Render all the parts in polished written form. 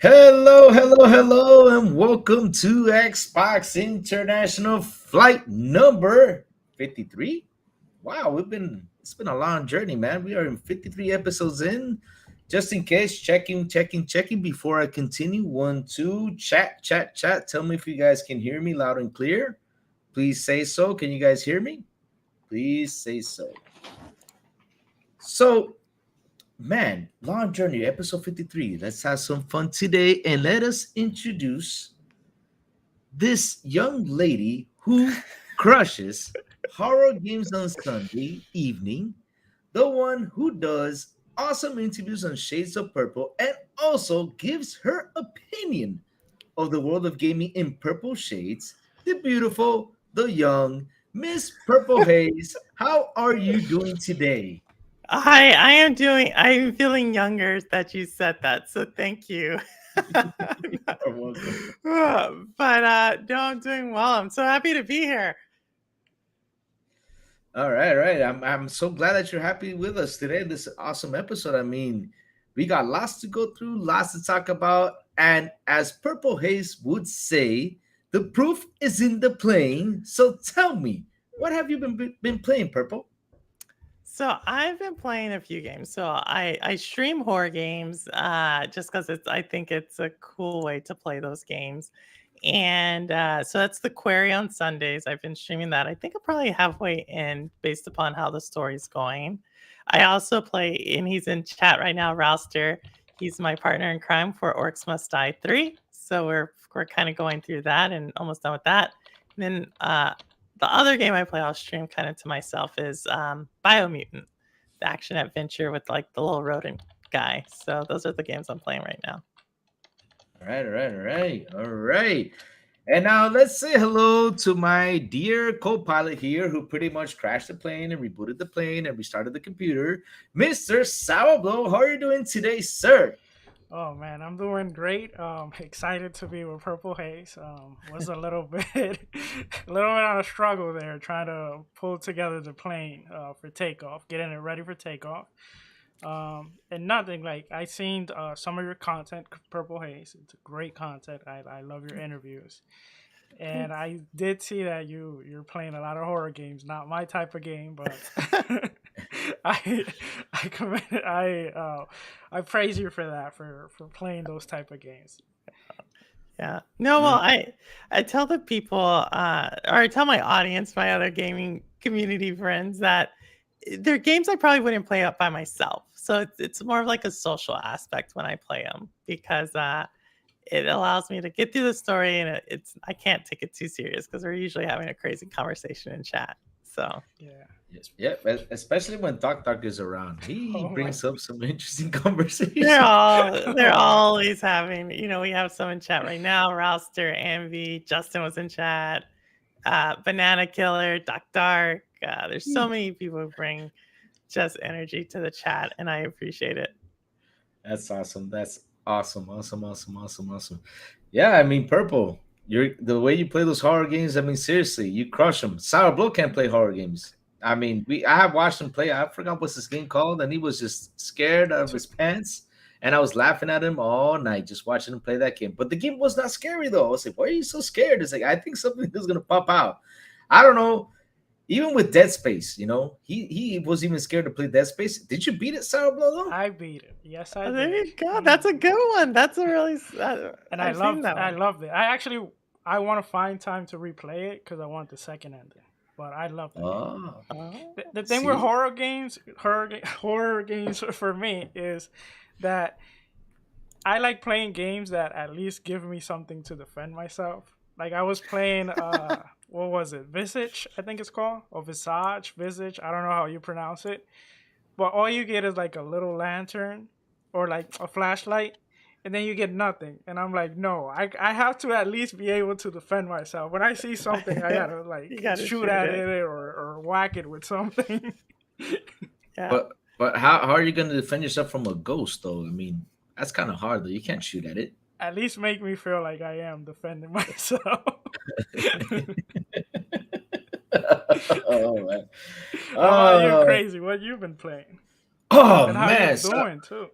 Hello, and welcome to Xbox International flight number 53. Wow, it's been a long journey, man. We are in 53 episodes in. Just in case, checking before I continue. One, two, chat. Tell me if you guys can hear me loud and clear. Please say so. Can you guys hear me? Please say so. So, man, long journey, episode 53. Let's have some fun today and let us introduce this young lady who crushes horror games on Sunday evening, the one who does awesome interviews on Shades of Purple and also gives her opinion of the world of gaming in purple shades, the beautiful, the young Miss Purple Haze. How are you doing today? I am feeling younger that you said that, so thank you. You're welcome. But no, I'm doing well. I'm so happy to be here. All right, all right. I'm so glad that you're happy with us today. This awesome episode. I mean, we got lots to go through, lots to talk about, and as Purple Haze would say, the proof is in the playing. So tell me, what have you been playing, Purple? So I've been playing a few games. So I stream horror games just because I think it's a cool way to play those games. And so that's the Query on Sundays. I've been streaming that. I think I'm probably halfway in based upon how the story's going. I also play, and he's in chat right now, Rouster. He's my partner in crime for Orcs Must Die 3. So we're kind of going through that and almost done with that. And then the other game I play, I'll stream kind of to myself, is Biomutant, the action adventure with like the little rodent guy. So those are the games I'm playing right now. All right. And now let's say hello to my dear co-pilot here who pretty much crashed the plane and rebooted the plane and restarted the computer, Mr. Sourblow. How are you doing today, sir? Oh man, I'm doing great. Excited to be with Purple Haze. Was a little bit, a little bit on a struggle there, trying to pull together the plane for takeoff, getting it ready for takeoff. And nothing like I seen some of your content, Purple Haze. It's great content. I love your interviews, and I did see that you're playing a lot of horror games. Not my type of game, but I commend I praise you for that for playing those type of games. Yeah. No, well, I tell the people, or I tell my audience, my other gaming community friends, that they're games I probably wouldn't play up by myself. So it's more of like a social aspect when I play them because it allows me to get through the story, and I can't take it too serious because we're usually having a crazy conversation in chat. So Yeah. Yes, yeah, especially when Doc is around. He Oh my. brings up some interesting conversations. they're always having, we have some in chat right now. Rouster, Envy, Justin was in chat, Banana Killer, Doc Dark. There's so many people who bring just energy to the chat, and I appreciate it. That's awesome. That's awesome. Yeah, I mean, Purple, you're the way you play those horror games. I mean, seriously, you crush them. Sourblow can't play horror games. I mean, I have watched him play. I forgot what's this game called, and he was just scared out of his pants. And I was laughing at him all night just watching him play that game. But the game was not scary though. I was like, why are you so scared? It's like I think something is gonna pop out. I don't know. Even with Dead Space, he was even scared to play Dead Space. Did you beat it, Sourblow though? I beat it. Yes, I Oh, did. there you go. That's a good one. That's a really. And I've seen that one. I loved it. I want to find time to replay it because I want the second ending. But I love it. Oh, The thing with horror games for me is that I like playing games that at least give me something to defend myself. Like I was playing, what was it? Visage, I think it's called, or Visage. I don't know how you pronounce it, but all you get is like a little lantern or like a flashlight, and then you get nothing. And I'm like, no, I have to at least be able to defend myself. When I see something, I gotta gotta shoot at it or whack it with something. Yeah. but how are you going to defend yourself from a ghost though? I mean, that's kind of hard though. You can't shoot at it. At least make me feel like I am defending myself. Oh man! Oh, you're crazy. What you been playing? Oh And how man! you doing too?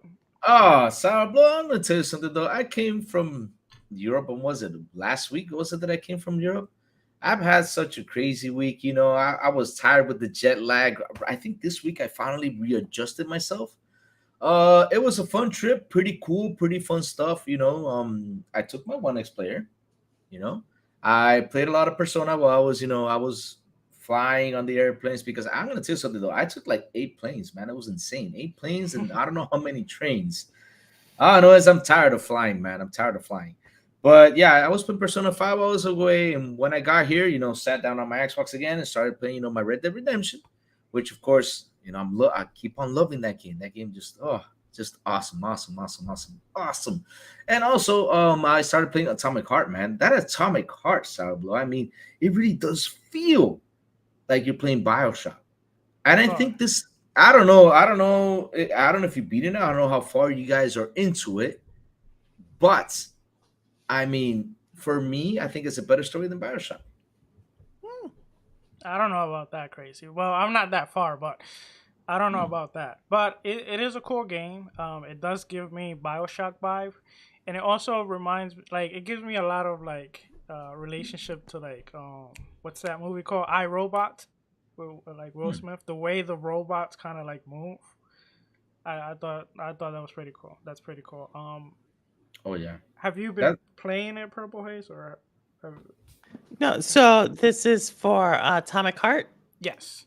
Oh, Sourblow, I'm gonna tell you something though. I came from Europe, and was it last week? Was it that I came from Europe? I've had such a crazy week. I was tired with the jet lag. I think this week I finally readjusted myself. It was a fun trip, pretty cool, pretty fun stuff. I took my 1X player. You know, I played a lot of Persona while I was flying on the airplanes because I'm gonna tell you something though. I took like 8 planes, man. It was insane. 8 planes and I don't know how many trains. All I know is I'm tired of flying, man. I'm tired of flying. But yeah, I was playing Persona 5 hours away, and when I got here, sat down on my Xbox again and started playing, my Red Dead Redemption, which of course, I keep on loving that game. That game just awesome, awesome, awesome, awesome, awesome. And also, I started playing Atomic Heart, man. That Atomic Heart, Sourblow. I mean, it really does feel like you're playing Bioshock. And I Oh, think this, I don't know if you beat it. I don't know how far you guys are into it, but I mean, for me, I think it's a better story than Bioshock. hmm, I don't know about that crazy. Well, I'm not that far, but I don't know Hmm. about that. But it is a cool game. It does give me Bioshock vibe, and it also reminds me, like, it gives me a lot of like relationship to like what's that movie called? I Robot, with, like Will Hmm. Smith. The way the robots kind of like move. I thought that was pretty cool. That's pretty cool. Oh yeah, Have you been that playing it, Purple Haze, or have, No, so this is for Atomic Heart. yes?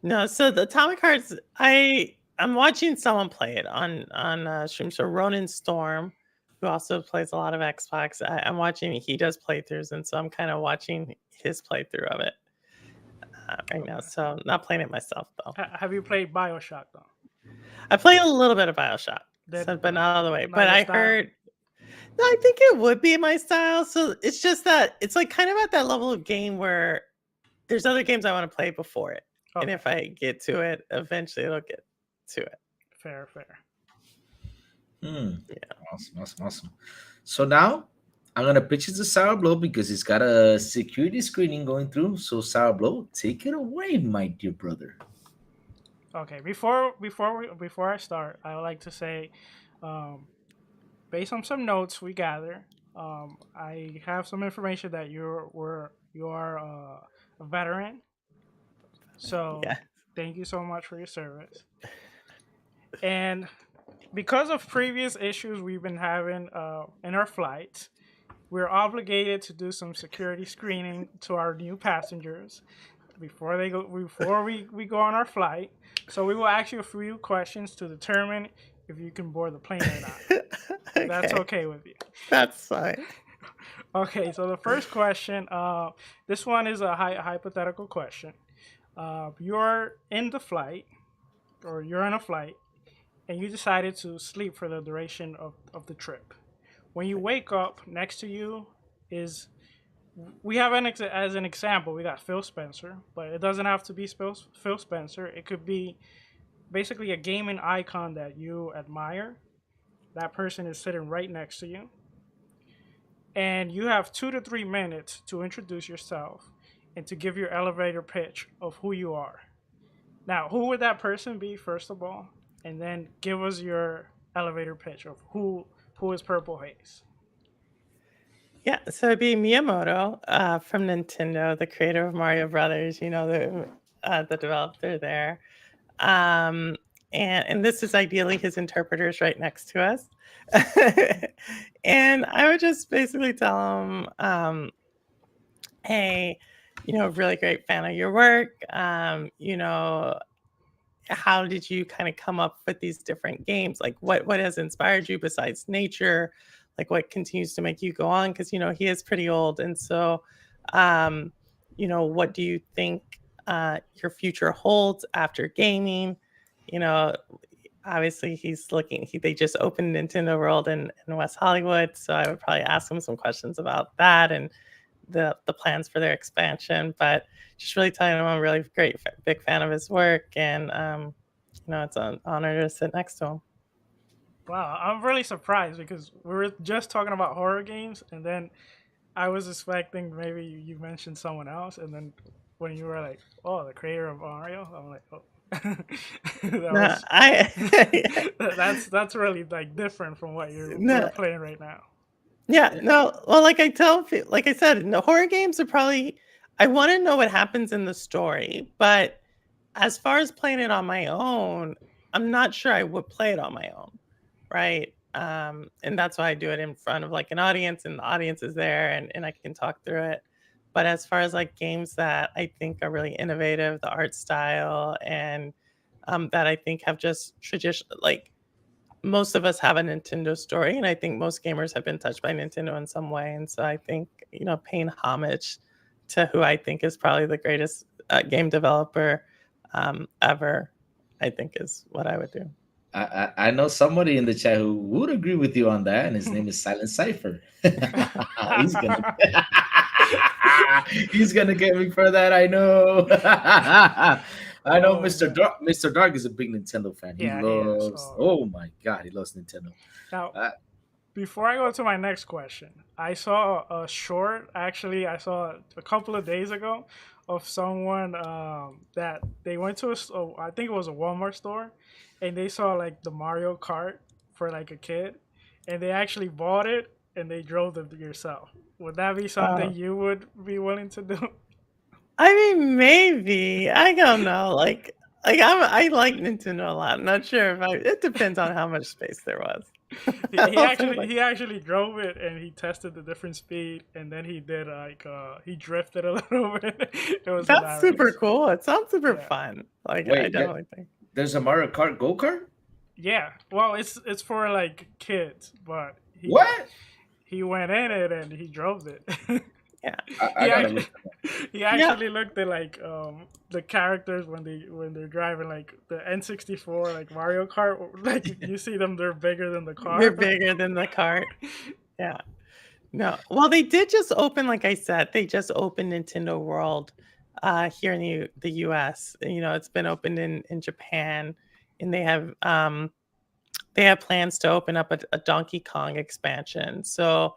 No, so the Atomic Hearts, I'm watching someone play it on stream. So Ronan Storm, who also plays a lot of Xbox, I'm watching. He does playthroughs, and so I'm kind of watching his playthrough of it right now. Okay. So not playing it myself though. Have you played Bioshock though? I played a little bit of Bioshock, That so but not all the way. not But your I style? heard. No, I think it would be my style. So it's just that it's like kind of at that level of game where there's other games I want to play before it. And Okay, if I get to it, eventually it'll get to it. fair, fair. hmm. Yeah. Awesome, awesome, awesome. So now I'm gonna pitch it to Sourblow because he's got a security screening going through. So Sourblow, take it away, my dear brother. Okay, before I start, I would like to say, um, based on some notes we gather, I have some information that you are a veteran. So Yeah. thank you so much for your service. And because of previous issues we've been having in our flights, we're obligated to do some security screening to our new passengers before we go on our flight. So we will ask you a few questions to determine if you can board the plane or not. If that's Okay. okay with you. That's fine. Okay, so the first question, this one is a hypothetical question. You're in the flight, or you're on a flight, and you decided to sleep for the duration of the trip. When you wake up, next to you is, we have as an example, we got Phil Spencer, but it doesn't have to be Phil Spencer. It could be basically a gaming icon that you admire. That person is sitting right next to you, and you have 2 to 3 minutes to introduce yourself and to give your elevator pitch of who you are. Now, who would that person be, first of all? And then give us your elevator pitch of who is Purple Haze. Yeah, so it'd be Miyamoto from Nintendo, the creator of Mario Brothers. The developer there. Um, and this is ideally his interpreters right next to us. And I would just basically tell him, hey, really great fan of your work. How did you kind of come up with these different games? Like what has inspired you besides nature? Like what continues to make you go on? Because he is pretty old. And so um, what do you think your future holds after gaming? You know, obviously they just opened Nintendo World in West Hollywood. So I would probably ask him some questions about that and the plans for their expansion, but just really telling him I'm a really big fan of his work, and it's an honor to sit next to him. Wow, I'm really surprised because we were just talking about horror games, and then I was expecting maybe you mentioned someone else, and then when you were like, "Oh, the creator of Mario," I'm like, "Oh." No, That's really like different from what you're playing right now. Yeah, no. Well, like I said, no, horror games are probably. I want to know what happens in the story, but as far as playing it on my own, I'm not sure I would play it on my own, right? And that's why I do it in front of like an audience, and the audience is there, and I can talk through it. But as far as like games that I think are really innovative, the art style, and that I think have just tradition, like most of us have a Nintendo story, and I think most gamers have been touched by Nintendo in some way. And so I think, paying homage to who I think is probably the greatest game developer ever, I think is what I would do. I know somebody in the chat who would agree with you on that, and his name is Silent Cypher. He's gonna get me for that. I know. I know Mr. Dark is a big Nintendo fan. He loves. Oh my God, he loves Nintendo. Now, before I go to my next question, I saw a short. Actually, I saw a couple of days ago of someone that they went to I think it was a Walmart store, and they saw like the Mario Kart for like a kid, and they actually bought it and they drove it yourself. Would that be something you would be willing to do? I mean, maybe. I don't know. I like Nintendo a lot. I'm not sure if it depends on how much space there was. He actually drove it and he tested the different speed, and then he did he drifted a little bit. That's hilarious. Super cool. It sounds super fun. Like, wait, I definitely think there's a Mario Kart go-kart. Yeah, well, it's for like kids, but he went in it and he drove it. Yeah, he actually looked at like the characters when they're driving like the N64 like Mario Kart, like you see them, they're bigger than the car. They're bigger than the cart. Yeah. No. Well, they did just open, like I said, they just opened Nintendo World here in the US. It's been opened in Japan, and they have plans to open up a Donkey Kong expansion. So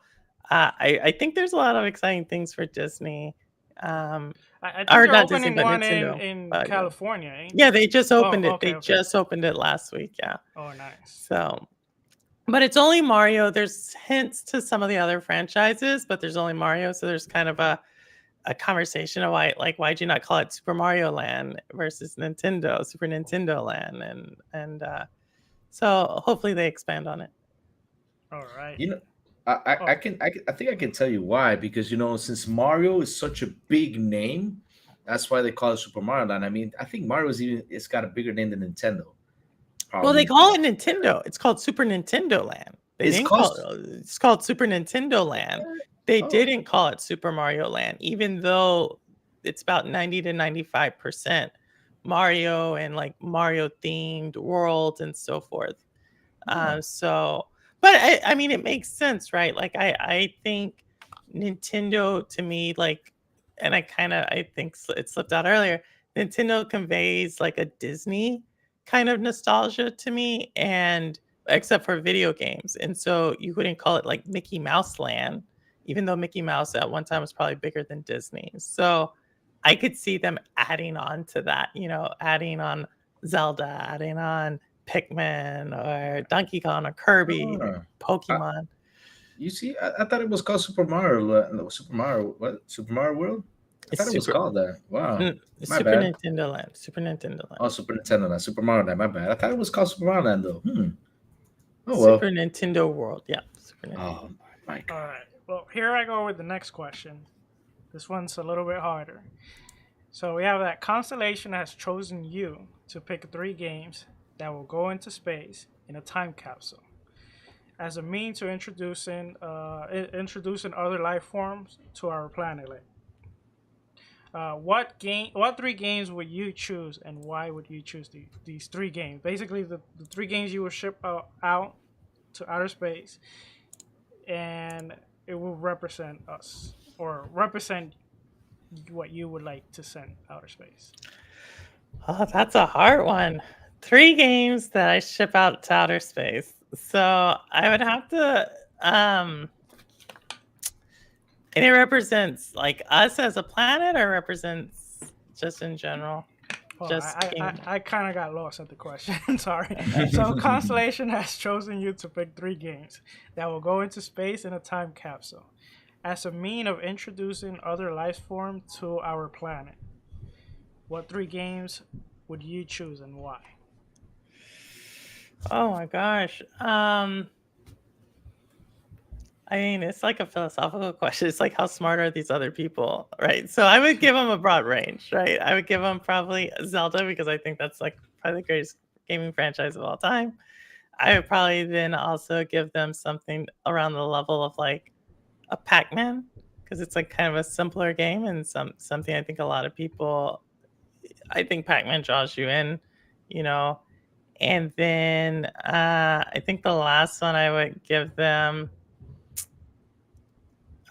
I think there's a lot of exciting things for Disney. I think they're opening one in California. Yeah, they just opened it. They just opened it last week. Yeah. Oh, nice. So, but it's only Mario. There's hints to some of the other franchises, but there's only Mario. So there's kind of a conversation of why'd you not call it Super Mario Land versus Super Nintendo Land, and so hopefully they expand on it. All right. I think I can tell you why, because since Mario is such a big name, that's why they call it Super Mario Land. I mean, I think Mario it's got a bigger name than Nintendo. Probably. Well, they call it Nintendo. It's called Super Nintendo Land. It's called Super Nintendo Land. They didn't call it Super Mario Land, even though it's about 90 to 95% Mario and like Mario themed worlds and so forth. But I mean, it makes sense, right? Like I think Nintendo, to me, like, and I think it slipped out earlier, Nintendo conveys like a Disney kind of nostalgia to me, and except for video games. And so you wouldn't call it like Mickey Mouse Land, even though Mickey Mouse at one time was probably bigger than Disney. So I could see them adding on to that, adding on Zelda, adding on Pikmin or Donkey Kong or Kirby, Pokemon. You see, I thought it was called Super Mario. Super Mario World? I thought it was called that. Wow. Super bad. Nintendo Land. Super Nintendo Land. Oh, Super Nintendo Land. Super Mario Land. My bad. I thought it was called Super Mario Land, though. Oh, well. Super Nintendo World. Yeah. Super Nintendo. Oh, my God. All right. Well, here I go with the next question. This one's a little bit harder. So we have that Constellation has chosen you to pick 3 games that will go into space in a time capsule as a means to introducing other life forms to our planet. What 3 games would you choose, and why would you choose these 3 games? Basically, the 3 games you will ship out to outer space, and it will represent us, or represent what you would like to send outer space. Oh, that's a hard one. 3 games that I ship out to outer space. So I would have to, and it represents like us as a planet, or represents just in general? I kind of got lost at the question. Sorry. So Constellation has chosen you to pick 3 games that will go into space in a time capsule as a mean of introducing other life form to our planet. What 3 games would you choose and why? Oh my gosh. I mean, it's like a philosophical question. It's like, how smart are these other people, right? So I would give them a broad range, right? I would give them probably Zelda because I think that's like probably the greatest gaming franchise of all time. I would probably then also give them something around the level of like a Pac-Man because it's like kind of a simpler game and something I think a lot of people. I think Pac-Man draws you in, you know. And then I think the last one I would give them.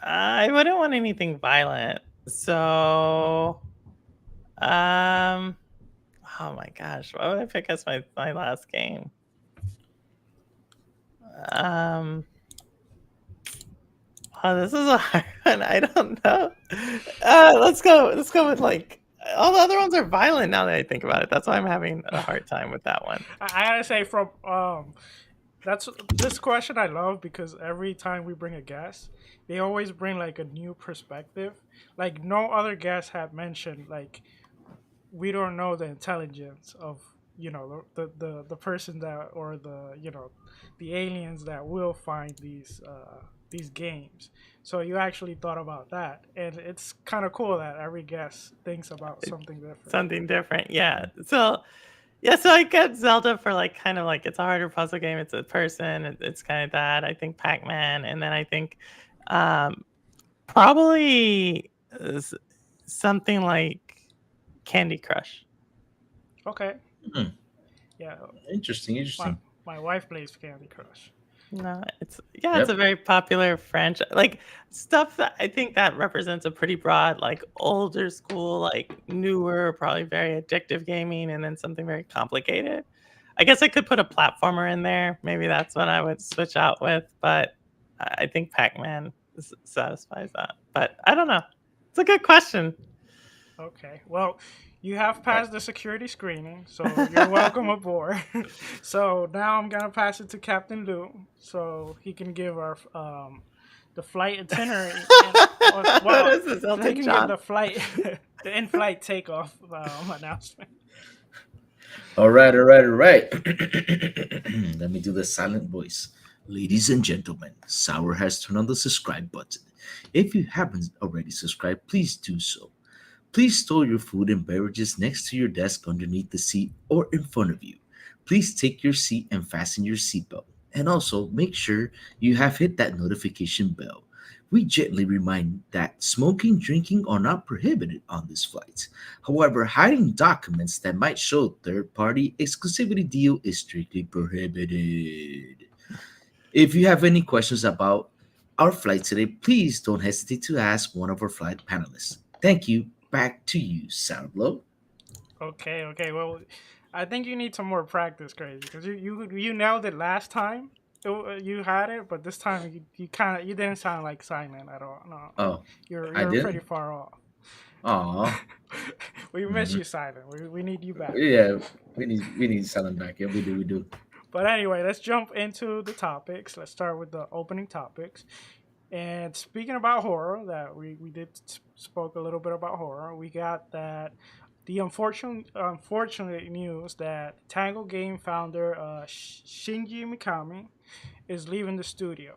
I wouldn't want anything violent. So, oh my gosh, what would I pick as my last game? Oh, this is a hard one. I don't know. Let's go with like all the other ones are violent now that I think about it. That's why I'm having a hard time with that one. I gotta say, from that's this question I love because every time we bring a guest, they always bring like a new perspective. Like no other guest had mentioned like we don't know the intelligence of the person that or the aliens that will find these games. So you actually thought about that, and it's kind of cool that every guest thinks about something different. Something different, yeah. So I get Zelda for like kind of like it's a harder puzzle game. It's a person. It's kind of that. I think Pac-Man, and then I think probably something like Candy Crush. Okay. Hmm. Yeah. Interesting. My wife plays Candy Crush. No, it's a very popular franchise. Like stuff that I think that represents a pretty broad, like older school, like newer, probably very addictive gaming, and then something very complicated. I guess I could put a platformer in there. Maybe that's what I would switch out with, but I think Pac-Man satisfies that. But I don't know. It's a good question. Okay. Well, you have passed the security screening, so you're welcome aboard. So now I'm gonna pass it to Captain Lou, so he can give our the flight itinerary. What is this? I'll he take can give the flight, the in-flight takeoff announcement. All right. Let me do the silent voice. Ladies and gentlemen, Sour has turned on the subscribe button. If you haven't already subscribed, please do so. Please store your food and beverages next to your desk underneath the seat or in front of you. Please take your seat and fasten your seatbelt. And also make sure you have hit that notification bell. We gently remind that smoking, drinking are not prohibited on this flight. However, hiding documents that might show third-party exclusivity deal is strictly prohibited. If you have any questions about our flight today, please don't hesitate to ask one of our flight panelists. Thank you. Back to you, Sourblow. Okay. Well, I think you need some more practice, Crazy, because you nailed it last time. You had it, but this time you didn't sound like silent at all. No. Oh, you're I did. pretty far off. Aw. We miss you, silent. We need you back. Yeah, we need silent back. Yeah, we do. But anyway, let's jump into the topics. Let's start with the opening topics. And speaking about horror, that we did spoke a little bit about horror. We got that the unfortunate news that Tango Game founder Shinji Mikami is leaving the studio.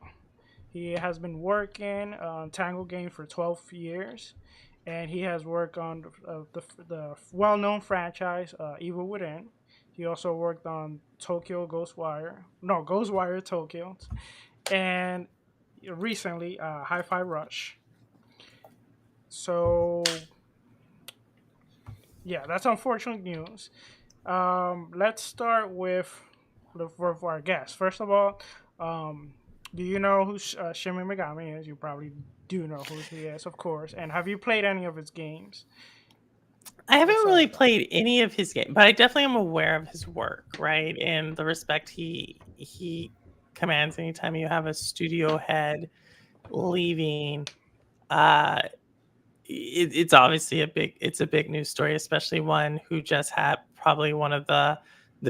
He has been working on Tango Game for 12 years, and he has worked on the well-known franchise Evil Within. He also worked on Ghostwire Tokyo, and recently Hi-Fi Rush. So yeah, that's unfortunate news. Let's start with our guest. First of all, do you know who Shinji Megami is? You probably do know who he is, of course. And have you played any of his games? I haven't really played any of his games, but I definitely am aware of his work, right? And the respect he commands anytime you have a studio head leaving. it's obviously a big news story, especially one who just had probably one of the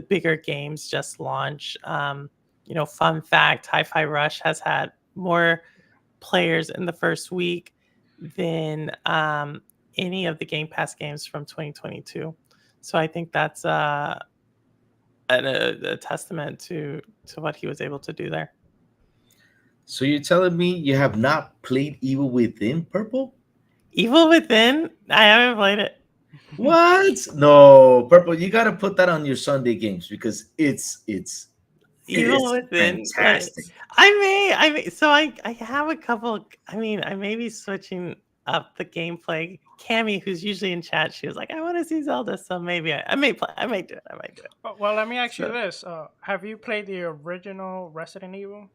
bigger games just launch. Fun fact: Hi-Fi Rush has had more players in the first week than any of the Game Pass games from 2022. So I think that's a testament to what he was able to do there. So you're telling me you have not played Evil Within, Purple? Evil Within, I haven't played it. What? No, Purple. You got to put that on your Sunday games because it's Evil Within. fantastic. I may. So I have a couple. I mean, I may be switching up the gameplay. Cammy, who's usually in chat, she was like, "I want to see Zelda," so maybe I may play. I may do it. I might do it. Well, let me ask you this: have you played the original Resident Evil?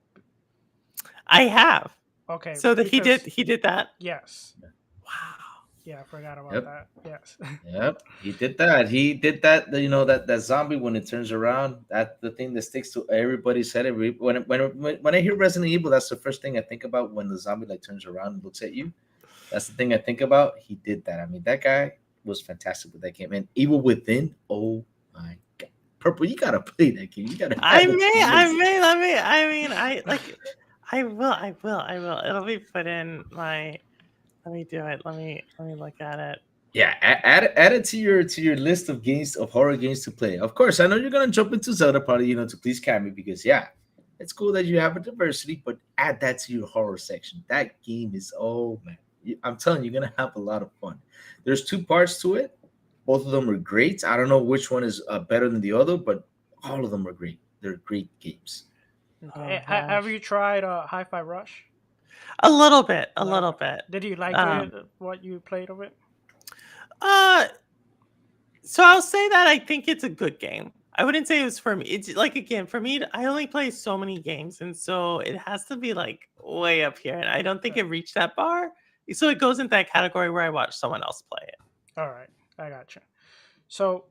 I have. Okay. So that he did that. Yes. Wow. Yeah, I forgot about that. Yes. Yep, he did that. He did that. That zombie when it turns around. That's the thing that sticks to everybody's head. When I hear Resident Evil, that's the first thing I think about when the zombie like turns around and looks at you. That's the thing I think about. He did that. I mean, that guy was fantastic with that game. And Evil Within. Oh my god, Purple, you gotta play that game. You gotta. I will. It'll be put in my. Let me do it. Let me look at it. Yeah, add it to your list of games of horror games to play. Of course, I know you're gonna jump into Zelda probably, to please Cammy because it's cool that you have a diversity, but add that to your horror section. That game is man, I'm telling you, you're gonna have a lot of fun. There's 2 parts to it. Both of them are great. I don't know which one is better than the other, but all of them are great. They're great games. Have you tried Hi-Fi Rush? A little bit. Did you like what you played of it? So I'll say that I think it's a good game. I wouldn't say it was for me. It's like, again, for me, I only play so many games, and so it has to be like way up here, and I don't think it reached that bar. So it goes into that category where I watch someone else play it. All right, I gotcha. So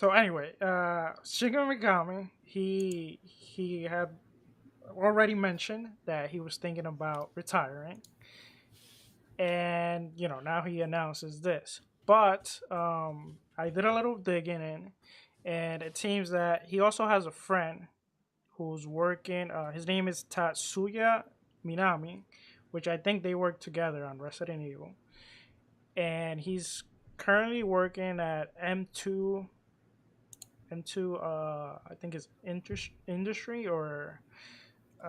anyway, Shigeru Mikami, he had already mentioned that he was thinking about retiring, and now he announces this. But I did a little digging in, and it seems that he also has a friend who's working. His name is Tatsuya Minami, which I think they work together on Resident Evil, and he's currently working at M2. I think it's Industry or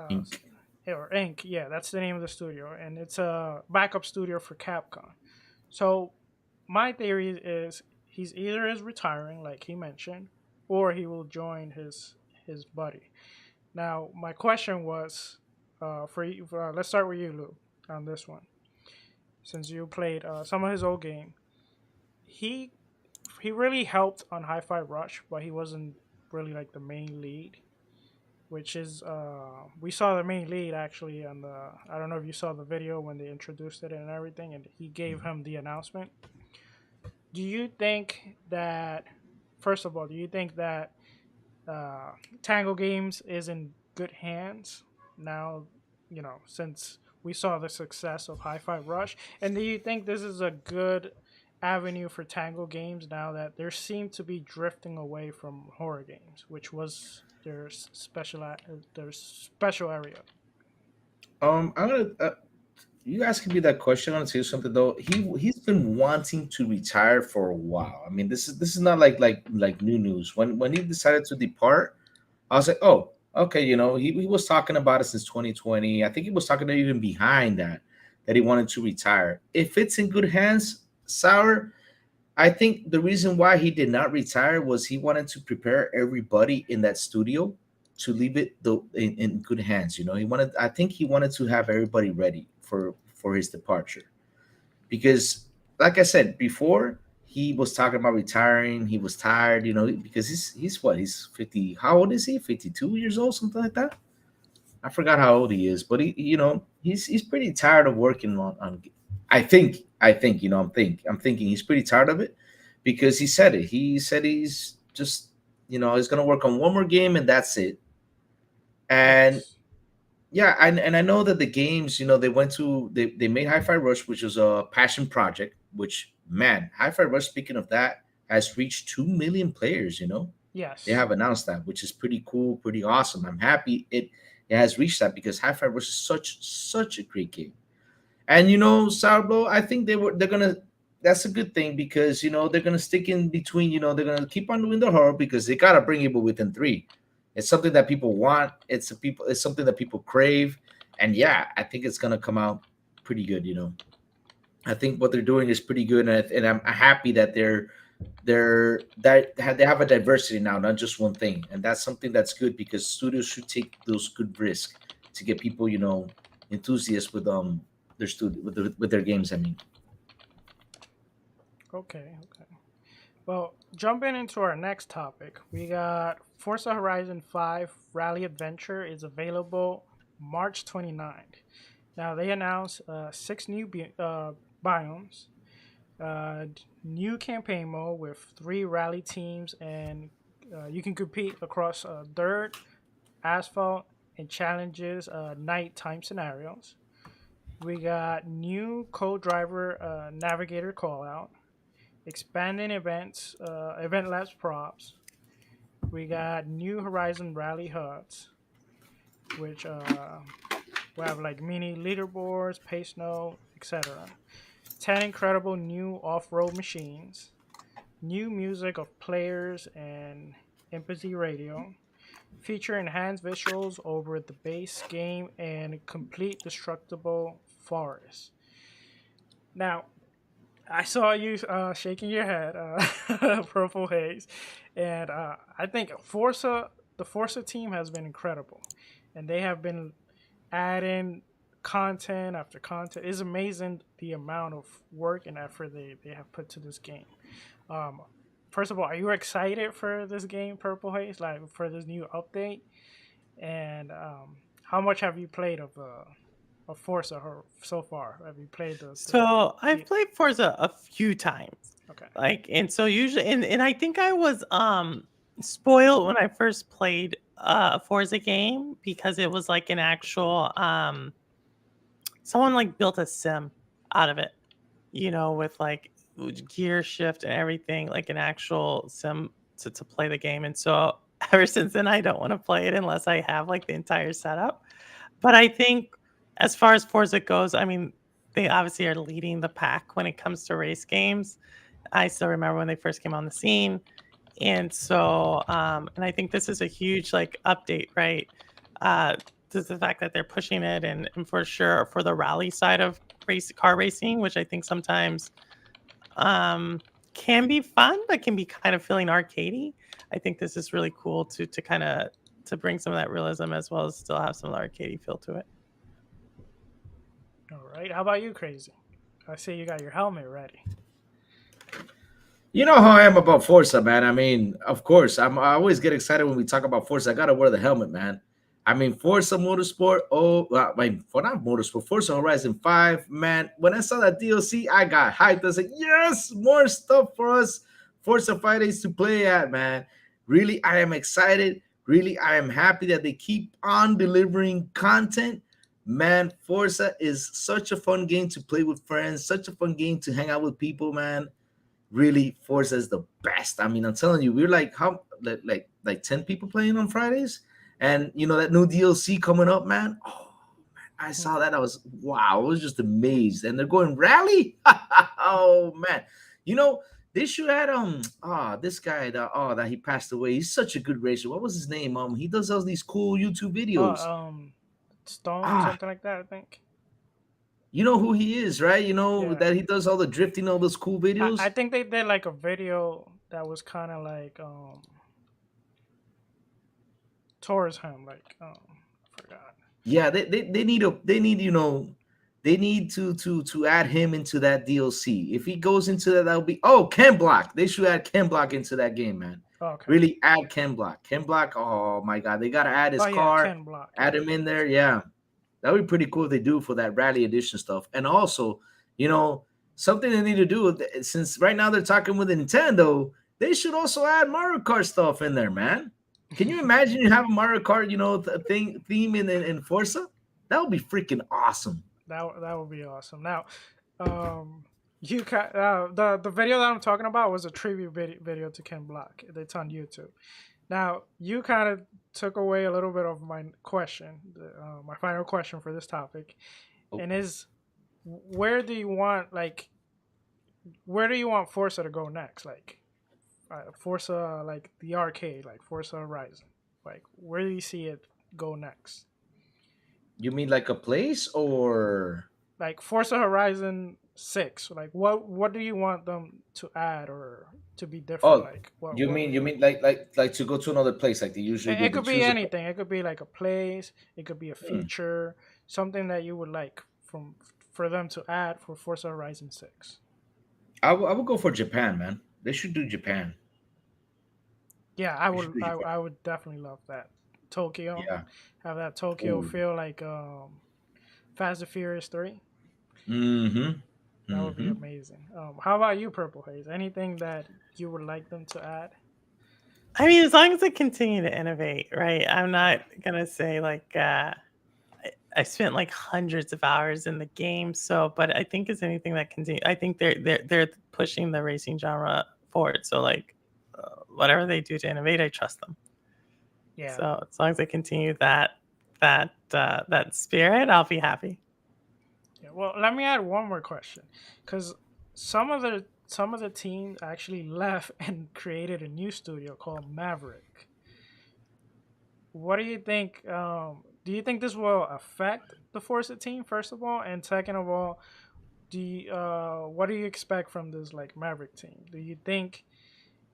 Inc. Or Inc. Yeah, that's the name of the studio, and it's a backup studio for Capcom. So my theory is he's either is retiring, like he mentioned, or he will join his buddy. Now, my question was for you. Let's start with you, Lou, on this one. Since you played some of his old game, he really helped on Hi-Fi Rush, but he wasn't really like the main lead. Which is we saw the main lead actually on the. I don't know if you saw the video when they introduced it and everything, and he gave him the announcement. Do you think that, first of all, Tango Games is in good hands now? Since we saw the success of Hi-Fi Rush, and do you think this is a good avenue for Tango Games now that they seem to be drifting away from horror games, which was their special area? I'm gonna. You asking me that question? I'm gonna tell you something though. He's been wanting to retire for a while. I mean, this is not like new news. When he decided to depart, I was like, oh, okay. He was talking about it since 2020. I think he was talking even behind that he wanted to retire. If it's in good hands, Sour, I think the reason why he did not retire was he wanted to prepare everybody in that studio to leave it in good hands. I think he wanted to have everybody ready for his departure, because like I said before, he was talking about retiring. He was tired, because he's 50. How old is he? 52 years old, something like that. I forgot how old he is, but he's pretty tired of working on. I think, I'm thinking he's pretty tired of it, because he said it. He said he's just, he's going to work on one more game and that's it. And, Yeah, and I know that the games, they went to they made Hi-Fi Rush, which was a passion project. Which, man, Hi-Fi Rush, speaking of that, has reached 2 million players. They Yes. have announced that, which is pretty cool, pretty awesome. I'm happy it has reached that because Hi-Fi Rush is such a great game. And Sourblow, I think they're gonna. That's a good thing because they're gonna stick in between. They're gonna keep on doing the horror because they gotta bring people within three. It's something that people want. It's something that people crave. And yeah, I think it's gonna come out pretty good. I think what they're doing is pretty good, and I'm happy that they have a diversity now, not just one thing, and that's something that's good because studios should take those good risks to get people, enthusiasts with their studio with their games. I mean, Okay. Okay. Well, jumping into our next topic, we got Forza Horizon 5 Rally Adventure is available March 29th. Now, they announced six new biomes, new campaign mode with three rally teams, and you can compete across dirt, asphalt, and challenges nighttime scenarios. We got new co-driver navigator callout, expanding events, event labs props. We got new Horizon Rally HUDs, which we have like mini leaderboards, pace note, etc. 10 incredible new off-road machines, new music of players and empathy radio, feature enhanced visuals over the base game, and complete destructible forest. Now, I saw you shaking your head, Purple Haze, and I think the Forza team has been incredible, and they have been adding content after content. It's amazing the amount of work and effort they have put to this game. Um, First of all, are you excited for this game, Purple Haze, like for this new update? And how much have you played of Forza so far? Have you played So I've played Forza a few times. Okay. And so usually and I think I was spoiled when I first played a Forza game because it was like an actual someone like built a sim out of it, with like gear shift and everything, like an actual sim to play the game. And so ever since then I don't want to play it unless I have like the entire setup. But I think as far as Forza goes, I mean, they obviously are leading the pack when it comes to race games. I still remember when they first came on the scene. And so, and I think this is a huge like update, right? To the fact that they're pushing it and for sure for the rally side of car racing, which I think sometimes can be fun, but can be kind of feeling arcadey. I think this is really cool to kind of to bring some of that realism as well as still have some of the arcadey feel to it. All right. How about you, Crazy? I see you got your helmet ready. You know how I am about Forza, man. I mean, of course, I always get excited when we talk about Forza. I gotta wear the helmet, man. I mean, Forza Motorsport. Oh, I mean, for not Motorsport, Forza Horizon 5, man. When I saw that DLC, I got hyped. I was like, yes, more stuff for us Forza Fridays to play at, man. Really, I am excited. Really, I am happy that they keep on delivering content. Man, Forza is such a fun game to play with friends, such a fun game to hang out with people, man. Really, Forza is the best. I mean, I'm telling you, we're like 10 people playing on Fridays, and that new DLC coming up, man. Oh man, I saw that. I was wow, I was just amazed. And they're going rally. Oh man, they should add this guy that he passed away. He's such a good racer. What was his name? He does all these cool YouTube videos. Stone, something like that, I think. You know who he is, right? That he does all the drifting, all those cool videos. I think they did like a video that was kind of like towards him, like I forgot. Yeah, they need to add him into that DLC. If he goes into that'll be Ken Block. They should add Ken Block into that game, man. Okay. Really add Ken Block. Ken Block. Oh my God, they gotta add his car. Ken Block. Add him in there. Yeah. That would be pretty cool if they do for that Rally Edition stuff. And also, something they need to do, since right now they're talking with Nintendo, they should also add Mario Kart stuff in there, man. Can you imagine you have a Mario Kart, theme in Forza? That would be freaking awesome. That would be awesome. Now, um, the video that I'm talking about was a tribute video to Ken Block. It's on YouTube. Now, you kind of took away a little bit of my question, my final question for this topic, Oh. and is where do you want where do you want Forza to go next? Like Forza, like the arcade, like Forza Horizon. Like where do you see it go next? You mean like a place or? Like Forza Horizon 6. Like what do you want them to add or to be different? Oh, Like you mean like to go to another place like they usually do? it They could be choose a. anything. It could be like a place. It could be a Hmm. feature, something that you would like for them to add for Forza Horizon 6. I would go for Japan, man. They should do Japan. Yeah, They should do Japan. I would definitely love that. Tokyo, Yeah. have that Tokyo Ooh. feel like Fast and Furious 3. Mm-hmm. That would be Mm-hmm. amazing. How about you, Purple Haze? Anything that you would like them to add? I mean, as long as they continue to innovate, right? I'm not gonna say like I spent like hundreds of hours in the game, so but I think it's anything that continue. I think they're pushing the racing genre forward. So like whatever they do to innovate, I trust them. Yeah. So as long as they continue that spirit, I'll be happy. Yeah. Well, let me add one more question, because some of the teams actually left and created a new studio called Maverick. What do you think? Do you think this will affect the Forza team, first of all, and second of all, what do you expect from this like Maverick team? Do you think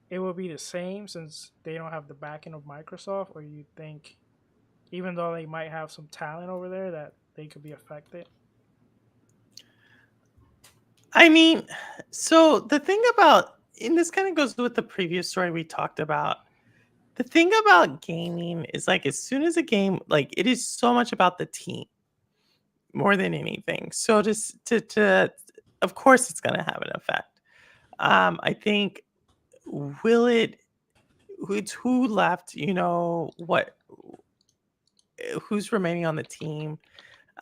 it will be the same since they don't have the backing of Microsoft, or you think even though they might have some talent over there that they could be affected? I mean, so the thing about, and this kind of goes with the previous story we talked about. The thing about gaming is like as soon as a game, like it is so much about the team more than anything. So to of course it's going to have an effect. I think will it? It's who left? You know what? Who's remaining on the team?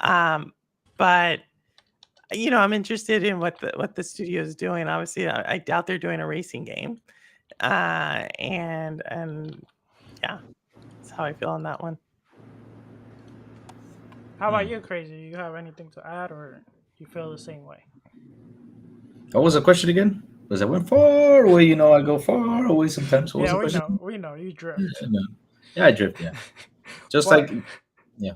But you know, I'm interested in what the studio is doing. Obviously, I doubt they're doing a racing game. And yeah, that's how I feel on that one. How about you, Crazy? You have anything to add, or you feel the same way? What was the question again? Was I went far away? You know, I go far away sometimes. What was Yeah, the question? we know you Yeah, drift. no. Yeah, I drift. Yeah, just What? like yeah.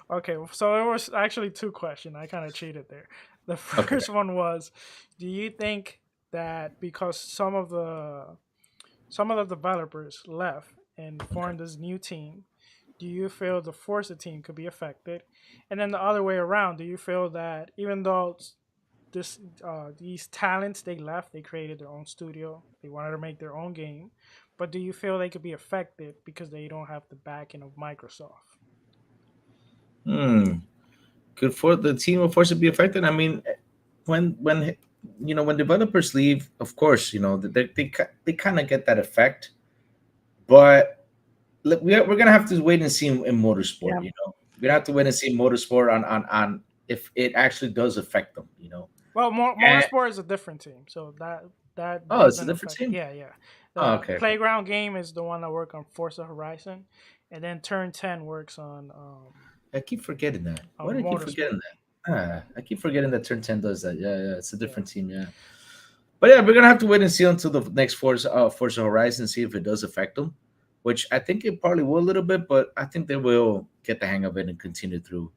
Okay, so there was actually two questions. I kind of cheated there. The Okay. first one was, do you think that because some of the developers left and formed this new team, do you feel the Forza team could be affected? And then the other way around, do you feel that even though these talents they left, they created their own studio, they wanted to make their own game, but do you feel they could be affected because they don't have the backing of Microsoft? Hmm. Could for the team of force to be affected? I mean, when when developers leave, of course, they kind of get that effect. But look, we're gonna have to wait and see in motorsport. Yeah. We have to wait and see motorsport on if it actually does affect them. Well, And Motorsport is a different team, so that oh, it's a doesn't different affect. team. Yeah, yeah. Oh, The okay, okay. Playground game is the one that work on Forza Horizon, and then Turn 10 works I keep forgetting that. Why do I keep Motorsport. forgetting that? I keep forgetting that Turn 10 does that. Yeah, yeah, it's a Yeah. different team. Yeah. But yeah, we're gonna have to wait and see until the next Forza Horizon, see if it does affect them, which I think it probably will a little bit, but I think they will get the hang of it and continue through.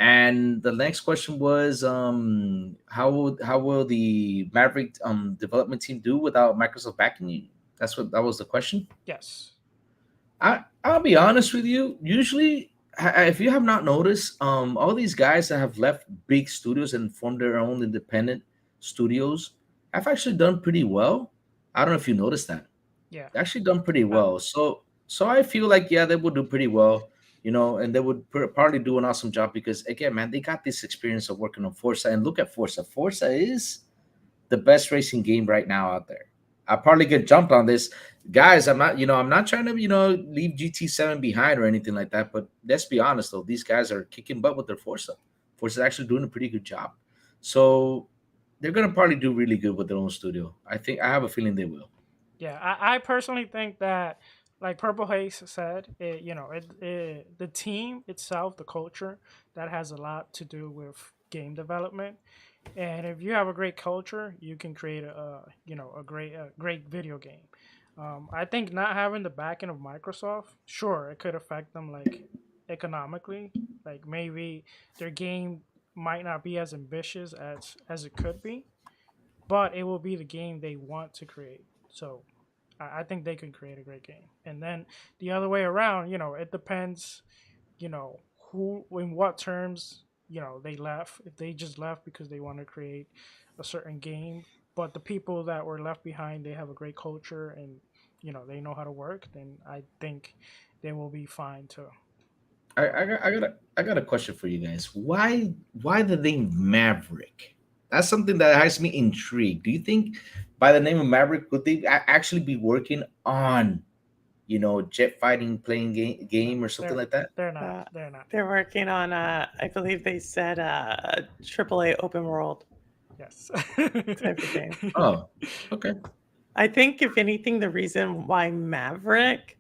And the next question was, how will the Maverick development team do without Microsoft backing you? That was the question. Yes. I'll be honest with you. Usually, if you have not noticed, all these guys that have left big studios and formed their own independent studios have actually done pretty well. I don't know if you noticed that. Yeah. They actually done pretty Uh, well. So I feel like yeah, they would do pretty well. And they would probably do an awesome job because again, man, they got this experience of working on Forza. And look at Forza. Forza is the best racing game right now out there. I probably get jumped on this, guys. I'm not trying to leave GT7 behind or anything like that. But let's be honest though, these guys are kicking butt with their Forza. Forza's actually doing a pretty good job, so they're gonna probably do really good with their own studio. I have a feeling they will. Yeah, I personally think that, like Purple Haze said, the team itself, the culture, that has a lot to do with game development. And if you have a great culture, you can create a great video game. I think not having the backing of Microsoft, sure, it could affect them like economically. Like maybe their game might not be as ambitious as it could be, but it will be the game they want to create. So I think they can create a great game. And then the other way around, it depends, who, in what terms, they left. If they just left because they want to create a certain game, but the people that were left behind, they have a great culture and, they know how to work, then I think they will be fine too. I got a question for you guys. Why the name Maverick? That's something that has me intrigued. Do you think by the name of Maverick could they actually be working on jet fighting playing game or something They're like that? they're not. Uh, They're not. they're working on, I believe they said, AAA open world Yes. type of game. Oh, okay. I think, if anything, the reason why Maverick,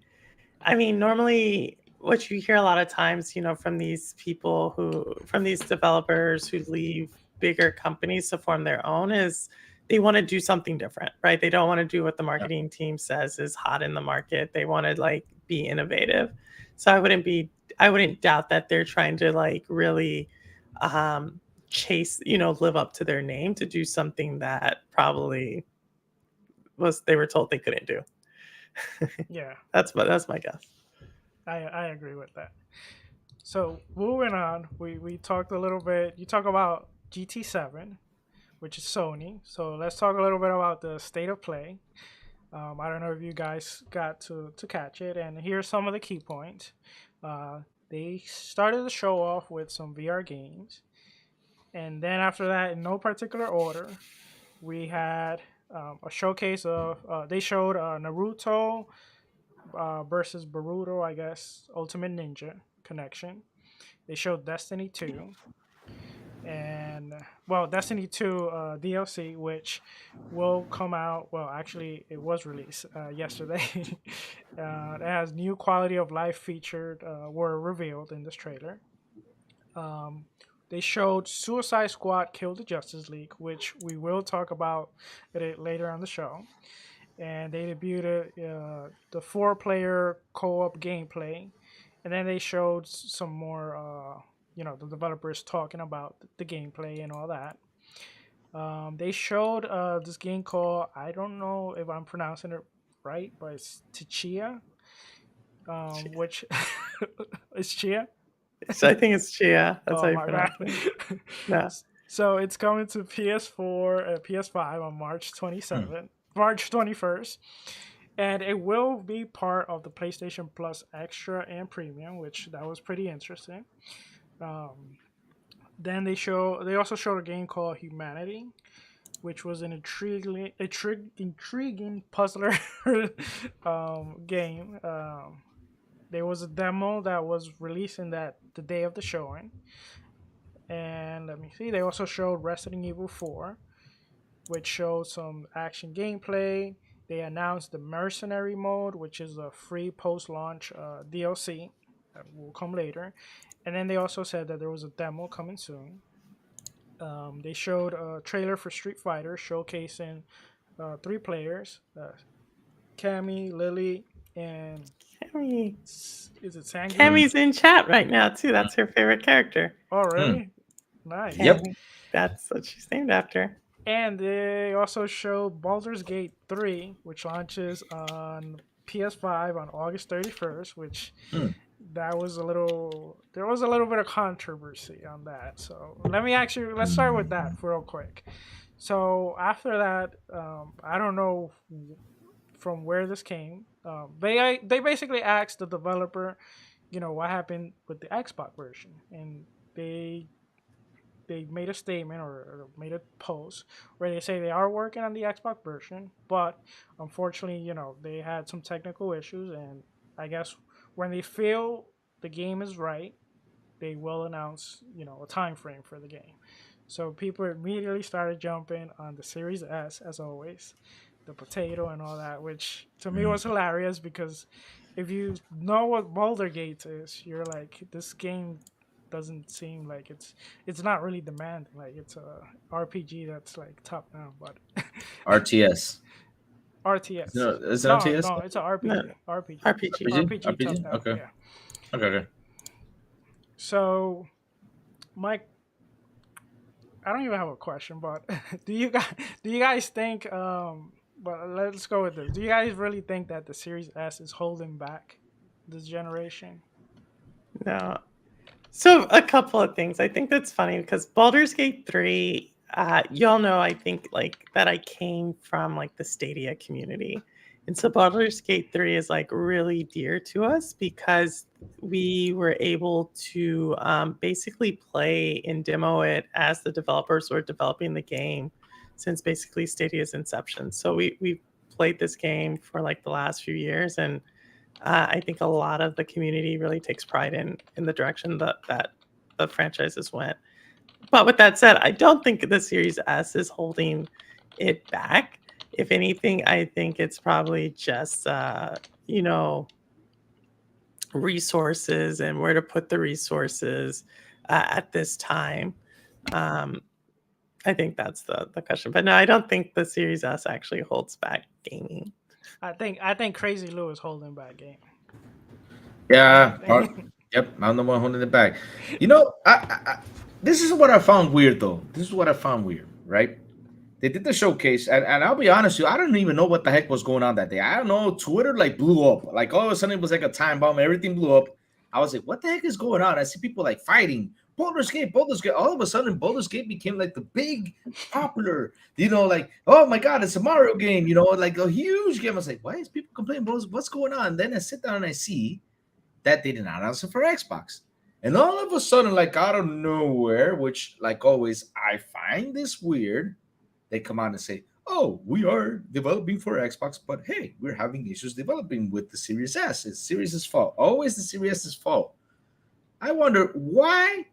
I mean, normally what you hear a lot of times, from these people from these developers who leave bigger companies to form their own, is they want to do something different, right? They don't want to do what the Yeah. marketing team says is hot in the market. They want to like be innovative. So I wouldn't doubt that they're trying to like really chase, live up to their name to do something that probably they were told they couldn't do. Yeah, That's my guess. I agree with that. So moving on, we talked a little bit. You talk about GT7, which is Sony. So let's talk a little bit about the state of play. I don't know if you guys got to catch it, and here's some of the key points. Uh, they started the show off with some VR games, and then after that, in no particular order, we had a showcase of. They showed Naruto versus Boruto, I guess, Ultimate Ninja Connection. They showed Destiny 2, and well, Destiny 2 DLC, which will come out. Well, actually, it was released yesterday. It has new quality of life featured were revealed in this trailer. Um, they showed Suicide Squad Kill the Justice League, which we will talk about it later on the show. And they debuted the four-player co-op gameplay, and then they showed some more, the developers talking about the gameplay and all that. They showed this game called, I don't know if I'm pronouncing it right, but it's Tchia, which is Chia. So I think it's Chia. That's how Oh you my bad. pronounce it. No. So it's coming to PS4, PS5 on March Hmm. 27th, March 21st, and it will be part of the PlayStation Plus Extra and Premium, which that was pretty interesting. Um, then they also showed a game called Humanity, which was an intriguing puzzler game. There was a demo that was released in the day of the showing. And let me see, they also showed Resident Evil 4, which showed some action gameplay. They announced the Mercenary mode, which is a free post-launch DLC that will come later. And then they also said that there was a demo coming soon. They showed a trailer for Street Fighter showcasing three players, Cammy, Lily, and Cammy. is it Sangria? Cammy's in chat right now too. That's her favorite character. Oh, Hmm. really? Nice. Yep. Cammy. That's what she's named after. And they also showed Baldur's Gate 3, which launches on PS5 on August 31st, which Hmm. there was a little bit of controversy on that. So let's start with that real quick. So after that, I don't know from where this came. They basically asked the developer, what happened with the Xbox version, and they they made a statement or made a post where they say they are working on the Xbox version, but unfortunately, they had some technical issues, and I guess when they feel the game is right, they will announce, a time frame for the game. So people immediately started jumping on the Series S, as always, the potato and all that, which to me was hilarious because if you know what Boulder Gate is, you're like, this game doesn't seem like it's not really demanding. Like it's a RPG that's like top down, but RTS. RTS. No, is it No, RTS? no, it's a RPG. No, RPG. RPG. RPG top down. Okay. Yeah. Okay. So, Mike, I don't even have a question, but do you guys think but let's go with this. Do you guys really think that the Series S is holding back this generation? No. So a couple of things. I think that's funny because Baldur's Gate 3, y'all know, I think like that I came from like the Stadia community. And so Baldur's Gate 3 is like really dear to us because we were able to basically play and demo it as the developers were developing the game since basically Stadia's inception. So we played this game for like the last few years, and I think a lot of the community really takes pride in the direction that the franchises went. But with that said, I don't think the Series S is holding it back. If anything, I think it's probably just, resources and where to put the resources at this time. I think that's the question. But no, I don't think the Series S actually holds back gaming. I think Crazy Lou is holding back game. Yeah. Yep. I'm the one holding it back. I this is what I found weird, though. This is what I found weird, right? They did the showcase, and I'll be honest with you, I don't even know what the heck was going on that day. I don't know. Twitter like blew up. Like all of a sudden it was like a time bomb. Everything blew up. I was like, what the heck is going on? I see people like fighting. Baldur's Gate. All of a sudden, Baldur's Gate became like the big popular, like, oh my God, it's a Mario game, like a huge game. I was like, why is people complaining? What's going on? Then I sit down and I see that they did not answer for Xbox. And all of a sudden, like out of nowhere, which like always, I find this weird, they come out and say, oh, we are developing for Xbox, but hey, we're having issues developing with the Series S. It's Series S' fault. Always the Series S' fault. I wonder why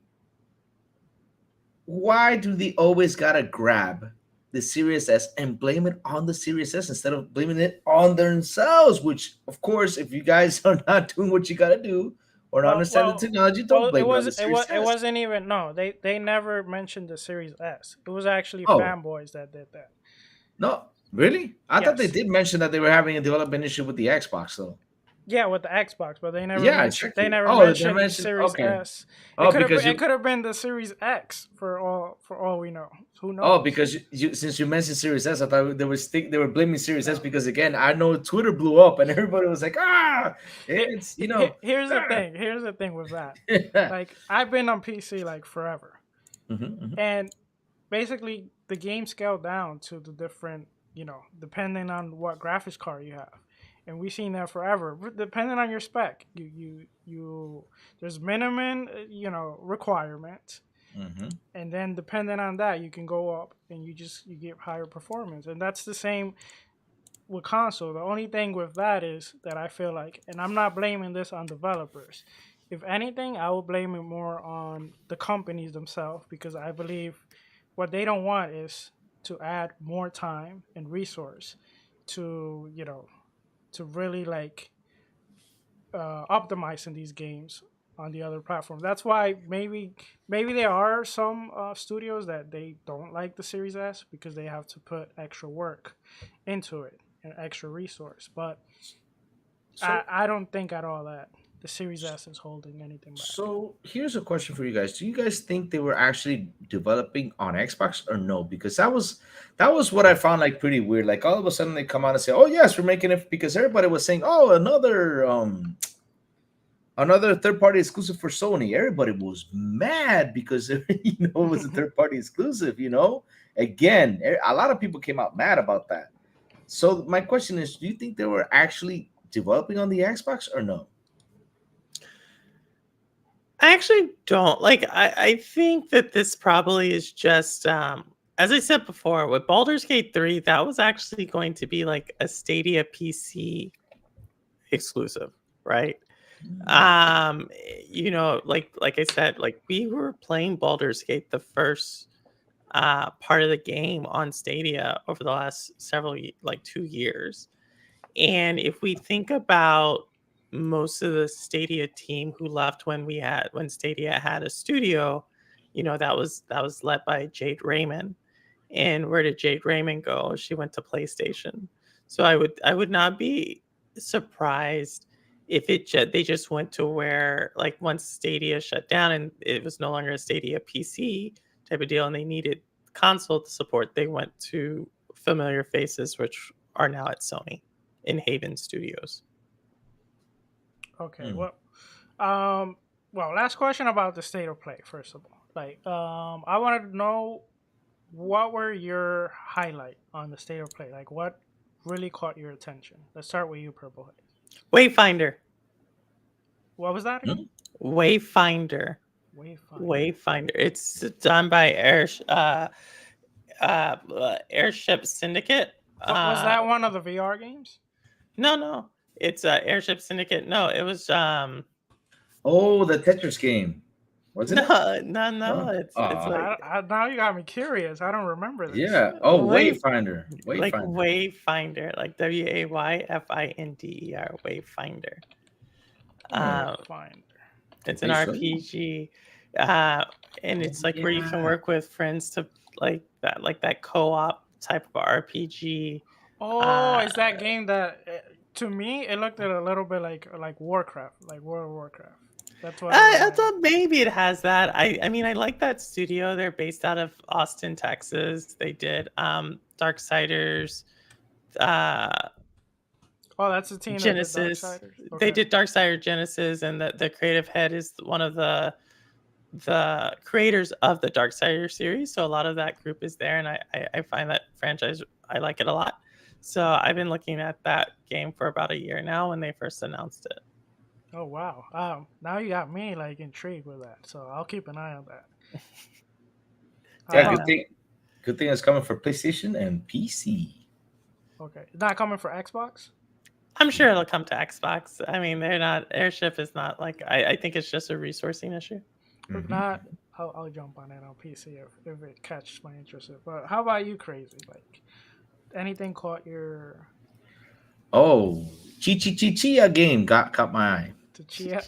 do they always gotta grab the Series S and blame it on the Series S instead of blaming it on themselves? Which, of course, if you guys are not doing what you gotta do or not understand the technology, don't blame it on the Series S. It wasn't even they never mentioned the Series S. It was actually Oh. fanboys that did that. No, really? I thought they Yes. did mention that they were having a development issue with the Xbox, though. Yeah, with the Xbox, but they never Yeah, mentioned, exactly. they never Oh, they mentioned the mentioned- Series okay. S. Oh, It because could have been the Series X for all we know. Who knows? Oh, because since you mentioned Series S, I thought they were blaming Series S because again, I know Twitter blew up and everybody was like, it's Here's the thing with that. Like I've been on PC like forever, and basically the game scaled down to the different, depending on what graphics card you have. And we've seen that forever. Depending on your spec, you there's minimum, requirement, and then depending on that, you can go up and you get higher performance. And that's the same with console. The only thing with that is that I feel like, and I'm not blaming this on developers. If anything, I would blame it more on the companies themselves because I believe what they don't want is to add more time and resource to to really like optimizing these games on the other platforms. That's why maybe there are some studios that they don't like the Series S because they have to put extra work into it and extra resource. But I don't think at all that the Series S is holding anything back. So here's a question for you guys. Do you guys think they were actually developing on Xbox or no? Because that was what I found like pretty weird. Like all of a sudden they come out and say, "Oh yes, we're making it," because everybody was saying, "Oh, another third-party exclusive for Sony." Everybody was mad because it was a third-party exclusive. Again, a lot of people came out mad about that. So my question is, do you think they were actually developing on the Xbox or no? I actually don't like. I think that this probably is just as I said before with Baldur's Gate 3. That was actually going to be like a Stadia PC exclusive, right? You know, like I said, like we were playing Baldur's Gate the first part of the game on Stadia over the last several like 2 years. And if we think about most of the Stadia team who left when Stadia had a studio, you know, that was led by Jade Raymond. And where did Jade Raymond go? She went to PlayStation. So I would not be surprised if they just went to where, like, once Stadia shut down and it was no longer a Stadia PC type of deal and they needed console support, they went to familiar faces, which are now at Sony in Haven Studios. Okay, well, last question about the state of play. First of all, like, I wanted to know what were your highlight on the state of play. Like, what really caught your attention? Let's start with you, Purple Haze. Wayfinder. What was that again? Wayfinder. It's done by Airship Syndicate. Was that one of the VR games? No. It's Airship Syndicate. No, it was the Tetris game. Was it? No. It's like now you got me curious. I don't remember this. Yeah. Oh, Wayfinder. Like Wayfinder, like Wayfinder, Wayfinder. It's an RPG, and it's like where you can work with friends to like that co-op type of RPG. Is that game that to me it looked a little bit like Warcraft, like World of Warcraft. That's what I thought maybe it has that. I mean, I like that studio. They're based out of Austin, Texas. They did Darksiders. That's the team. Genesis. Okay. They did Darksiders Genesis, and the creative head is one of the creators of the Darksiders series. So a lot of that group is there, and I find that franchise, I like it a lot. So I've been looking at that game for about a year now when they first announced it. Oh wow! Now you got me like intrigued with that, so I'll keep an eye on that. Yeah, good thing it's coming for PlayStation and PC. Okay, it's not coming for Xbox. I'm sure it'll come to Xbox. I mean, Airship is not like I think it's just a resourcing issue. If not, I'll jump on it on PC if it catches my interest. But how about you, Crazy? Like, anything caught your? Oh, Chia game caught my eye. Chia.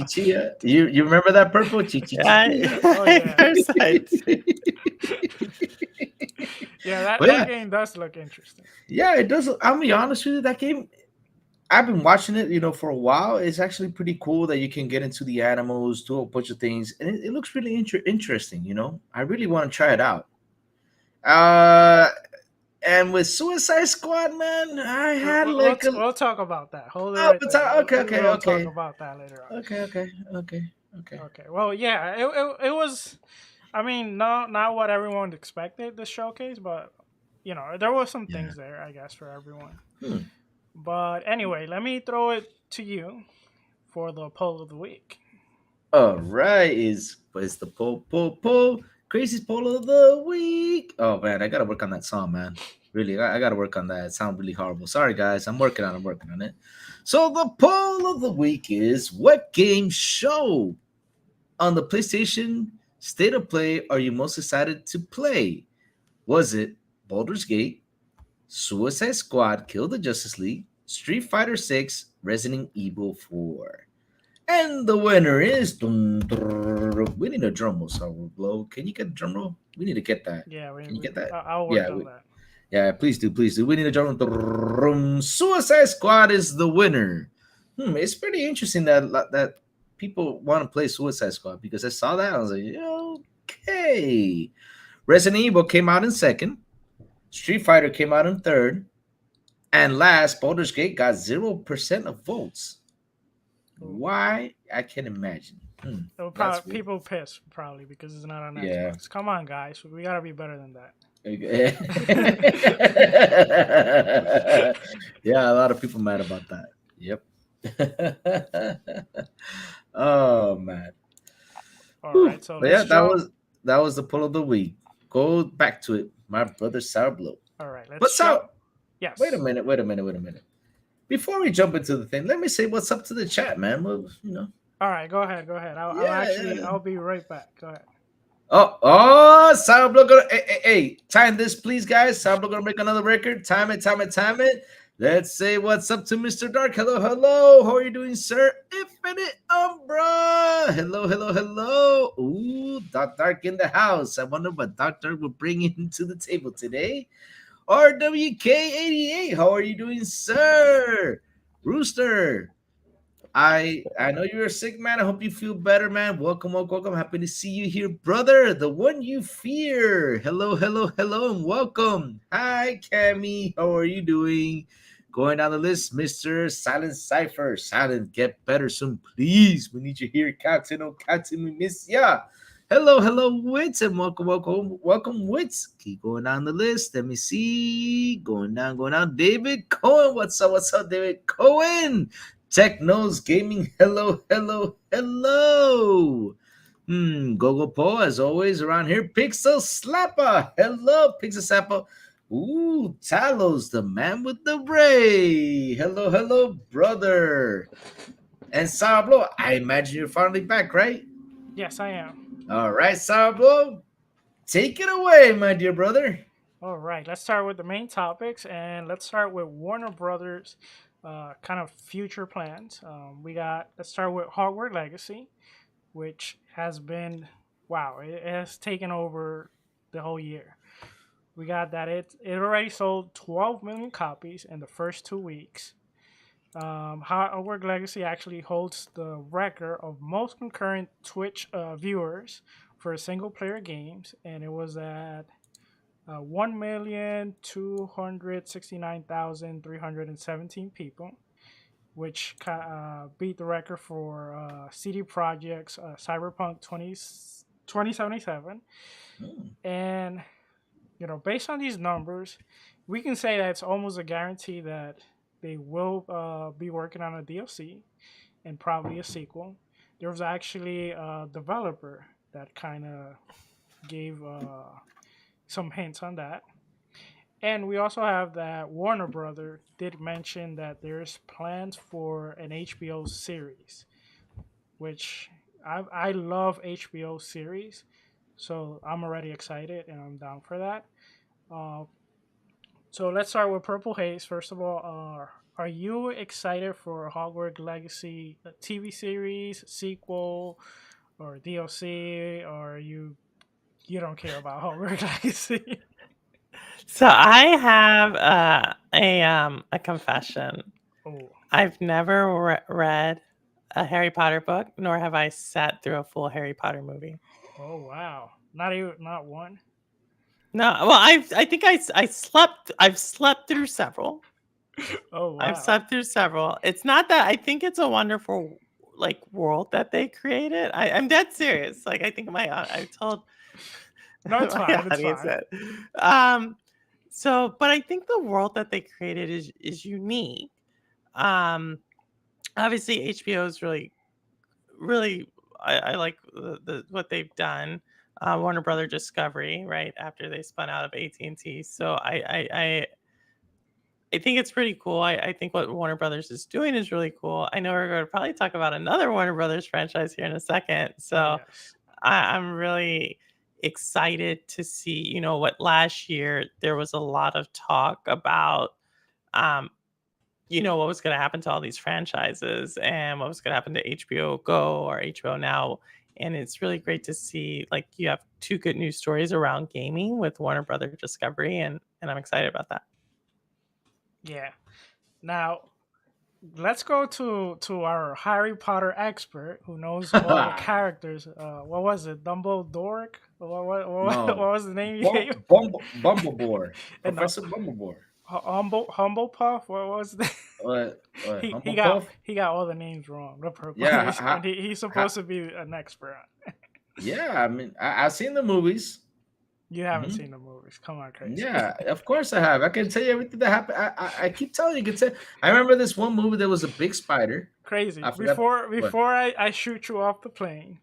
Chia. You remember that, Purple? Chia. Yeah, that game does look interesting. Yeah, it does. I'll be honest with you, that game, I've been watching it, for a while. It's actually pretty cool that you can get into the animals, do a bunch of things, and it looks really interesting. I really want to try it out. And with Suicide Squad, man, I had we'll talk about that. Hold it. Okay. We'll talk about that later on. Okay. Well, yeah, it was. I mean, not what everyone expected the showcase, but there were some things there, I guess, for everyone. But anyway, let me throw it to you for the poll of the week. All right, it's the poll. Crazy's poll of the week. Oh man, I gotta work on that song, man. Really, I gotta work on that. It sounds really horrible. Sorry, guys. I'm working on it. So the poll of the week is: what game show on the PlayStation State of Play are you most excited to play? Was it Baldur's Gate, Suicide Squad, Kill the Justice League, Street Fighter 6, Resident Evil 4? And the winner is... We need a drum roll, Sourblow. Can you get a drum roll? We need to get that. Yeah, can you get that? I'll work on that. Yeah, please do. We need a drum roll. Suicide Squad is the winner. It's pretty interesting that people want to play Suicide Squad, because I saw that. I was like, okay. Resident Evil came out in second. Street Fighter came out in third. And last, Baldur's Gate got 0% of votes. Why? I can imagine. People pissed probably because it's not on Xbox. Yeah. Come on, guys. We got to be better than that. Yeah, a lot of people mad about that. Yep. Oh man. All Whew. right, so But let's yeah, jump. that was the pull of the week. Go back to it, my brother Sourblow. All right, let's But jump. wait a Yes. minute, wait a minute, wait a minute. Before we jump into the thing, let me say what's up to the chat, man. Well, All right, go ahead. Go ahead. I'll yeah, actually, yeah. I'll be right back. Go ahead. Oh, Sourblow gonna hey, time this, please, guys. Sourblow gonna make another record. Time it, time it, time it. Let's say what's up to Mr. Dark. Hello, hello. How are you doing, sir? Infinite Umbra. Hello, hello, hello. Ooh, Doc Dark in the house. I wonder what Doc Dark will bring into the table today. RWK88. How are you doing, sir? Rooster. I know you're a sick man. I hope you feel better, man. Welcome, welcome, welcome. Happy to see you here, brother. The one you fear. Hello, hello, hello, and welcome. Hi, Cammy. How are you doing? Going down the list, Mr. Silent Cypher. Silent, get better soon, please. We need you here, Captain. Oh, Captain, we miss ya. Hello, hello, Wits, and welcome, welcome, welcome, Wits. Keep going down the list. Let me see. Going down, going down. David Cohen. What's up, David Cohen? Technos Gaming, hello, hello, hello. Gogo Po, as always, around here. Pixel Slapper, hello, Pixel Slapper. Ooh, Talos, the man with the ray. Hello, hello, brother. And Sourblow, I imagine you're finally back, right? Yes, I am. All right, Sourblow, take it away, my dear brother. All right, let's start with the main topics, and let's start with Warner Brothers, kind of future plans. Let's start with Hogwarts Legacy, which has been, wow, it has taken over the whole year. We got that it already sold 12 million copies in the first 2 weeks. Hogwarts Legacy actually holds the record of most concurrent Twitch viewers for single player games, and it was at 1,269,317 people, which beat the record for CD Projekt's Cyberpunk 2077. And, based on these numbers, we can say that it's almost a guarantee that they will be working on a DLC and probably a sequel. There was actually a developer that kind of gave some hints on that. And we also have that Warner Brother did mention that there's plans for an HBO series, which I love HBO series, so I'm already excited and I'm down for that. So let's start with Purple Haze. First of all, are you excited for Hogwarts Legacy TV series, sequel, or DLC, or you don't care about Hogwarts Legacy? So I have a confession. Oh. I've never read a Harry Potter book, nor have I sat through a full Harry Potter movie. Oh wow! Not one. No, well, I think I've slept through several. Oh wow! I've slept through several. It's not that I think it's a wonderful world that they created. I'm dead serious. I think I told. No, it's fine. It's fine. So, but I think the world that they created is unique. Obviously HBO is really, really. I like what they've done. Warner Brother Discovery, right after they spun out of AT&T. So I think it's pretty cool. I think what Warner Brothers is doing is really cool. I know we're going to probably talk about another Warner Brothers franchise here in a second. So yes. I'm really excited to see, what last year there was a lot of talk about, what was going to happen to all these franchises and what was going to happen to HBO Go or HBO Now. And it's really great to see, you have two good news stories around gaming with Warner Brothers Discovery, and I'm excited about that. Yeah. Now, let's go to our Harry Potter expert who knows all the characters. What was it? Dumbledore? What was the name you gave? Bumbledore. Professor Bumbledore. Humblepuff? What was that? He got all the names wrong. The purple. Yeah, and he's supposed to be an expert. Yeah, I mean, I've seen the movies. You haven't seen the movies. Come on, crazy. Yeah, of course I have. I can tell you everything that happened. I keep telling you. I can tell. I remember this one movie. There was a big spider. Crazy. I forgot. Before I shoot you off the plane.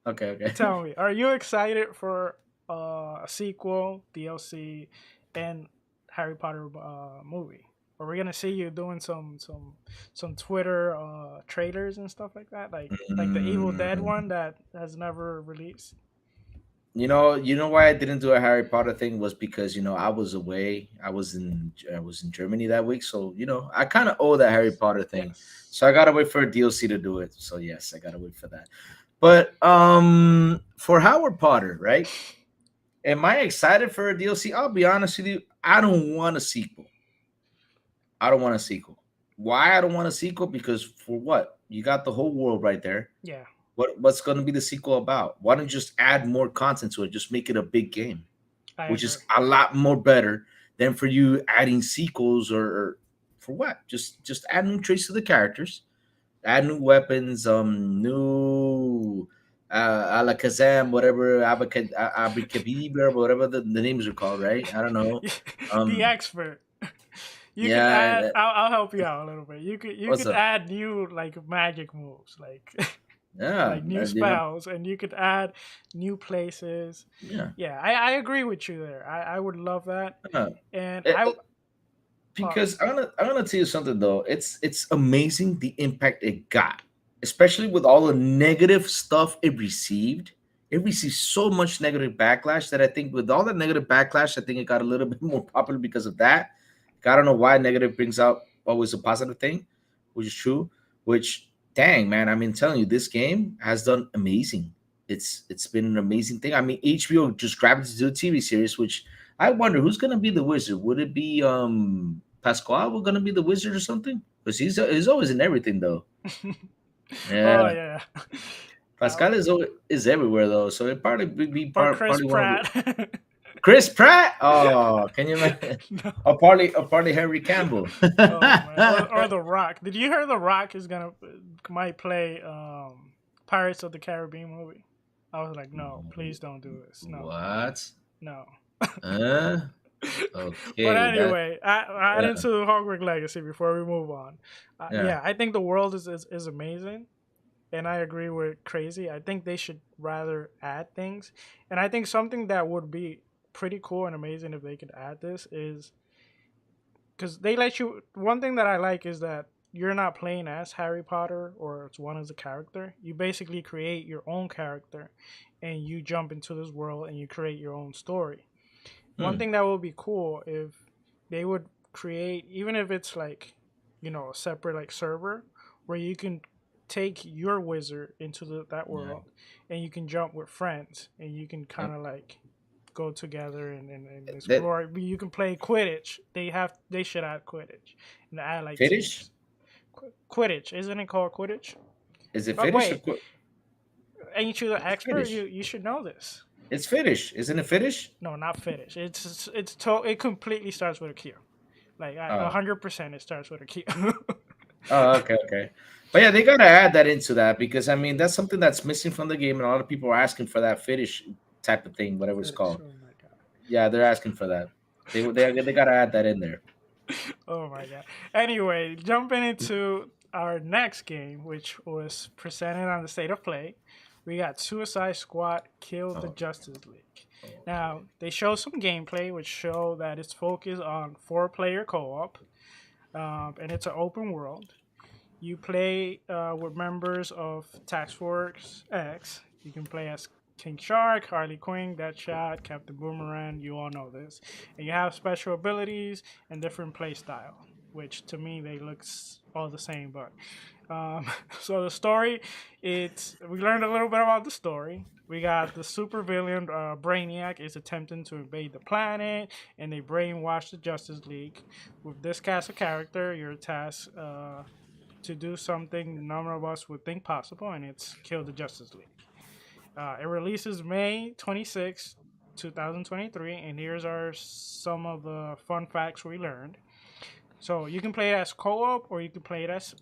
Okay. Tell me, are you excited for a sequel, DLC, and Harry Potter movie? Are we gonna see you doing some Twitter trailers and stuff like that, like the Evil Dead one that has never released? You know why I didn't do a Harry Potter thing was because I was away. I was in Germany that week, so I kind of owe that Harry Potter thing. Yes. So I gotta wait for a DLC to do it. So yes, I gotta wait for that. But for Howard Potter, right? Am I excited for a DLC? I'll be honest with you. I don't want a sequel. Why I don't want a sequel? Because for what? You got the whole world right there. Yeah. What's going to be the sequel about? Why don't you just add more content to it? Just make it a big game, which is a lot more better than for you adding sequels or for what? Just add new traits to the characters, add new weapons, new Alakazam, whatever, Abracadabra, whatever the names are called, right? I don't know. The expert. You can add. I'll help you out a little bit. You could add new like magic moves, like like new spells, and you could add new places. Yeah. I agree with you there. I would love that. And because I'm gonna tell you something though. It's amazing the impact it got, especially with all the negative stuff it received. It received so much negative backlash that I think with all that negative backlash, I think it got a little bit more popular because of that. I don't know why negative brings out always a positive thing, which is true. Which, dang, man, I mean, telling you, this game has done amazing. It's been an amazing thing. I mean, HBO just grabbed it to do a TV series, which I wonder who's gonna be the wizard. Would it be Pascal? We're gonna be the wizard or something? Because he's always in everything though. Yeah. Oh yeah. Pascal is everywhere though, so it probably be Chris Pratt. Chris Pratt? Oh, can you imagine? No. Or partly Henry Campbell. or The Rock. Did you hear The Rock might play Pirates of the Caribbean movie? I was like, no, please don't do this. No. What? No. Okay. But anyway, add into Hogwarts Legacy before we move on. I think the world is amazing. And I agree with Crazy. I think they should rather add things. And I think something that would be pretty cool and amazing if they could add this is because they let you. One thing that I like is that you're not playing as Harry Potter or it's one as a character. You basically create your own character and you jump into this world and you create your own story. One thing that would be cool if they would create, even if it's like, a separate like server where you can take your wizard into that world and you can jump with friends and you can kind of like go together and explore. You can play Quidditch. They should add Quidditch and add like Quidditch. Quidditch, isn't it called Quidditch? Is it Quidditch? Ain't you the expert? You should know this. It's Quidditch, isn't it Quidditch? No, not Quidditch. It completely starts with a Q. Like 100%, it starts with a Q. Oh, okay. But yeah, they gotta add that into that because I mean that's something that's missing from the game, and a lot of people are asking for that Quidditch type of thing, whatever it's called. Oh my God. Yeah, they're asking for that. They gotta add that in there. Oh my God. Anyway, jumping into our next game, which was presented on the State of Play, we got Suicide Squad Kill the Justice League. Now, they show some gameplay which show that it's focused on 4-player co-op, and it's an open world. You play with members of Task Force X. You can play as King Shark, Harley Quinn, Deadshot, Captain Boomerang. You all know this. And you have special abilities and different play style, which to me they look all the same. But so the story, we learned a little bit about the story. We got the supervillain Brainiac is attempting to invade the planet, and they brainwash the Justice League. With this cast of character, you're tasked to do something none of us would think possible, and it's kill the Justice League. It releases May 26, 2023, and here's some of the fun facts we learned. So you can play it as co-op, or you can play it as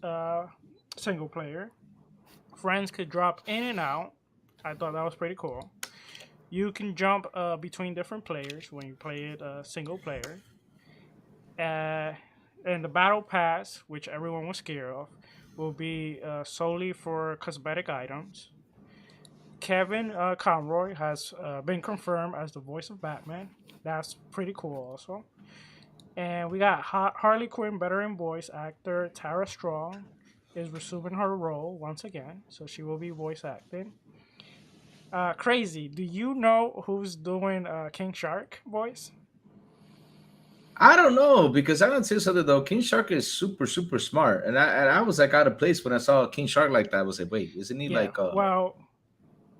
single player. Friends could drop in and out. I thought that was pretty cool. You can jump between different players when you play it single player. And the battle pass, which everyone was scared of, will be solely for cosmetic items. Kevin Conroy has been confirmed as the voice of Batman. That's pretty cool, also. And we got Harley Quinn veteran voice actor Tara Strong is resuming her role once again, so she will be voice acting. Crazy. Do you know who's doing King Shark voice? I don't know because I don't see something though. King Shark is super super smart, and I was like out of place when I saw King Shark like that. I was like, wait, isn't he Yeah. Well,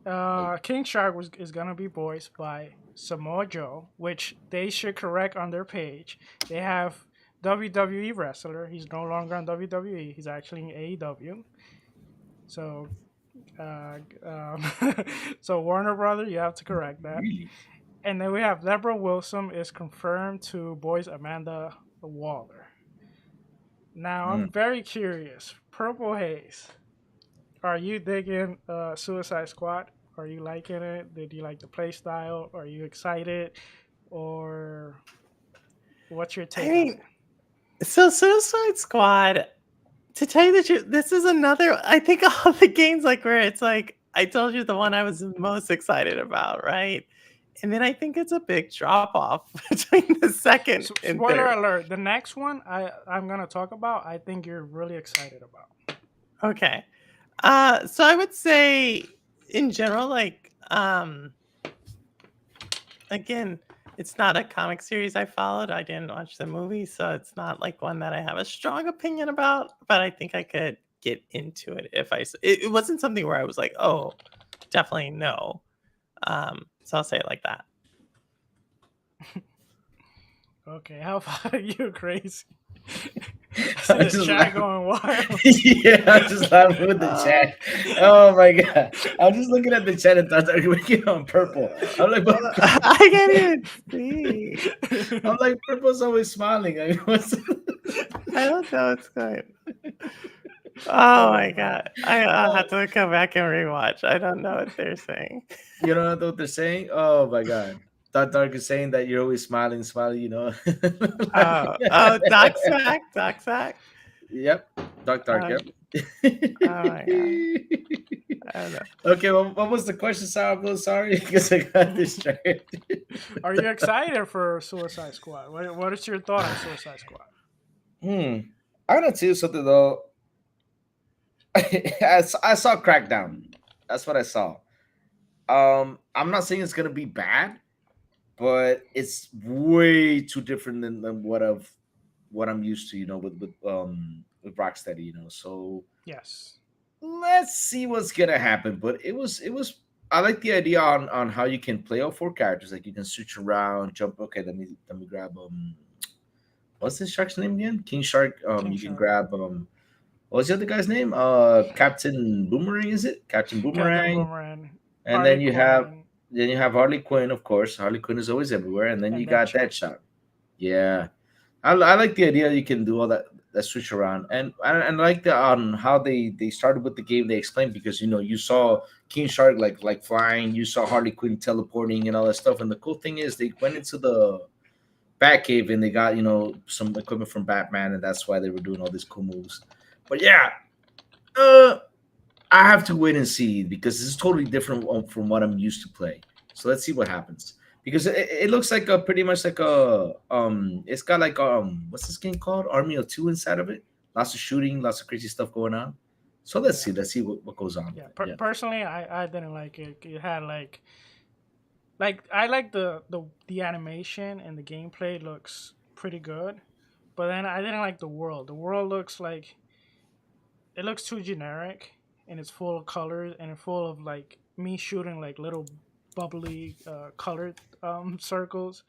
like King Shark is gonna be voiced by Samoa Joe, which they should correct on their page. They have WWE wrestler. He's no longer on WWE. He's actually in AEW. So, so Warner Brother, you have to correct that. really? And then we have Deborah Wilson is confirmed to voice Amanda Waller. Now I'm very curious. Purple Haze, are you digging Suicide Squad? Are you liking it? Did you like the play style? Are you excited? Or what's your take on it? So Suicide Squad, to tell you the truth, this is another, I think all the games like where it's like, I told you the one I was most excited about, right? And then I think it's a big drop off between the second and Spoiler third. alert, the next one I'm going to talk about, I think you're really excited about. Okay. So I would say in general, like, again, it's not a comic series I followed. I didn't watch the movie, so it's not like one that I have a strong opinion about, but I think I could get into it if it wasn't something where I was like, oh, definitely no. So I'll say it like that. Okay, how about you, Crazy? I see the chat going wild. Yeah, I'm just laughing with the chat. Oh my god. I'm just looking at the chat and thought they're making on purple. I'm like, I can't even see. I'm like, purple's always smiling. I mean, I don't know what's going on. Oh my god. I'll have to come back and rewatch. I don't know what they're saying. You don't know what they're saying? Oh my god. Thought Dark is saying that you're always smiling, you know. Doc Sack. Yep. Dark, yep. Oh my god. I don't know. Okay, well, what was the question, Sourblow? Sorry, because I got distracted. Are you excited for Suicide Squad? What is your thought on Suicide Squad? I'm gonna tell you something though. I saw Crackdown. That's what I saw. I'm not saying it's gonna be bad, but it's way too different than what I'm used to, you know, with Rocksteady, you know. So yes, let's see what's gonna happen. But it was I like the idea on how you can play all four characters. Like you can switch around, jump. Okay, let me grab what's this shark's name again? King Shark. You can grab what's the other guy's name? Captain Boomerang, is it? Captain Boomerang. And Harley then you Quinn. have Harley Quinn, of course. Harley Quinn is always everywhere. And then you got Deadshot. Yeah. I like the idea you can do all that switch around. And I like the how they started with the game. They explained because you saw King Shark like flying, you saw Harley Quinn teleporting and all that stuff. And the cool thing is they went into the Batcave and they got some equipment from Batman, and that's why they were doing all these cool moves. But yeah, I have to wait and see because this is totally different from what I'm used to play. So let's see what happens because it looks like pretty much like it's got like what's this game called? Army of Two inside of it. Lots of shooting, lots of crazy stuff going on. So let's see what goes on. Yeah, personally, I didn't like it. It had like I like the animation and the gameplay looks pretty good, but then I didn't like the world. The world looks like it looks too generic, and it's full of colors and it's full of like me shooting like little bubbly colored circles,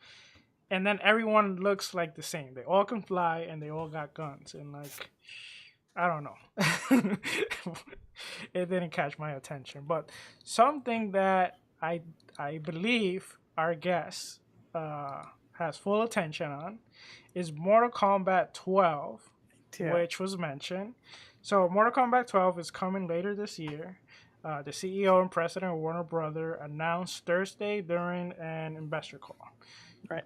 and then everyone looks like the same. They all can fly and they all got guns, and like I don't know, it didn't catch my attention. But something that I believe our guest has full attention on is Mortal Kombat 12, which was mentioned. So Mortal Kombat 12 is coming later this year. the CEO and president of Warner Brother, announced Thursday during an investor call. Right.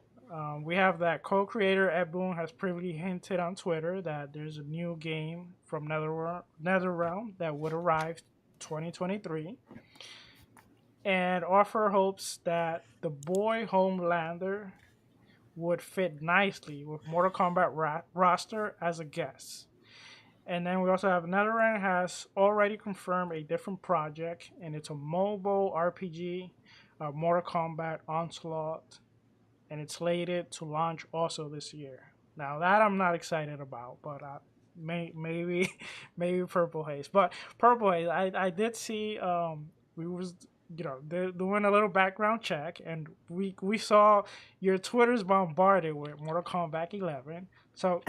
We have that co-creator Ed Boon has previously hinted on Twitter that there's a new game from NetherRealm that would arrive 2023, and offer hopes that the boy Homelander would fit nicely with Mortal Kombat roster as a guest. And then we also have NetherRealm has already confirmed a different project, and it's a mobile RPG, Mortal Kombat Onslaught, and it's slated to launch also this year. Now that I'm not excited about, but maybe Purple Haze. But Purple Haze, I did see we was doing a little background check, and we saw your Twitter's bombarded with Mortal Kombat 11. So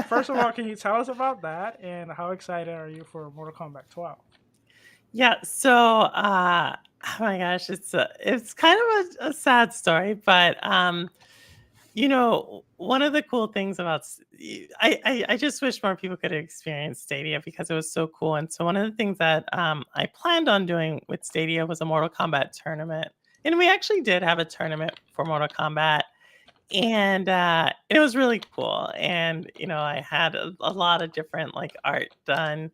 first of all, can you tell us about that, and how excited are you for Mortal Kombat 12? Yeah, so oh my gosh, it's kind of a sad story, but one of the cool things about I just wish more people could experience Stadia because it was so cool. And so one of the things that I planned on doing with Stadia was a Mortal Kombat tournament, and we actually did have a tournament for Mortal Kombat, and it was really cool. And I had a lot of different like art done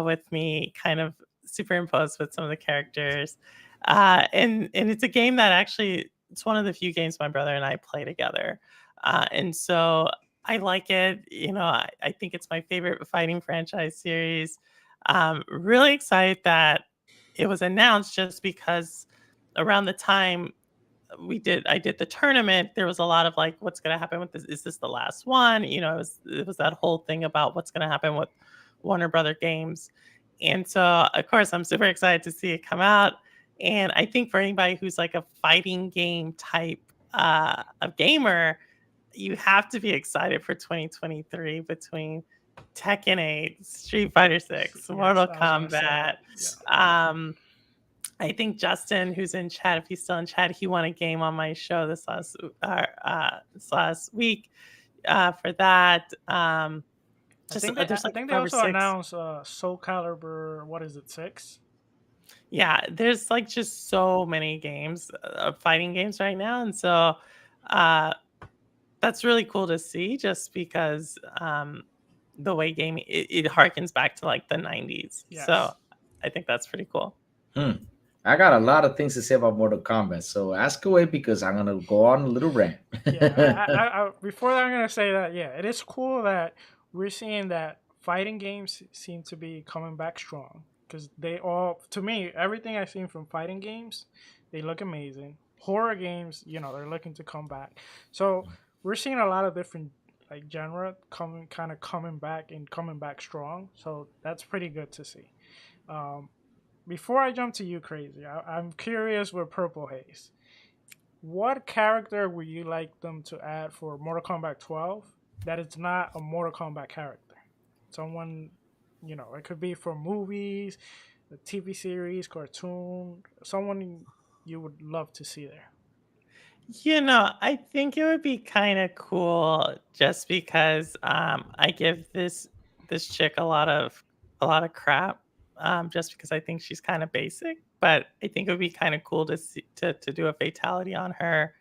with me, kind of superimposed with some of the characters, and it's a game that actually. It's one of the few games my brother and I play together. And so I like it. I think it's my favorite fighting franchise series. Really excited that it was announced just because around the time I did the tournament, there was a lot of like, what's going to happen with this? Is this the last one? It was that whole thing about what's going to happen with Warner Brother games. And so, of course, I'm super excited to see it come out. And I think for anybody who's like a fighting game type of gamer, you have to be excited for 2023 between Tekken 8, Street Fighter 6, Mortal Kombat. Yeah. I think Justin, who's in chat, if he's still in chat, he won a game on my show this last week for that. I think they also announced Soul Calibur, what is it, 6? Yeah, there's like just so many games, fighting games right now. And so that's really cool to see just because the way gaming, it harkens back to like the 90s. Yes. So I think that's pretty cool. I got a lot of things to say about Mortal Kombat, so ask away because I'm going to go on a little rant. Before that, I'm going to say that, it is cool that we're seeing that fighting games seem to be coming back strong. Because they all, to me, everything I've seen from fighting games, they look amazing. Horror games, they're looking to come back. So we're seeing a lot of different like genre coming back strong. So that's pretty good to see. Before I jump to you, Crazy, I'm curious with Purple Haze. What character would you like them to add for Mortal Kombat 12 that it's not a Mortal Kombat character? Someone... it could be from movies, the TV series, cartoon, someone you would love to see there. I think it would be kind of cool just because I give this chick a lot of crap just because I think she's kind of basic, but I think it would be kind of cool to see, to do a fatality on her,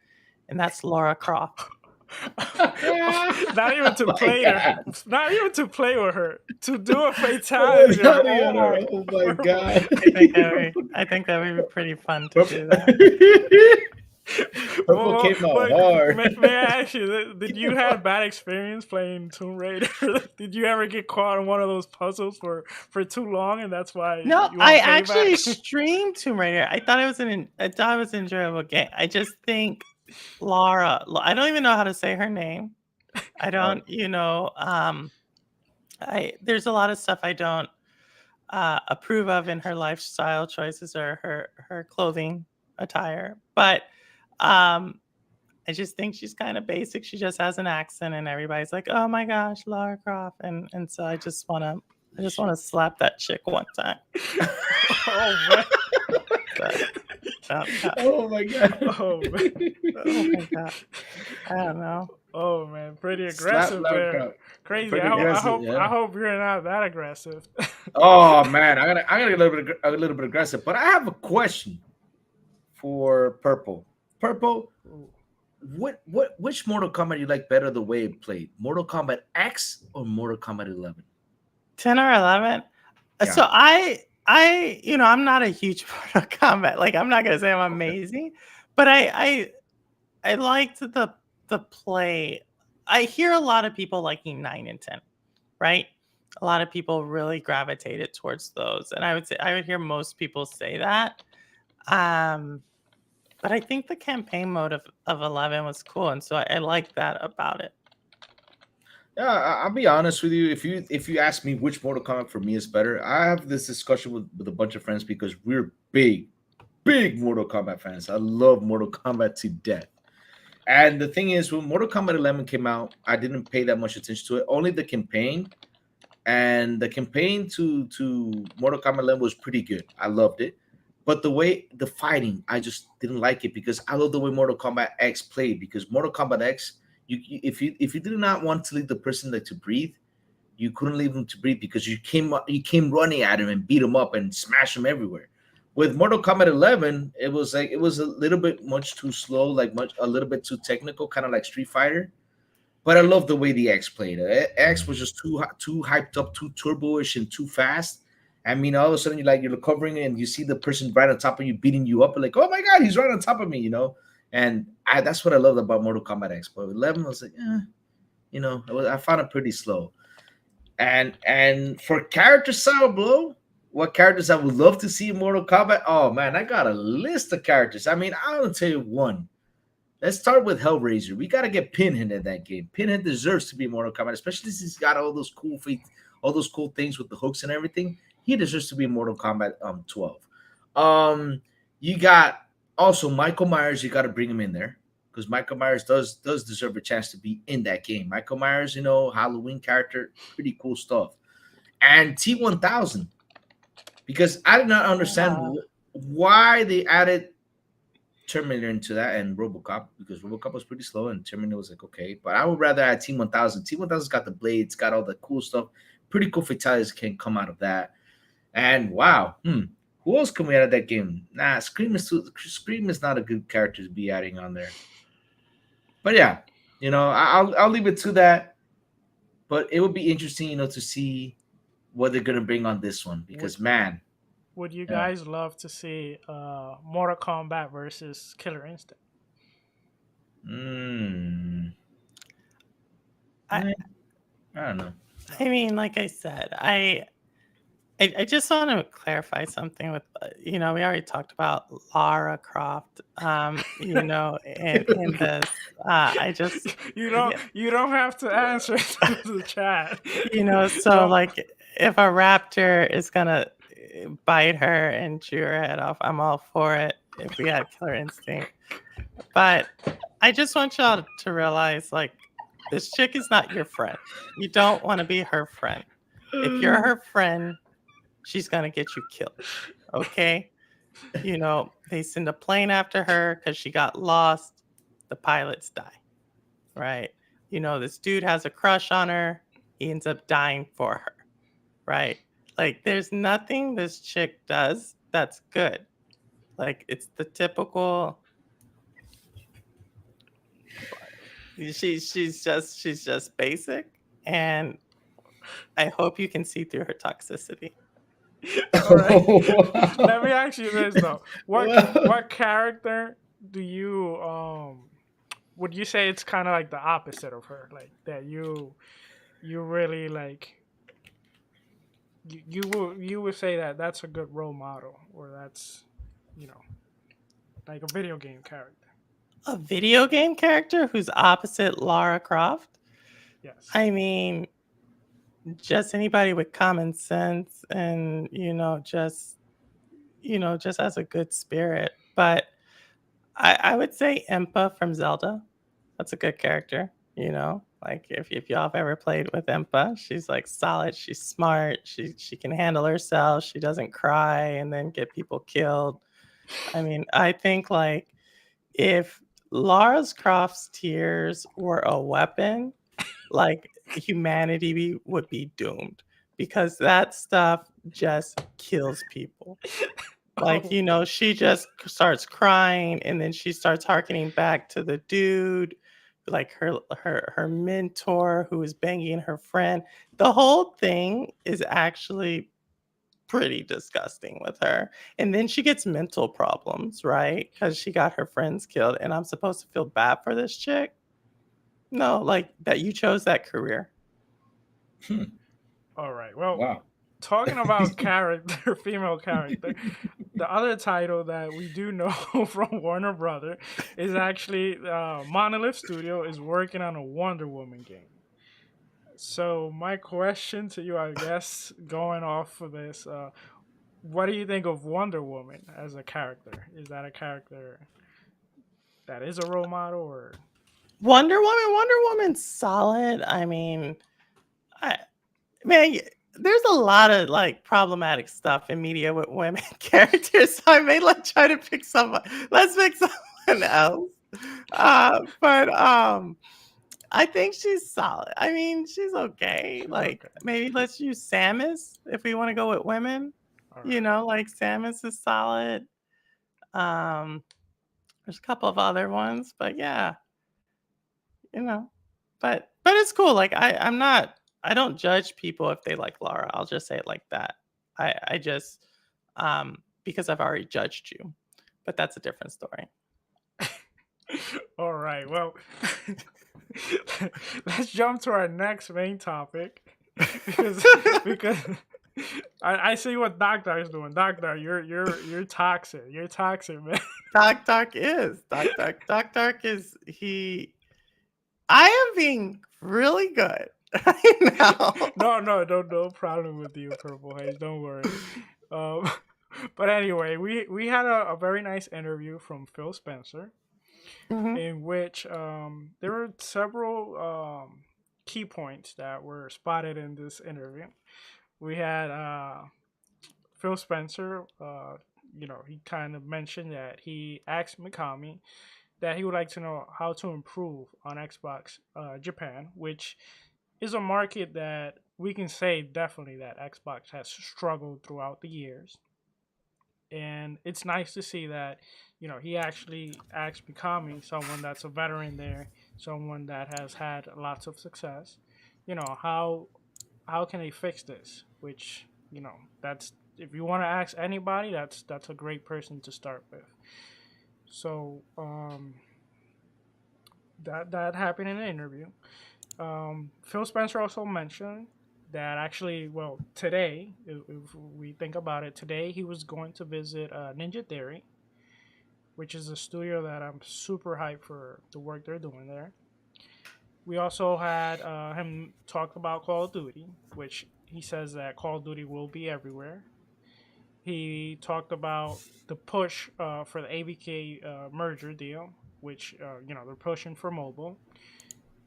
and that's Lara Croft. Not even to play her. Not even to play with her. To do a fatality. Oh my god! I think that would be pretty fun to do that. Purple came out hard. May I ask you, did you have bad experience playing Tomb Raider? Did you ever get caught in one of those puzzles for too long, and that's why? No, I actually streamed Tomb Raider. I thought it was an enjoyable game. I just think Lara, I don't even know how to say her name. I don't, there's a lot of stuff I don't approve of in her lifestyle choices or her clothing attire, but I just think she's kind of basic. She just has an accent, and everybody's like, "Oh my gosh, Lara Croft!" And so I just want to slap that chick one time. Oh man. Oh my god! Oh man! Oh my god! I don't know. Oh man, pretty Slap aggressive Lara there. Croft. Crazy. Pretty aggressive, I yeah. hope you're not that aggressive. Oh man, I gotta get a little bit aggressive. But I have a question for Purple. Purple, which Mortal Kombat you like better the way it played? Mortal Kombat X or Mortal Kombat 11? 10 or 11. So Yeah. I'm not a huge Mortal Kombat. Like, I'm not gonna say I'm Okay. amazing, but I liked the play. I hear a lot of people liking 9 and 10, right? A lot of people really gravitated towards those, and I would hear most people say that. Um, but I think the campaign mode of 11 was cool, and so I like that about it. Yeah, I'll be honest with you. If you ask me which Mortal Kombat for me is better, I have this discussion with a bunch of friends because we're big Mortal Kombat fans. I love Mortal Kombat to death. And the thing is, when Mortal Kombat 11 came out, I didn't pay that much attention to it. Only the campaign, and the campaign to Mortal Kombat 11 was pretty good. I loved it, but the fighting, I just didn't like it because I love the way Mortal Kombat X played. Because Mortal Kombat X, if you did not want to leave the person like to breathe, you couldn't leave him to breathe because you came running at him and beat him up and smash him everywhere. With Mortal Kombat 11, it was a little bit much too slow, like much a little bit too technical, kind of like Street Fighter. But I love the way the X played. X was just too hyped up, too turbo-ish, and too fast. I mean, all of a sudden you're recovering and you see the person right on top of you beating you up, and like, oh my god, he's right on top of me. And that's what I loved about Mortal Kombat X. But 11 was like, I found it pretty slow. And for character Sourblow, what characters I would love to see in Mortal Kombat? Oh man, I got a list of characters. I mean, I'll tell you one. Let's start with Hellraiser. We got to get Pinhead in that game. Pinhead deserves to be Mortal Kombat, especially since he's got all those cool feats, all those cool things with the hooks and everything. He deserves to be Mortal Kombat 12. You got also Michael Myers. You got to bring him in there because Michael Myers does deserve a chance to be in that game. Michael Myers, Halloween character, pretty cool stuff. And T1000, because I did not understand why they added Terminator into that and RoboCop, because RoboCop was pretty slow and Terminator was like, okay, but I would rather add T1000. T1000's got the blades, got all the cool stuff. Pretty cool fatalities can come out of that. And wow, who else can we add at that game? Nah, Scream is not a good character to be adding on there. But yeah, I'll leave it to that. But it would be interesting, to see what they're gonna bring on this one because man. Would you guys love to see Mortal Kombat versus Killer Instinct? I don't know. I mean, like I said, I just want to clarify something with, we already talked about Lara Croft, in this. I just you don't have to answer to the chat. So like if a raptor is gonna bite her and chew her head off, I'm all for it if we had Killer Instinct. But I just want y'all to realize, like, this chick is not your friend. You don't want to be her friend. If you're her friend, she's gonna get you killed. Okay? They send a plane after her because she got lost. The pilots die. Right? This dude has a crush on her. He ends up dying for her. Right? Like, there's nothing this chick does that's good. Like, it's the typical. She's just basic, and I hope you can see through her toxicity. All right. Let me ask you this though: what character do you would you say it's kind of like the opposite of her, like that you really like? You would say that that's a good role model, or that's like a video game character. A video game character who's opposite Lara Croft? Yes. I mean, just anybody with common sense and just has a good spirit. But I would say Impa from Zelda. That's a good character. Like if y'all have ever played with Impa, she's like solid. She's smart. She can handle herself. She doesn't cry and then get people killed. I mean, I think like if Lara Croft's tears were a weapon, like humanity would be doomed, because that stuff just kills people. Like, Oh, she just starts crying, and then she starts hearkening back to the dude, like her mentor who is banging her friend. The whole thing is actually pretty disgusting with her. And then she gets mental problems, right? Because she got her friends killed. And I'm supposed to feel bad for this chick? No, like that you chose that career. all right. Well, Wow. talking about character, female character, the other title that we do know from Warner Brother is actually Monolith Studio is working on a Wonder Woman game. So my question to you, I guess, going off of this, what do you think of Wonder Woman as a character? Is that a character that is a role model, or Wonder Woman's solid. I mean, I man, there's a lot of like problematic stuff in media with women characters. So I may like try to pick someone. Let's pick someone else. But I think she's solid. I mean, she's okay. Like okay? maybe let's use Samus if we want to go with women. All right. Like Samus is solid. Um, there's a couple of other ones, but yeah, you know. But it's cool. Like I don't judge people if they like Laura. I'll just say it like that. I just because I've already judged you. But that's a different story. All right. Well, let's jump to our next main topic because I see what Doctor is doing. Doctor, you're toxic. You're toxic, man. Doc is he. I am being really good right now. No problem with you, Purple Haze. Don't worry. Um, but anyway, we had a very nice interview from Phil Spencer, Mhm. in which there were several key points that were spotted in this interview. We had Phil Spencer. He kind of mentioned that he asked Mikami that he would like to know how to improve on Xbox Japan, which is a market that we can say definitely that Xbox has struggled throughout the years. And it's nice to see that, he actually asked Mikami, someone that's a veteran there, someone that has had lots of success, how can they fix this? Which, that's if you want to ask anybody, that's a great person to start with. So that happened in the interview. Phil Spencer also mentioned that actually, well, today, if we think about it, today he was going to visit Ninja Theory, which is a studio that I'm super hyped for the work they're doing there. We also had him talk about Call of Duty, which he says that Call of Duty will be everywhere. He talked about the push for the ABK merger deal, which they're pushing for mobile.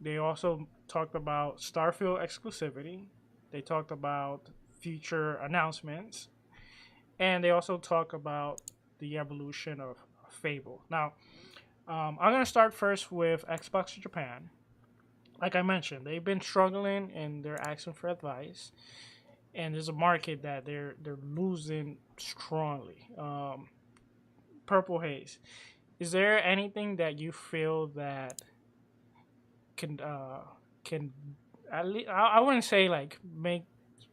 They also talked about Starfield exclusivity. They talked about future announcements, and they also talk about the evolution of Fable. Now, I'm gonna start first with Xbox Japan. Like I mentioned, they've been struggling and they're asking for advice, and there's a market that they're losing strongly. Purple Haze, is there anything that you feel that can can at least I wouldn't say like make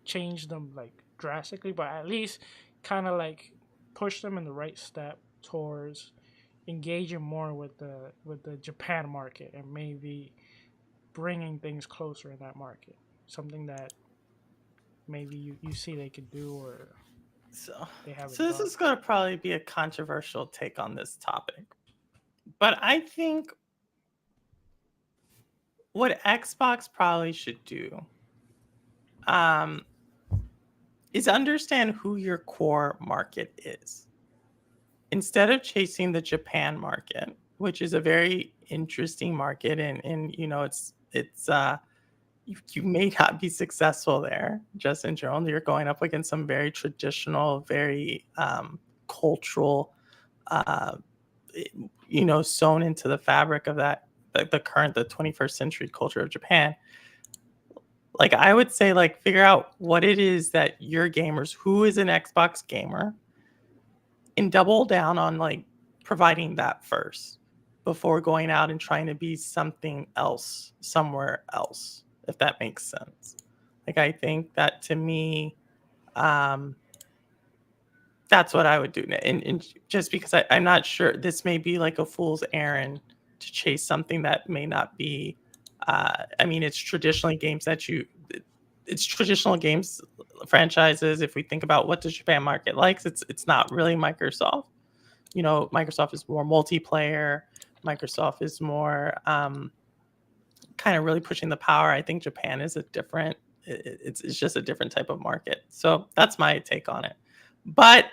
change them like drastically, but at least kind of like push them in the right step towards engaging more with the Japan market and maybe bringing things closer in that market. Something that maybe you see they could do or So, they haven't so this done. is going to probably be a controversial take on this topic. But I think what Xbox probably should do um, is understand who your core market is. Instead of chasing the Japan market, which is a very interesting market, and it's you may not be successful there just in general. You're going up against some very traditional, very cultural sewn into the fabric of that, the 21st century culture of Japan. Like, I would say, like, figure out what it is that your gamers, who is an Xbox gamer, and double down on like providing that first before going out and trying to be something else somewhere else, if that makes sense. Like, I think that, to me, that's what I would do. And just because I'm not sure, this may be like a fool's errand to chase something that may not be. I mean, it's traditional games franchises. If we think about what the Japan market likes, it's not really Microsoft. Microsoft is more multiplayer. Microsoft is more kind of really pushing the power. I think Japan is it's just a different type of market. So that's my take on it. But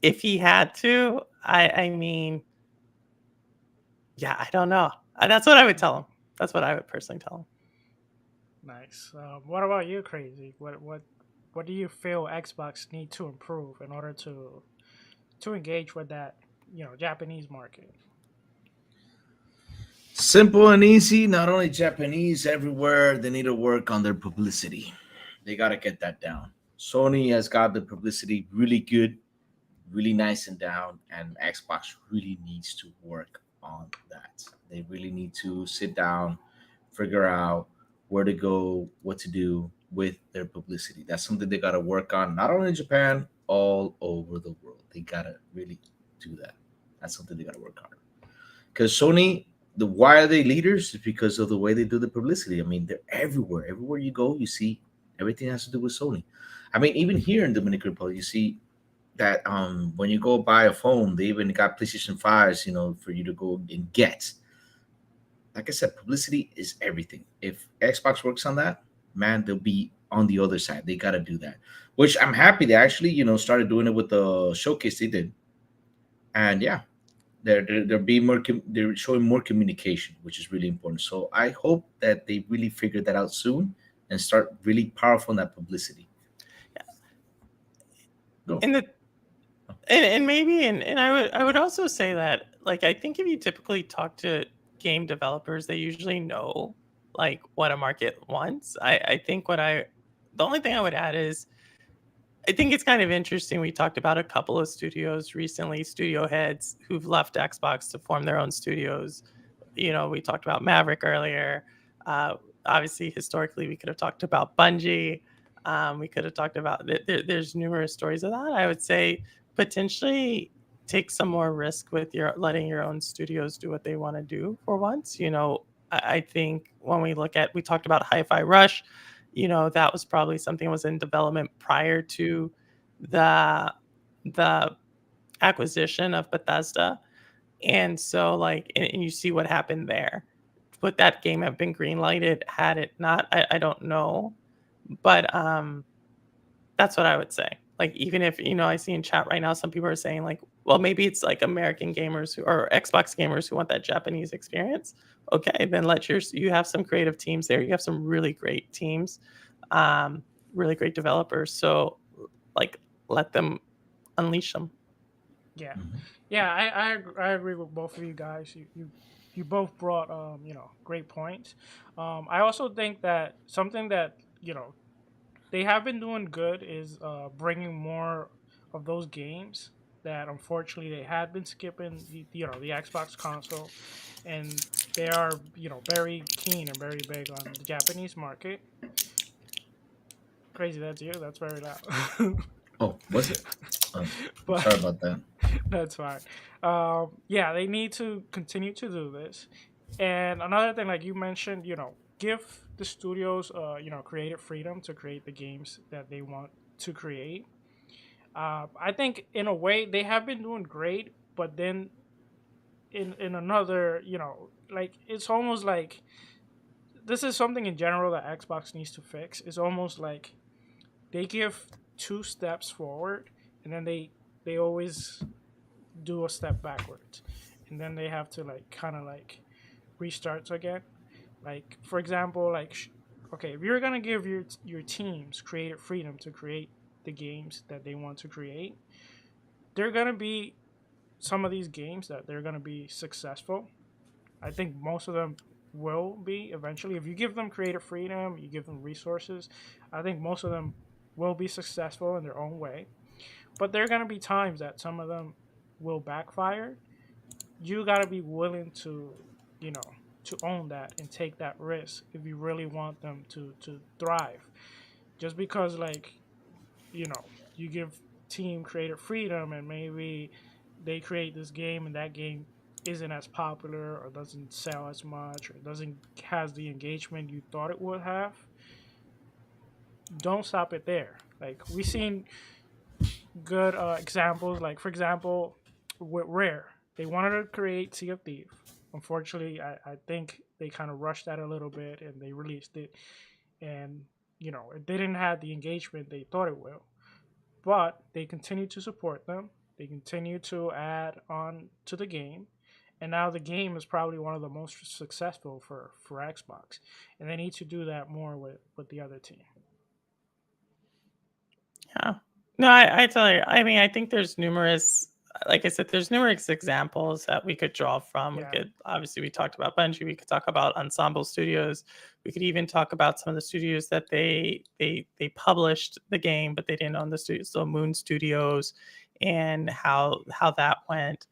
if he had to, I mean, yeah, I don't know. That's what I would tell him. That's what I would personally tell him. Nice. What about you, Crazy? What do you feel Xbox need to improve in order to engage with that, Japanese market? Simple and easy. Not only Japanese, everywhere. They need to work on their publicity. They got to get that down. Sony has got the publicity really good, really nice and down, and Xbox really needs to work on that. They really need to sit down, figure out where to go, what to do with their publicity. That's something they got to work on, not only in Japan, all over the world. They got to really do that. That's something they got to work on. Because Sony, why are they leaders? It's because of the way they do the publicity. I mean, they're everywhere. Everywhere you go, you see everything has to do with Sony. I mean, even here in Dominican Republic, you see that when you go buy a phone, they even got PlayStation 5s, for you to go and get. Like I said, publicity is everything. If Xbox works on that, man, they'll be on the other side. They got to do that, which I'm happy they actually, started doing it with the showcase they did. And yeah, they're being more, they're showing more communication, which is really important. So I hope that they really figure that out soon and start really powerful in that publicity. Go. And maybe and I would also say that, like, I think if you typically talk to game developers, they usually know like what a market wants. I think the only thing I would add is, I think it's kind of interesting. We talked about a couple of studios recently, studio heads who've left Xbox to form their own studios. We talked about Maverick earlier. Obviously, historically, we could have talked about Bungie. We could have talked about, there's numerous stories of that. I would say potentially take some more risk with letting your own studios do what they want to do for once. I think when we talked about Hi-Fi Rush, that was probably something that was in development prior to the acquisition of Bethesda. And so, like, and you see what happened there. Would that game have been greenlighted had it not? I don't know. But that's what I would say. Like, even if, I see in chat right now, some people are saying like, well, maybe it's like American gamers or Xbox gamers who want that Japanese experience. Okay, then you have some creative teams there. You have some really great teams, really great developers. So, like, let them unleash them. Yeah, yeah, I agree with both of you guys. You both brought great points. I also think that something that they have been doing good is bringing more of those games that unfortunately they had been skipping the Xbox console, and they are very keen and very big on the Japanese market. Crazy, that's you. That's very loud. Oh, was it? But, sorry about that. That's fine. Yeah, they need to continue to do this. And another thing, like you mentioned, give the studios, creative freedom to create the games that they want to create. I think in a way they have been doing great, but then in another, like, it's almost like this is something in general that Xbox needs to fix. It's almost like they give 2 steps forward and then they always do a step backwards, and then they have to like kind of like restart again. Like, for example, like okay, if you're gonna give your teams creative freedom to create the games that they want to create, they're gonna be some of these games that they're going to be successful. I think most of them will be eventually. If you give them creative freedom, you give them resources, I think most of them will be successful in their own way. But there are going to be times that some of them will backfire. You got to be willing to, you know, to own that and take that risk if you really want them to thrive. Just because, like, you know, you give team creative freedom and maybe they create this game and that game isn't as popular or doesn't sell as much or doesn't has the engagement you thought it would have, don't stop it there. Like, we've seen good examples, like for example with Rare, they wanted to create Sea of Thieves. Unfortunately, I think they kind of rushed that a little bit and they released it, and you know, it didn't have the engagement they thought it will, but they continue to support them. They continue to add on to the game, and now the game is probably one of the most successful for Xbox, and they need to do that more with the other team. Yeah. No, I tell you, I mean, I think there's numerous, like I said, there's numerous examples that we could draw from. Yeah. We could, obviously, we talked about Bungie, we could talk about Ensemble Studios, we could even talk about some of the studios that they published the game, but they didn't own the studios, so Moon Studios, and how that went.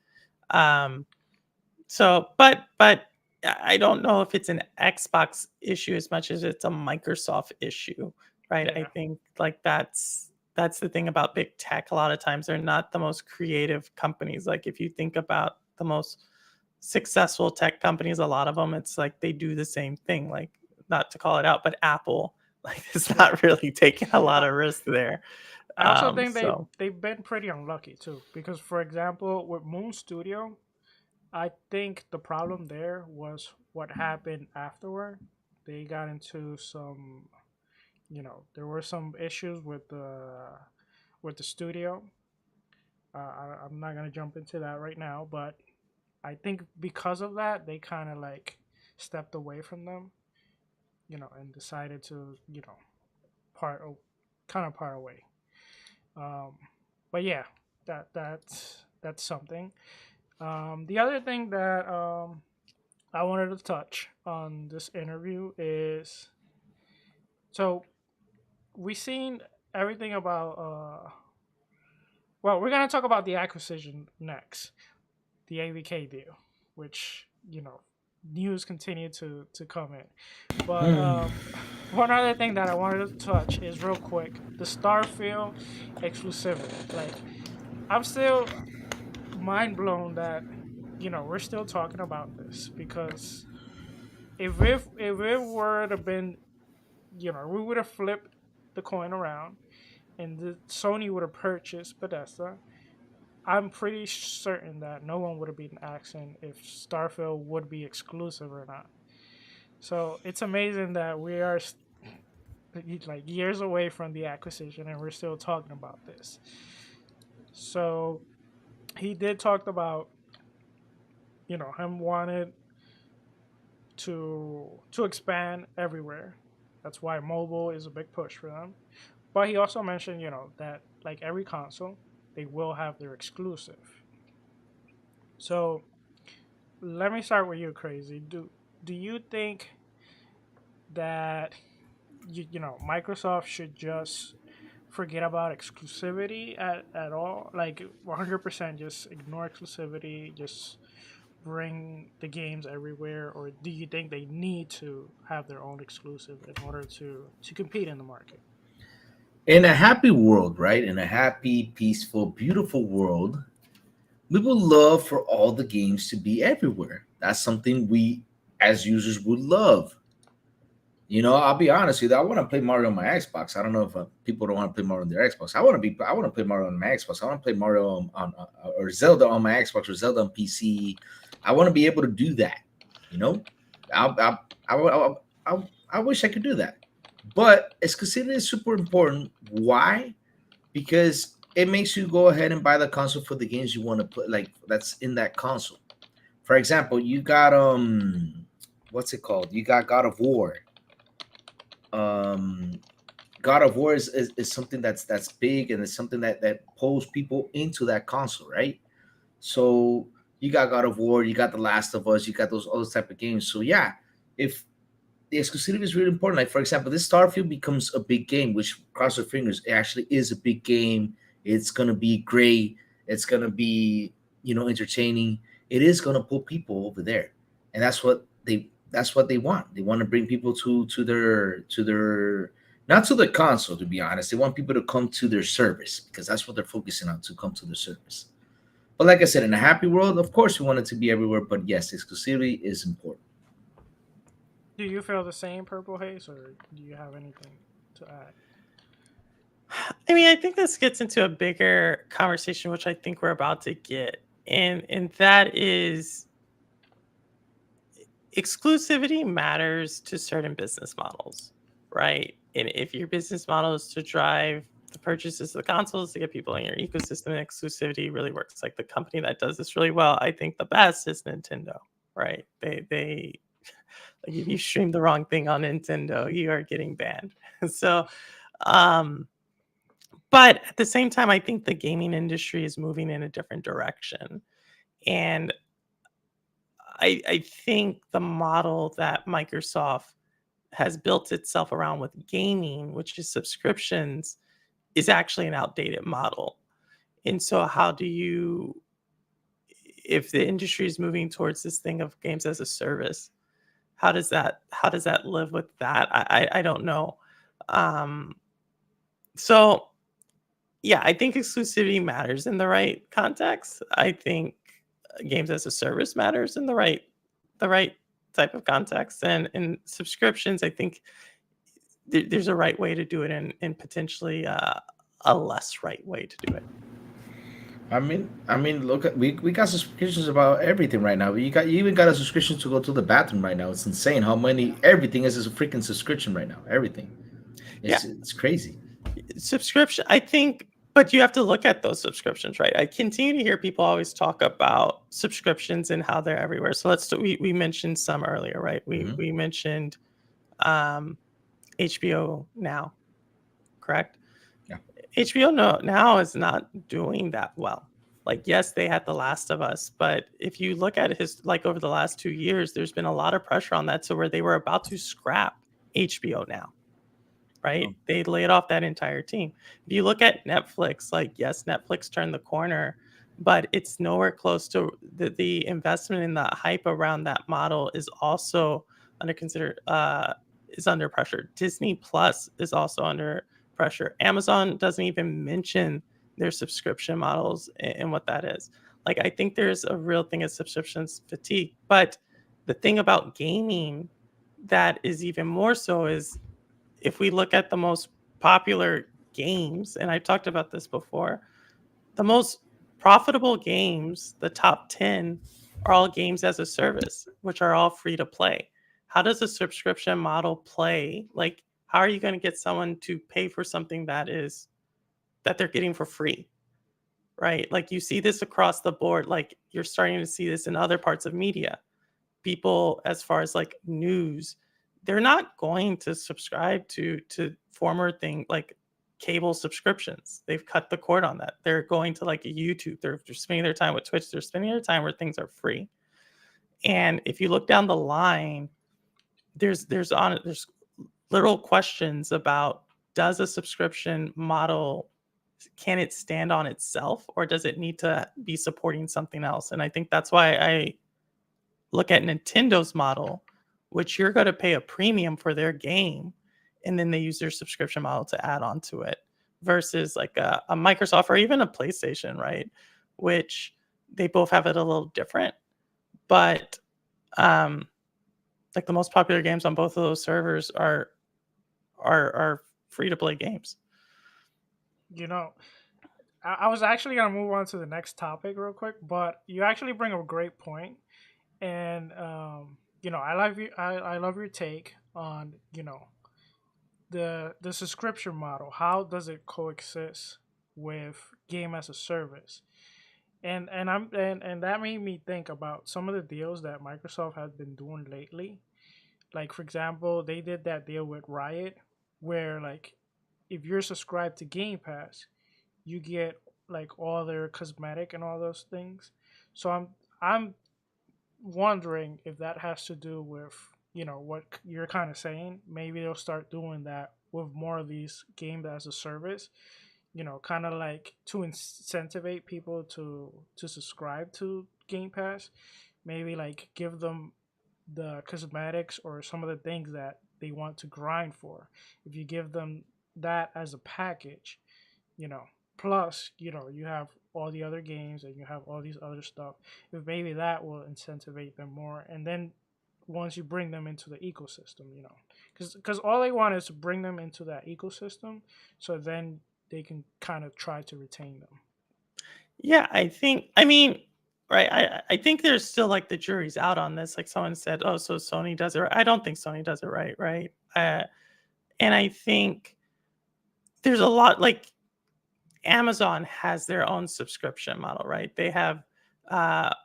So, but I don't know if it's an Xbox issue as much as it's a Microsoft issue, right? I Yeah. think like that's the thing about big tech. A lot of times they're not the most creative companies. Like if you think about the most successful tech companies, a lot of them, it's like they do the same thing. Like, not to call it out, but Apple, like, it's not really taking a lot of risk there. I also think So they've been pretty unlucky too, because for example with Moon Studio, I think the problem there was what happened afterward. They got into some, you know, there were some issues with the studio. I'm not gonna jump into that right now, but I think because of that, they kind of like stepped away from them, you know, and decided to, you know, part away. Um, but yeah, that's something. The other thing that I wanted to touch on this interview is, so we seen everything about well, we're gonna talk about the acquisition next, the AVK deal, which, you know, news continue to come in. But one other thing that I wanted to touch is real quick, the Starfield exclusivity. Like, I'm still mind blown that, you know, we're still talking about this, because if it were to been, you know, we would have flipped the coin around and Sony would have purchased Bethesda, I'm pretty certain that no one would have been asking if Starfield would be exclusive or not. So it's amazing that we are like years away from the acquisition and we're still talking about this. So he did talk about, you know, him wanted to expand everywhere. That's why mobile is a big push for them. But he also mentioned, you know, that like every console, they will have their exclusive. So let me start with you, Crazy. Do you think that you know, Microsoft should just forget about exclusivity at all? Like 100% just ignore exclusivity, just bring the games everywhere, or do you think they need to have their own exclusive in order to compete in the market? In a happy world, right? In a happy, peaceful, beautiful world, we would love for all the games to be everywhere. That's something we as users would love. You know, I'll be honest with you. I want to play Mario on my Xbox. I don't know if people don't want to play Mario on their Xbox. I want to play Mario on my Xbox. I want to play Mario or Zelda on my Xbox or Zelda on PC. I want to be able to do that. You know, I I, I wish I could do that. But exclusivity is super important. Why? Because it makes you go ahead and buy the console for the games you want to play, like that's in that console. For example, you got what's it called? You got God of War. um God of War is something that's big, and it's something that pulls people into that console, right? So you got God of War, you got The Last of Us, you got those other type of games. So yeah, if the exclusivity is really important. Like for example, this Starfield becomes a big game, which cross your fingers, it actually is a big game. It's gonna be great. It's gonna be entertaining. It is gonna pull people over there, and that's what they want. They want to bring people to their not to the console. To be honest, they want people to come to their service because that's what they're focusing on, to come to the service. But like I said, in a happy world, of course, we want it to be everywhere. But yes, exclusivity is important. Do you feel the same, Purple Haze, or do you have anything to add? I mean, I think this gets into a bigger conversation, which I think we're about to get, and that is exclusivity matters to certain business models, right? And if your business model is to drive the purchases of the consoles to get people in your ecosystem, exclusivity really works. Like the company that does this really well, I think the best is Nintendo, right? They like if you stream the wrong thing on Nintendo, you are getting banned. So, um, but at the same time, I think the gaming industry is moving in a different direction, and I think the model that Microsoft has built itself around with gaming, which is subscriptions, is actually an outdated model. And so, how do you, if the industry is moving towards this thing of games as a service, how does that live with that? I don't know. Um, so yeah, I think exclusivity matters in the right context. I think games as a service matters in the right type of context, and in subscriptions, I think there's a right way to do it, and potentially a less right way to do it. I mean, look, we got subscriptions about everything right now. You even got a subscription to go to the bathroom right now. It's insane how many everything is a freaking subscription right now. Everything, Yeah, it's crazy. subscription. I think, but you have to look at those subscriptions, right? I continue to hear people always talk about subscriptions and how they're everywhere. So we mentioned some earlier, right? We Hmm. we mentioned um, HBO Now, correct? Yeah, HBO now is not doing that well. Like, yes, they had The Last of Us, but if you look at his like over the last 2 years, there's been a lot of pressure on that to where they were about to scrap HBO Now, right? no. They laid off that entire team. If you look at Netflix, like, yes, Netflix turned the corner, but it's nowhere close to the investment in the hype around that model is also under consider is under pressure. Disney Plus is also under pressure. Amazon doesn't even mention their subscription models and what that is. Like, I think there's a real thing of subscriptions fatigue. But the thing about gaming that is even more so is if we look at the most popular games, and I've talked about this before, the most profitable games, the top 10, are all games as a service, which are all free to play. How does a subscription model play? Like, how are you going to get someone to pay for something that they're getting for free? Right? Like, you see this across the board. Like, you're starting to see this in other parts of media. People, as far as like news, they're not going to subscribe to former thing like cable subscriptions. They've cut the cord on that. They're going to like a YouTube. They're spending their time with Twitch. They're spending their time where things are free. And if you look down the line, there's little questions about, does a subscription model, can it stand on itself, or does it need to be supporting something else? And I think that's why I look at Nintendo's model, which you're going to pay a premium for their game, and then they use their subscription model to add on to it, versus like a Microsoft or even a PlayStation, right? Which they both have it a little different, but um, like the most popular games on both of those servers are free to play games. You know, I was actually gonna move on to the next topic real quick, but you actually bring up a great point, and I love you. I love your take on the subscription model. How does it coexist with game as a service? And that made me think about some of the deals that Microsoft has been doing lately. Like for example, they did that deal with Riot, where like if you're subscribed to Game Pass, you get like all their cosmetic and all those things. So I'm wondering if that has to do with what you're kind of saying. Maybe they'll start doing that with more of these games as a service. Kind of like to incentivize people to subscribe to Game Pass. Maybe like give them the cosmetics or some of the things that they want to grind for. If you give them that as a package, you know, plus, you have all the other games and you have all these other stuff. If maybe that will incentivize them more, and then once you bring them into the ecosystem, because all they want is to bring them into that ecosystem, so then they can kind of try to retain them. Yeah, I mean, right. I think there's still like the jury's out on this. Like someone said, oh, so Sony does it right. I don't think Sony does it right. Right. And I think there's a lot like Amazon has their own subscription model, right? They have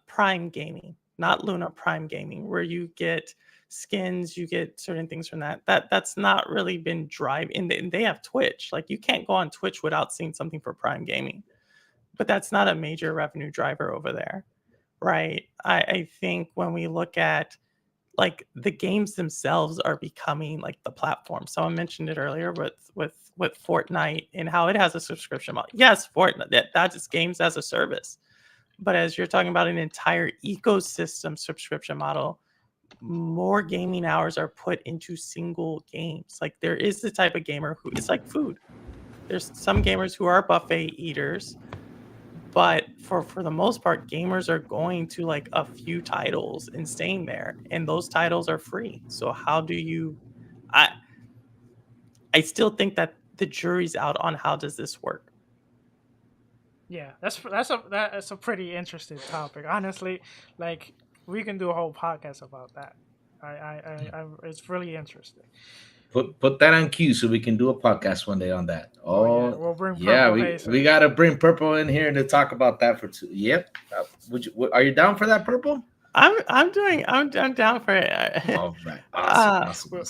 Prime Gaming, not Luna, Prime Gaming, where you get skins, you get certain things from that. That's not really been driving. And they have Twitch. Like you can't go on Twitch without seeing something for Prime Gaming, but that's not a major revenue driver over there, right? I think when we look at like the games themselves are becoming like the platform. Someone mentioned it earlier with Fortnite and how it has a subscription model. Yes, Fortnite, that's games as a service. But as you're talking about an entire ecosystem subscription model, more gaming hours are put into single games. Like there is the type of gamer who it's like food. There's some gamers who are buffet eaters, but for the most part, gamers are going to like a few titles and staying there, and those titles are free. So how do you? I still think that the jury's out on how does this work. Yeah, that's a pretty interesting topic. Honestly, like we can do a whole podcast about that. It's really interesting. Put that on cue so we can do a podcast one day on that. Oh yeah, Oh we'll bring yeah, Purple we Hazer. gotta bring Purple in here to talk about that for two. Yep. Are you down for that, Purple? I'm down for it. All right. Awesome.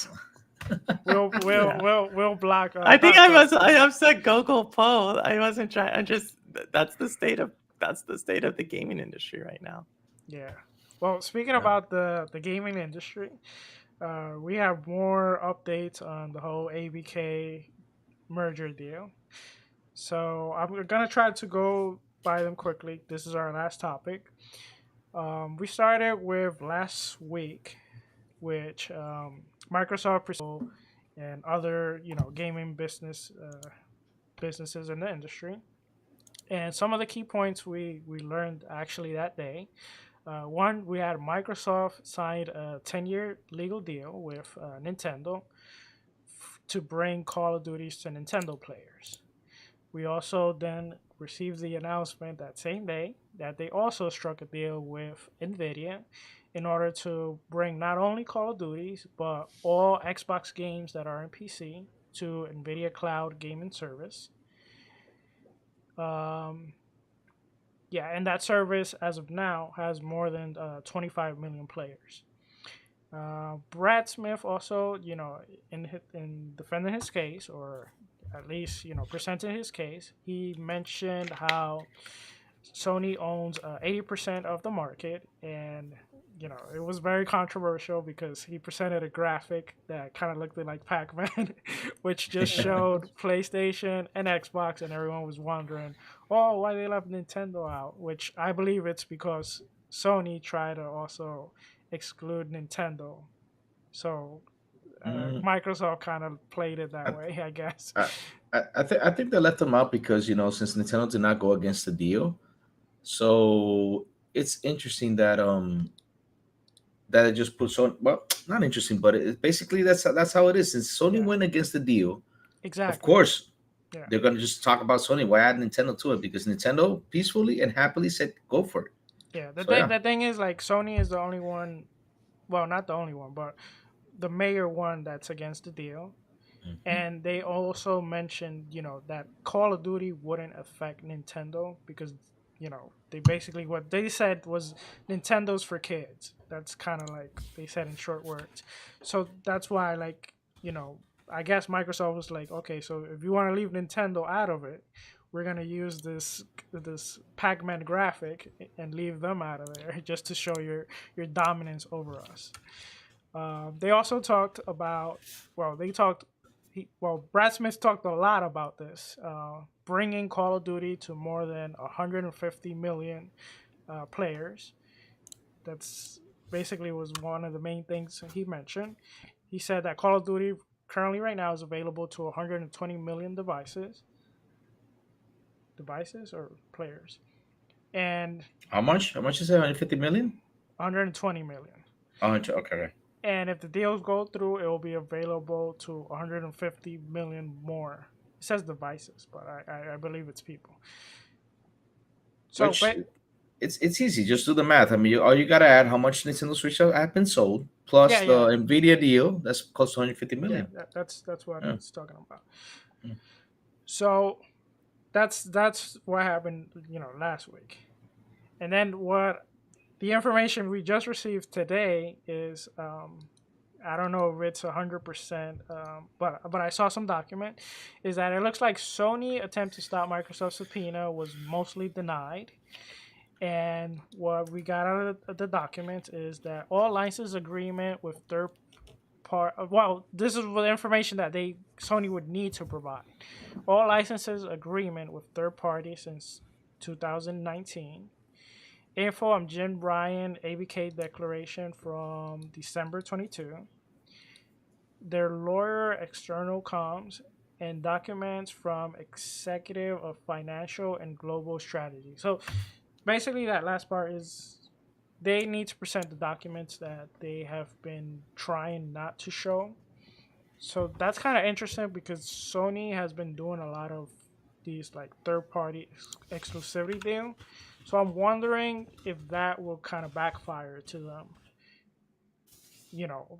We'll block. I think I said Google poll. I wasn't trying. I just that's the state of the gaming industry right now. Yeah. Well, speaking about the gaming industry, we have more updates on the whole ABK merger deal. So I'm gonna try to go by them quickly. This is our last topic. We started with last week, which Microsoft and other gaming businesses in the industry, and some of the key points we learned actually that day. One, we had Microsoft signed a 10-year legal deal with Nintendo to bring Call of Duties to Nintendo players. We also then received the announcement that same day that they also struck a deal with NVIDIA in order to bring not only Call of Duties, but all Xbox games that are in PC to NVIDIA Cloud Gaming Service. Yeah, and that service, as of now, has more than 25 million players. Brad Smith also, in defending his case, or at least, presenting his case, he mentioned how Sony owns 80% of the market, and it was very controversial because he presented a graphic that kind of looked like Pac-Man, which just showed PlayStation and Xbox, and everyone was wondering, oh, why they left Nintendo out, which I believe it's because Sony tried to also exclude Nintendo. So Microsoft kind of played it that way, I guess. I think they left them out because since Nintendo did not go against the deal, so it's interesting that it just puts on. Well, not interesting, but basically that's how it is. Since Sony went against the deal, exactly, of course, they're gonna just talk about Sony. Why add Nintendo to it? Because Nintendo peacefully and happily said, "Go for it." Yeah, the thing is, like, Sony is the only one. Well, not the only one, but the major one that's against the deal. Mm-hmm. And they also mentioned, that Call of Duty wouldn't affect Nintendo because, they basically what they said was Nintendo's for kids. That's kind of like they said in short words. So that's why, like, I guess Microsoft was like, okay, so if you want to leave Nintendo out of it, we're gonna use this Pac-Man graphic and leave them out of there just to show your dominance over us. They also talked about, Brad Smith talked a lot about this, bringing Call of Duty to more than 150 million players. That's basically was one of the main things he mentioned. He said that Call of Duty currently right now is available to 120 million devices or players, and How much? How much is it? 150 million? 120 million. Oh, okay. And if the deals go through, it will be available to 150 million more. It says devices, but I believe it's people. So, Which it's easy. Just do the math. I mean, all you gotta add how much Nintendo Switch have been sold plus Yeah, the yeah. Nvidia deal that's close to 150 million. yeah, that's what Yeah. he's talking about. Mm. So that's what happened, last week. And then the information we just received today is, I don't know if it's 100%, but I saw some document, is that it looks like Sony attempt to stop Microsoft's subpoena was mostly denied. And what we got out of the document is that all license agreement with third part, this is the information that Sony would need to provide. All licenses agreement with third parties since 2019. Info on Jim Bryan ABK declaration from December 22. Their lawyer external comms and documents from executive of financial and global strategy. So basically that last part is they need to present the documents that they have been trying not to show. So that's kind of interesting because Sony has been doing a lot of these like third-party exclusivity deal. So I'm wondering if that will kind of backfire to them,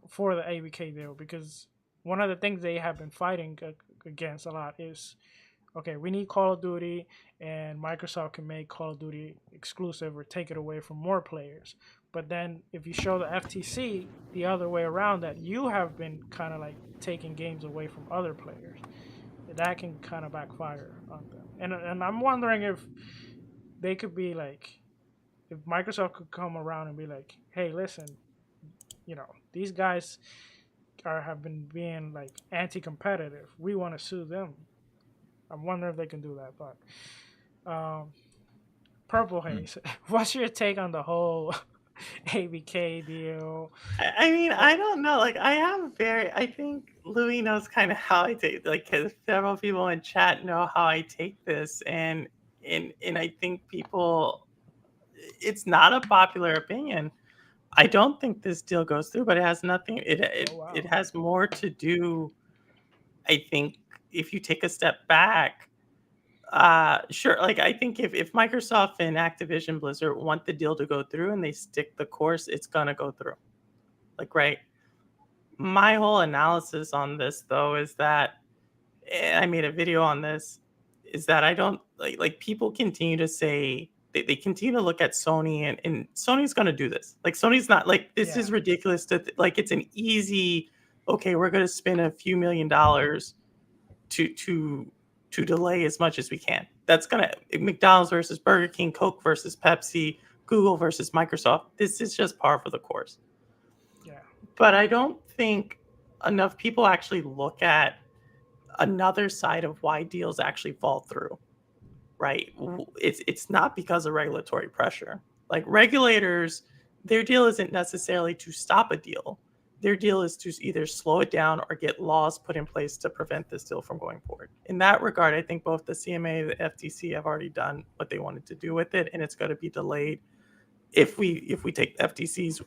for the ABK deal, because one of the things they have been fighting against a lot is, okay, we need Call of Duty, and Microsoft can make Call of Duty exclusive or take it away from more players. But then if you show the FTC the other way around, that you have been kind of like taking games away from other players, that can kind of backfire on them. And I'm wondering if they could be like, if Microsoft could come around and be like, hey, listen, these guys have been being like anti-competitive. We want to sue them. I'm wondering if they can do that. But Purple Haze, what's your take on the whole ABK deal? I mean, I don't know. Like, I think Louis knows kind of how I take, like, 'cause several people in chat know how I take this. And I think it's not a popular opinion. I don't think this deal goes through, but it has nothing, it has more to do, I think, if you take a step back, sure. Like, I think if Microsoft and Activision Blizzard want the deal to go through and they stick the course, it's gonna go through. Like, right. My whole analysis on this, though, is that I made a video on this. Is that I don't like people continue to say they continue to look at Sony and Sony's gonna do this. Like, Sony's not like this is ridiculous to like it's an easy. Okay, we're gonna spend a few $1,000,000 to delay as much as we can. That's gonna McDonald's versus Burger King, Coke versus Pepsi, Google versus Microsoft. This is just par for the course. Yeah. But I don't think enough people actually look at another side of why deals actually fall through. Right? It's not because of regulatory pressure. Like, regulators, their deal isn't necessarily to stop a deal. Their deal is to either slow it down or get laws put in place to prevent this deal from going forward. In that regard, I think both the CMA and the FTC have already done what they wanted to do with it, and it's going to be delayed. If we take the FTC's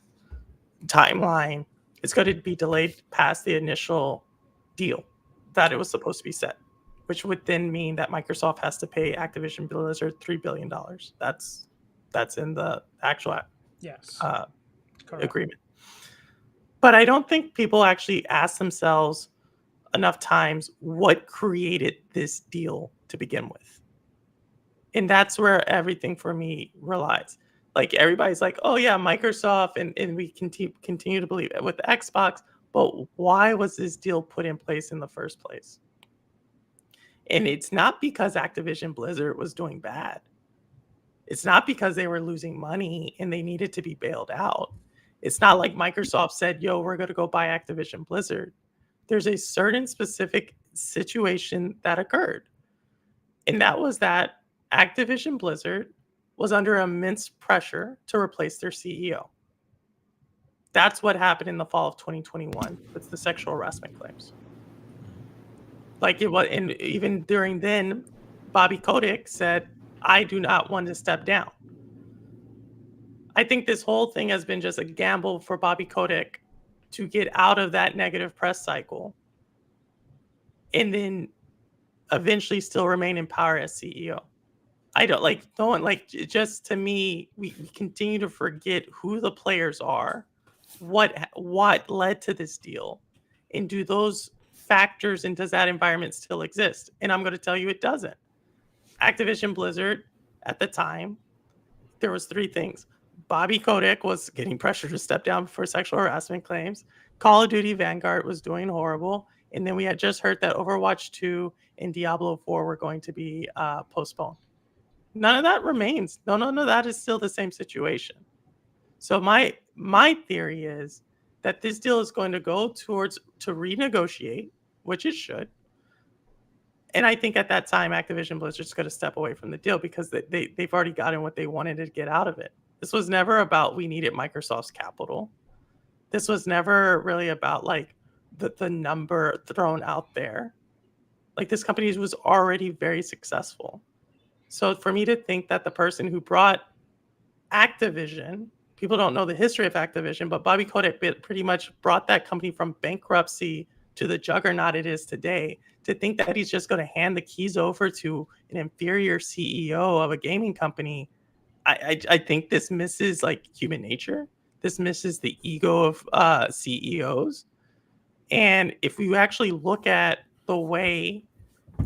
timeline, it's going to be delayed past the initial deal that it was supposed to be set, which would then mean that Microsoft has to pay Activision Blizzard $3 billion. That's in the actual agreement. But I don't think people actually ask themselves enough times what created this deal to begin with. And that's where everything for me relies. Like, everybody's like, oh yeah, Microsoft, and we continue to believe it with Xbox, but why was this deal put in place in the first place? And it's not because Activision Blizzard was doing bad. It's not because they were losing money and they needed to be bailed out. It's not like Microsoft said, yo, we're going to go buy Activision Blizzard. There's a certain specific situation that occurred. And that was that Activision Blizzard was under immense pressure to replace their CEO. That's what happened in the fall of 2021 with the sexual harassment claims. Like it was, and even during then, Bobby Kotick said, I do not want to step down. I think this whole thing has been just a gamble for Bobby Kotick to get out of that negative press cycle and then eventually still remain in power as CEO. I don't like, no one, like, just to me, we continue to forget who the players are, what led to this deal, and do those factors and does that environment still exist? And I'm going to tell you it doesn't. Activision Blizzard at the time, there was three things. Bobby Kotick was getting pressure to step down for sexual harassment claims. Call of Duty Vanguard was doing horrible. And then we had just heard that Overwatch 2 and Diablo 4 were going to be postponed. None of that remains. None of that is still the same situation. So my theory is that this deal is going to go towards to renegotiate, which it should. And I think at that time, Activision Blizzard's going to step away from the deal because they've already gotten what they wanted to get out of it. This was never about we needed Microsoft's capital. This was never really about like the number thrown out there. Like this company was already very successful. So for me to think that the person who brought Activision, people don't know the history of Activision, but Bobby Kotick pretty much brought that company from bankruptcy to the juggernaut it is today. To think that he's just going to hand the keys over to an inferior CEO of a gaming company, I think this misses like human nature. This misses the ego of CEOs. And if you actually look at the way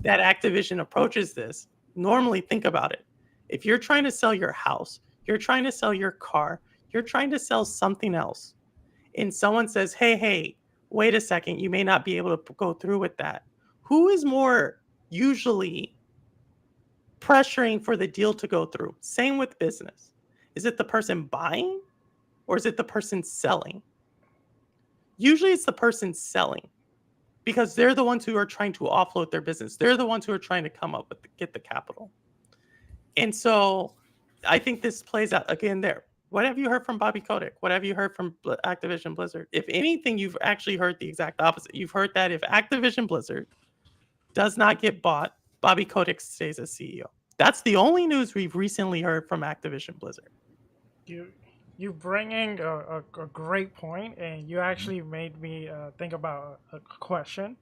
that Activision approaches this, normally think about it. If you're trying to sell your house, you're trying to sell your car, you're trying to sell something else, and someone says, hey, wait a second, you may not be able to go through with that. Who is more usually pressuring for the deal to go through? Same with business. Is it the person buying or is it the person selling? Usually it's the person selling because they're the ones who are trying to offload their business. They're the ones who are trying to come up with get the capital. And so I think this plays out again there. What have you heard from Bobby Kotick? What have you heard from Activision Blizzard? If anything, you've actually heard the exact opposite. You've heard that if Activision Blizzard does not get bought, Bobby Kotick stays as CEO. That's the only news we've recently heard from Activision Blizzard. You bringing a great point, and you actually made me think about a question.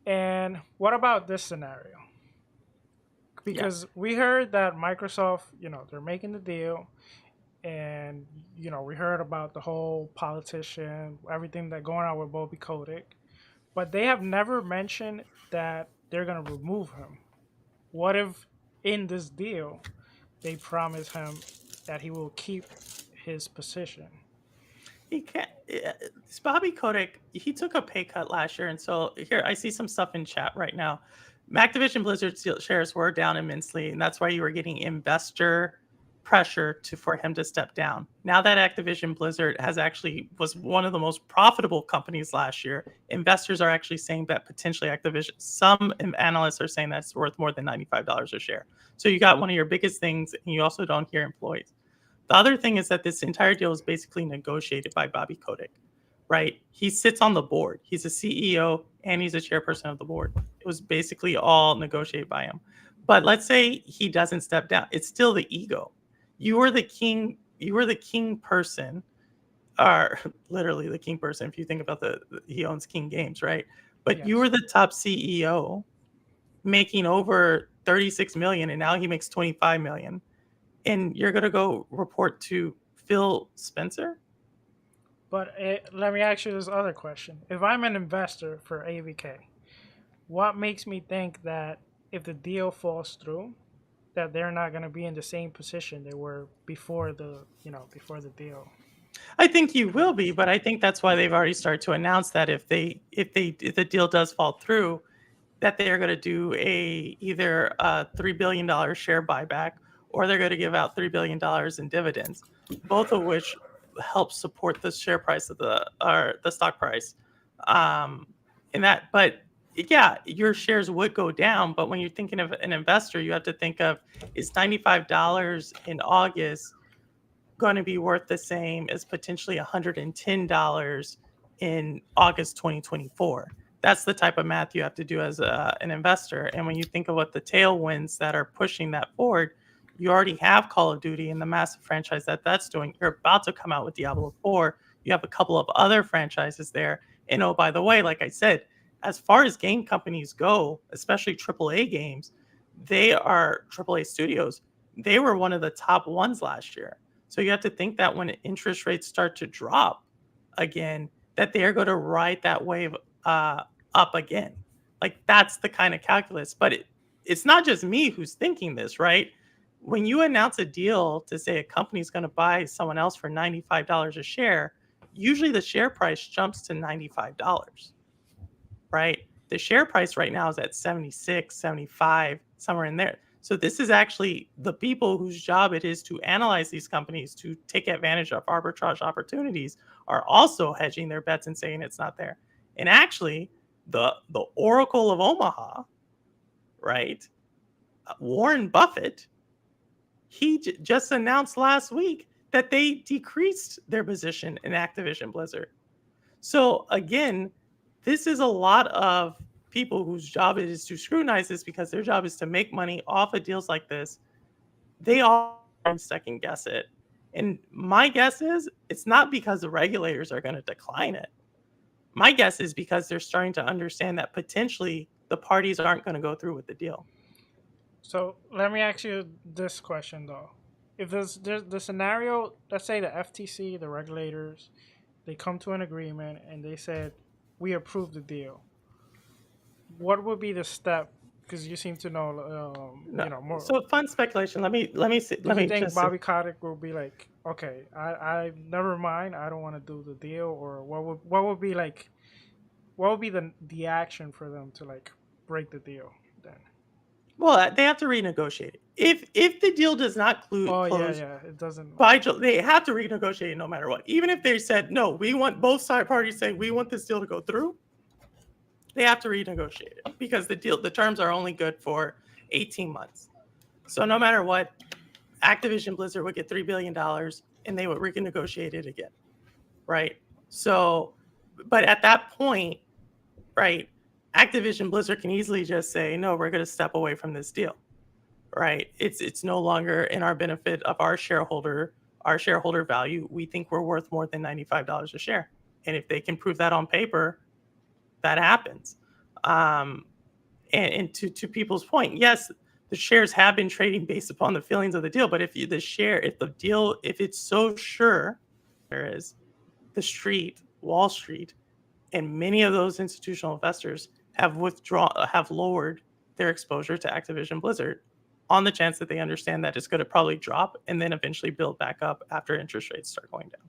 And what about this scenario? Because we heard that Microsoft, they're making the deal, and we heard about the whole politician, everything that going on with Bobby Kotick, but they have never mentioned that they're going to remove him. What if in this deal they promise him that he will keep his position? He can't. Bobby Kotick, he took a pay cut last year, and so here I see some stuff in chat right now. Activision Blizzard shares were down immensely, and that's why you were getting investor pressure for him to step down. Now that Activision Blizzard was one of the most profitable companies last year, investors are actually saying that potentially Activision, some analysts are saying that's worth more than $95 a share. So you got one of your biggest things, and you also don't hear employees. The other thing is that this entire deal is basically negotiated by Bobby Kotick, right? He sits on the board. He's a CEO and he's a chairperson of the board. It was basically all negotiated by him. But let's say he doesn't step down. It's still the ego. You were the king. You were the king person, or literally the king person. If you think about he owns King Games, right? But you were the top CEO, making over 36 million, and now he makes 25 million. And you're gonna go report to Phil Spencer? But let me ask you this other question: if I'm an investor for AVK, what makes me think that if the deal falls through, that they're not going to be in the same position they were before the deal? I think you will be, but I think that's why they've already started to announce that if the deal does fall through, that they're going to do either a $3 billion share buyback, or they're going to give out $3 billion in dividends, both of which help support the share price of the stock price. But yeah, your shares would go down. But when you're thinking of an investor, you have to think of, is $95 in August going to be worth the same as potentially $110 in August 2024? That's the type of math you have to do as an investor. And when you think of what the tailwinds that are pushing that forward, you already have Call of Duty and the massive franchise that's doing. You're about to come out with Diablo 4. You have a couple of other franchises there. And oh, by the way, like I said, as far as game companies go, especially AAA games, they are AAA studios. They were one of the top ones last year. So you have to think that when interest rates start to drop again, that they're going to ride that wave up again. Like, that's the kind of calculus. But it's not just me who's thinking this, right? When you announce a deal to say a company's going to buy someone else for $95 a share, usually the share price jumps to $95, right? The share price right now is at 76, 75, somewhere in there. So this is actually the people whose job it is to analyze these companies, to take advantage of arbitrage opportunities, are also hedging their bets and saying it's not there. And actually, the Oracle of Omaha, right? Warren Buffett, he just announced last week that they decreased their position in Activision Blizzard. So again, this is a lot of people whose job it is to scrutinize this, because their job is to make money off of deals like this. They all second guess it. And my guess is it's not because the regulators are going to decline it. My guess is because they're starting to understand that potentially the parties aren't going to go through with the deal. So let me ask you this question, though. If there's the scenario, let's say the FTC, the regulators, they come to an agreement and they said, we approve the deal. What would be the step? Because you seem to know, more. So fun speculation. Let me see. Do you think Bobby Kotick will be like, okay, I never mind, I don't want to do the deal, or what would be the action for them to like break the deal then? Well, they have to renegotiate it. If the deal does not close, it doesn't. They have to renegotiate it no matter what. Even if they said no, we want both side parties say we want this deal to go through, they have to renegotiate it, because the terms are only good for 18 months. So no matter what, Activision Blizzard would get $3 billion and they would renegotiate it again, right? So, but at that point, right, Activision Blizzard can easily just say, no, we're going to step away from this deal, right? It's no longer in our benefit of our shareholder value. We think we're worth more than $95 a share. And if they can prove that on paper, that happens. And to people's point, yes, the shares have been trading based upon the feelings of the deal. But if it's so sure, there is Wall Street, and many of those institutional investors have lowered their exposure to Activision Blizzard on the chance that they understand that it's going to probably drop and then eventually build back up after interest rates start going down.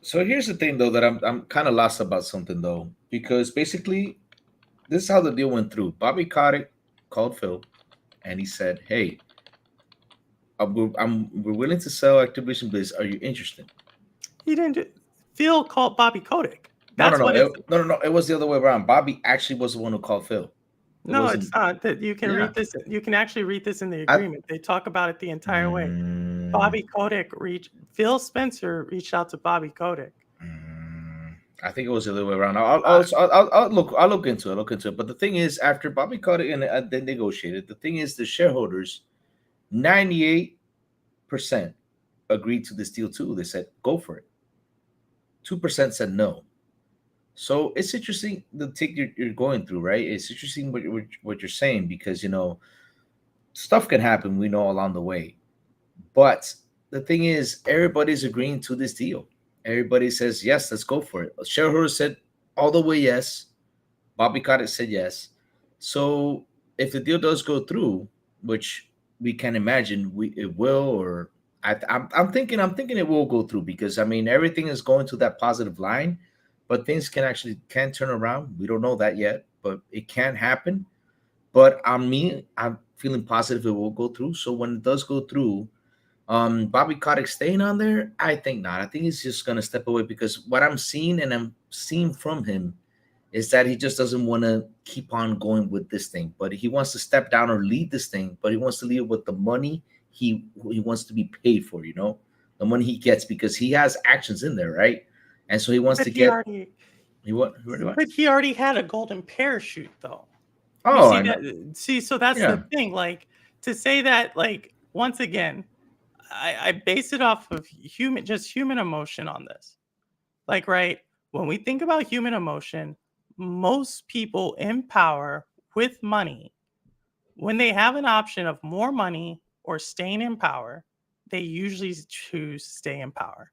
So here's the thing, though, that I'm kind of lost about something, though, because basically this is how the deal went through. Bobby Kotick called Phil and he said, hey, we're willing to sell Activision Blizzard. Are you interested? He didn't. Phil called Bobby Kotick. No. It was the other way around. Bobby actually was the one who called Phil. It's not. That you can read this. You can actually read this in the agreement. They talk about it the entire way. Bobby Kotick Phil Spencer reached out to Bobby Kotick. I think it was the other way around. I'll look into it. But the thing is, after Bobby Kotick and they negotiated, the thing is, the shareholders, 98% agreed to this deal too. They said, go for it. 2% said no. So it's interesting the tick you're going through, right? It's interesting what you're saying, because, stuff can happen, we know, along the way. But the thing is, everybody's agreeing to this deal. Everybody says, yes, let's go for it. Shareholders said all the way yes. Bobby Kotick said yes. So if the deal does go through, which we can imagine it will, or I'm thinking it will go through, because, everything is going to that positive line. but things can turn around. We don't know that yet, but it can happen. But I'm feeling positive it will go through. So when it does go through, Bobby Kotick staying on there, I think not. I think he's just gonna step away because what I'm seeing and I'm seeing from him is that he just doesn't want to keep on going with this thing, but he wants to step down or lead this thing, but he wants to lead it with the money he wants to be paid for, the money he gets because he has actions in there, right? And so he wants But to he get already, what? but he already had a golden parachute, though. You Oh, see I know. that? See, so that's Yeah. the thing. Like to say that, like once again, I base it off of human emotion on this. Like, right, when we think about human emotion, most people in power with money, when they have an option of more money or staying in power, they usually choose to stay in power.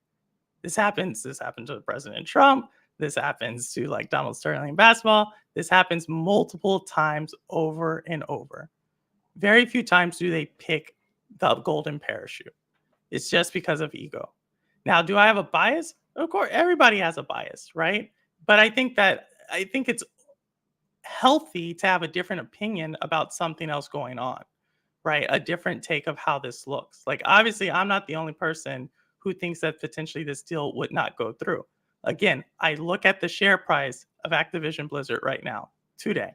This happened to President Trump. This happens to like Donald Sterling in basketball. This happens multiple times over and over. Very few times do they pick the golden parachute. It's just because of ego. Now, do I have a bias? Of course, everybody has a bias, right? But I think it's healthy to have a different opinion about something else going on, right? A different take of how this looks. Like, obviously, I'm not the only person who thinks that potentially this deal would not go through. Again, I look at the share price of Activision Blizzard right now, today,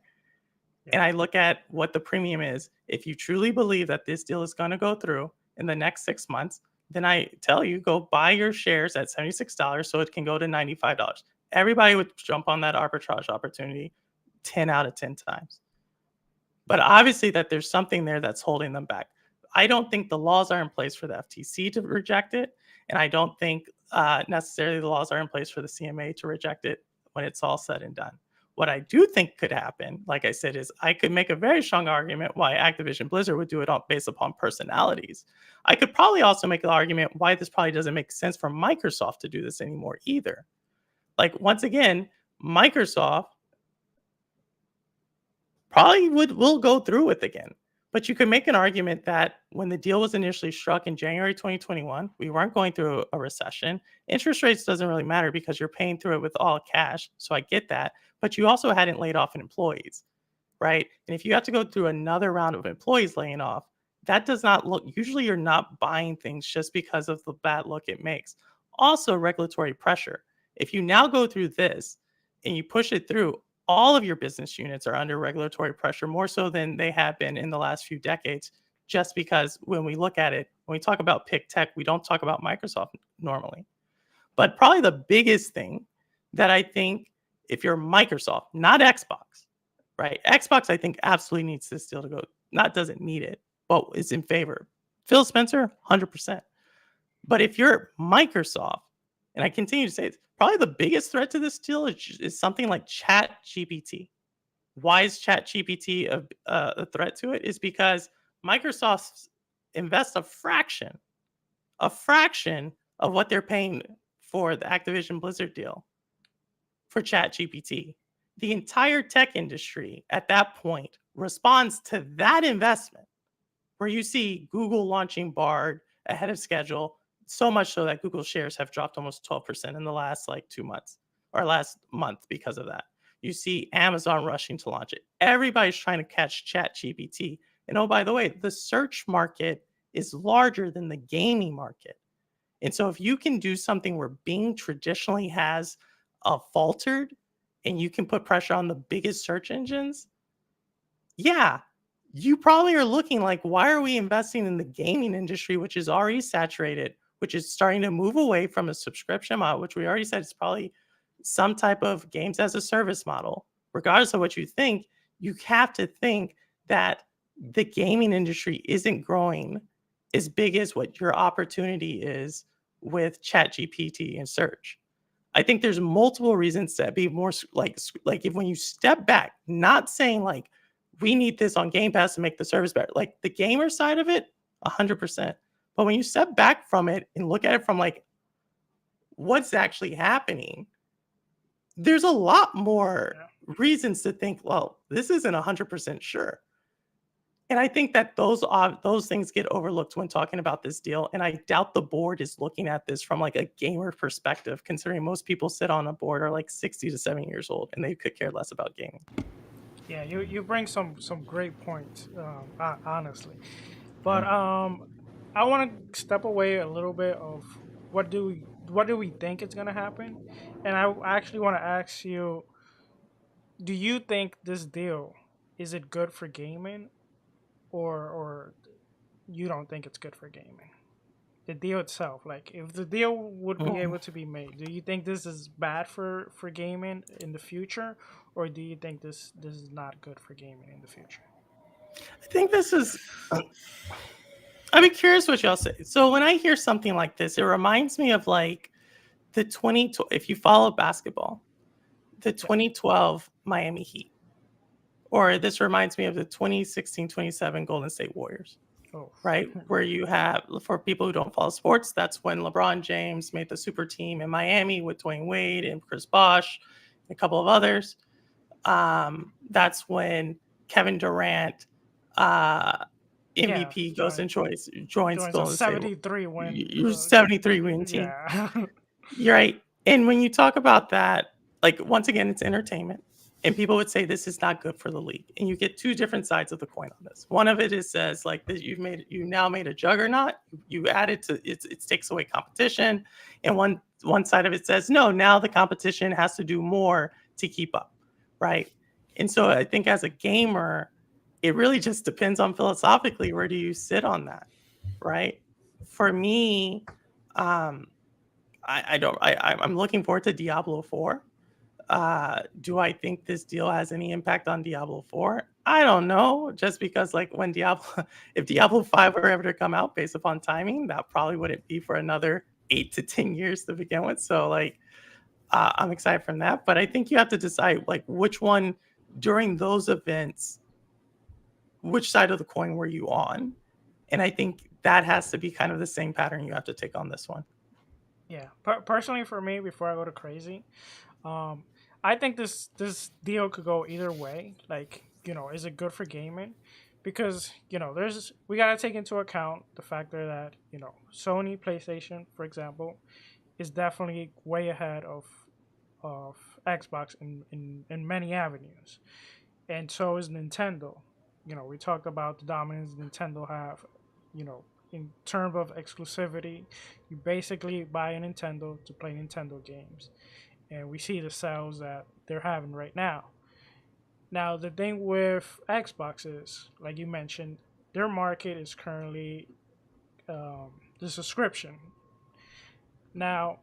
and I look at what the premium is. If you truly believe that this deal is going to go through in the next 6 months, then I tell you, go buy your shares at $76 so it can go to $95. Everybody would jump on that arbitrage opportunity 10 out of 10 times. But obviously that there's something there that's holding them back. I don't think the laws are in place for the FTC to reject it. And I don't think necessarily the laws are in place for the CMA to reject it when it's all said and done. What I do think could happen, like I said, is I could make a very strong argument why Activision Blizzard would do it based upon personalities. I could probably also make an argument why this probably doesn't make sense for Microsoft to do this anymore either. Like, once again, Microsoft probably will go through with again. But you could make an argument that when the deal was initially struck in January 2021, we weren't going through a recession. Interest rates doesn't really matter because you're paying through it with all cash. So I get that. But you also hadn't laid off employees, right? And if you have to go through another round of employees laying off, that does not look, usually you're not buying things just because of the bad look it makes. Also, regulatory pressure. If you now go through this and you push it through, all of your business units are under regulatory pressure more so than they have been in the last few decades, just because when we look at it, when we talk about big tech, we don't talk about Microsoft normally. But probably the biggest thing that I think, if you're Microsoft, not Xbox, right? Xbox, I think, absolutely needs this deal to go, not doesn't need it, but is in favor. Phil Spencer, 100%. But if you're Microsoft, and I continue to say it, probably the biggest threat to this deal is something like Chat GPT. Why is Chat GPT a threat to it? Is because Microsoft invests a fraction of what they're paying for the Activision Blizzard deal for Chat GPT. The entire tech industry at that point responds to that investment, where you see Google launching Bard ahead of schedule, so much so that Google shares have dropped almost 12% in the last 2 months or last month because of that. You see Amazon rushing to launch it. Everybody's trying to catch ChatGPT. And oh, by the way, the search market is larger than the gaming market. And so if you can do something where Bing traditionally has faltered and you can put pressure on the biggest search engines, yeah, you probably are looking like, why are we investing in the gaming industry, which is already saturated, which is starting to move away from a subscription model, which we already said is probably some type of games as a service model. Regardless of what you think, you have to think that the gaming industry isn't growing as big as what your opportunity is with ChatGPT and search. I think there's multiple reasons to be more like if when you step back, not saying like we need this on Game Pass to make the service better, like the gamer side of it, 100%. But when you step back from it and look at it from like what's actually happening, there's a lot more reasons to think, well, this isn't 100% sure. And I think that those things get overlooked when talking about this deal. And I doubt the board is looking at this from like a gamer perspective, considering most people sit on a board are like 60 to 70 years old and they could care less about gaming. Yeah, you bring some great points, honestly. But I want to step away a little bit of what do we think is gonna happen, and I actually want to ask you: do you think this deal is it good for gaming, or you don't think it's good for gaming? The deal itself, like if the deal would be able to be made, do you think this is bad for gaming in the future, or do you think this is not good for gaming in the future? I think this is. I'd be curious what y'all say. So when I hear something like this, it reminds me of like the 20. If you follow basketball, the 2012 Miami Heat, or this reminds me of the 2016-27 Golden State Warriors. Oh. Right, where you have, for people who don't follow sports, that's when LeBron James made the super team in Miami with Dwayne Wade and Chris Bosh and a couple of others. That's when Kevin Durant, MVP, goes and joins Golden State. 73 win. You're 73 win team. Yeah. You're right. And when you talk about that, like once again, it's entertainment. And people would say this is not good for the league. And you get two different sides of the coin on this. One of it is says like that you now made a juggernaut. You added to it takes away competition. And one side of it says no, now the competition has to do more to keep up, right? And so I think as a gamer, it really just depends on philosophically where do you sit on that, right? For me, I'm looking forward to Diablo 4. Do I think this deal has any impact on Diablo 4? I don't know. Just because like when if Diablo 5 were ever to come out based upon timing, that probably wouldn't be for another 8 to 10 years to begin with. So like, I'm excited from that. But I think you have to decide like which one during those events, which side of the coin were you on? And I think that has to be kind of the same pattern you have to take on this one. Yeah. Personally for me, before I go to crazy, I think this deal could go either way. Like, is it good for gaming? Because, we got to take into account the factor that, Sony PlayStation, for example, is definitely way ahead of Xbox in many avenues. And so is Nintendo. We talked about the dominance Nintendo have, in terms of exclusivity. You basically buy a Nintendo to play Nintendo games. And we see the sales that they're having right now. Now, the thing with Xbox is, like you mentioned, their market is currently the subscription. Now,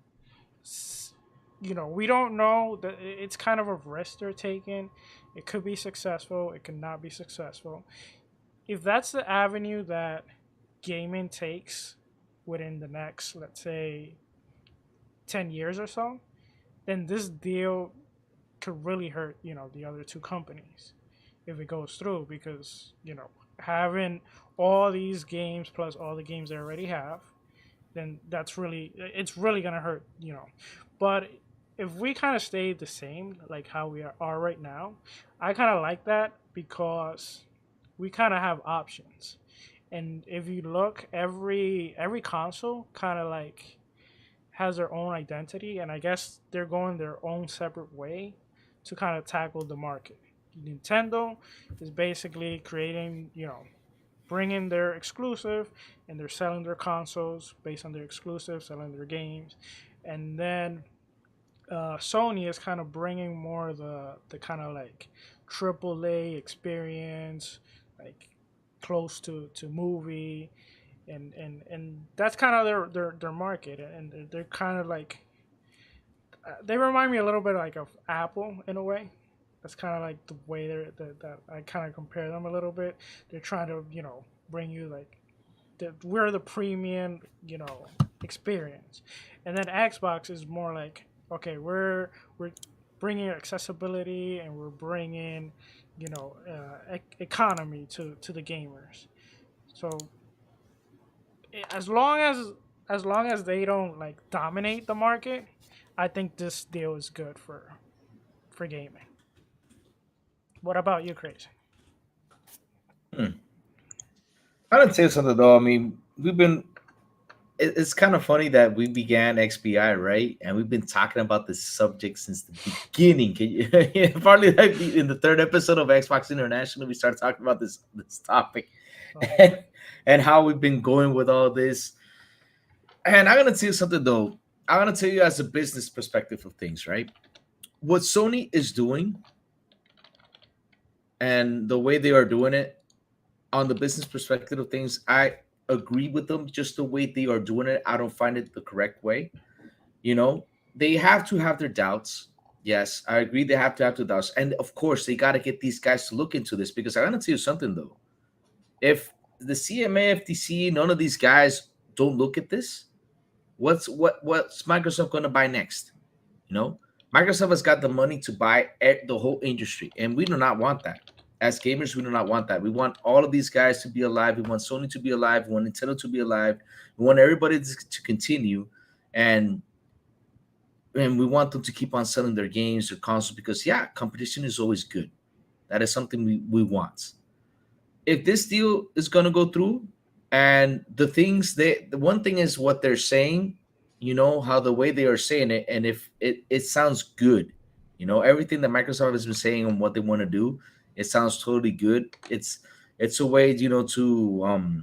we don't know that it's kind of a risk they're taking. It could be successful. It could not be successful. If that's the avenue that gaming takes within the next, let's say, 10 years or so, then this deal could really hurt, the other two companies if it goes through, because, having all these games plus all the games they already have, then it's really going to hurt, But if we kind of stay the same, like how we are right now, I kind of like that because we kind of have options. And if you look, every console kind of like has their own identity, and I guess they're going their own separate way to kind of tackle the market. Nintendo is basically creating, bringing their exclusive, and they're selling their consoles based on their exclusive, selling their games. And then Sony is kind of bringing more the kind of like AAA experience, like close to movie, and that's kind of their market, and they're kind of like they remind me a little bit like of Apple in a way. That's kind of like the way that I kind of compare them a little bit. They're trying to bring you like we're the premium experience, and then Xbox is more like, okay, we're bringing accessibility, and we're bringing economy to the gamers. So as long as they don't like dominate the market, I think this deal is good for gaming. What about you, Crazy? I don't say something though. I mean, we've been. It's kind of funny that we began XBI, right? And we've been talking about this subject since the beginning. Can you, yeah, probably like in the third episode of Xbox International, we started talking about this topic, Oh, and, and how we've been going with all this. And I'm gonna tell you something though. I'm gonna tell you as a business perspective of things, right? What Sony is doing and the way they are doing it on the business perspective of things, I agree with them. Just the way they are doing it, I don't find it the correct way. You know, they have to have their doubts. Yes, I agree. They have to have their doubts, and of course, they got to get these guys to look into this because I'm gonna tell you something though. If the CMA, FTC, none of these guys don't look at this, what's Microsoft gonna buy next? You know, Microsoft has got the money to buy the whole industry, and we do not want that. As gamers, we do not want that. We want all of these guys to be alive. We want Sony to be alive. We want Nintendo to be alive. We want everybody to continue, and we want them to keep on selling their games, their consoles, because yeah, competition is always good. That is something we want. If this deal is going to go through, and the one thing is what they're saying, how the way they are saying it, and if it sounds good, everything that Microsoft has been saying and what they want to do, it sounds totally good. It's a way, to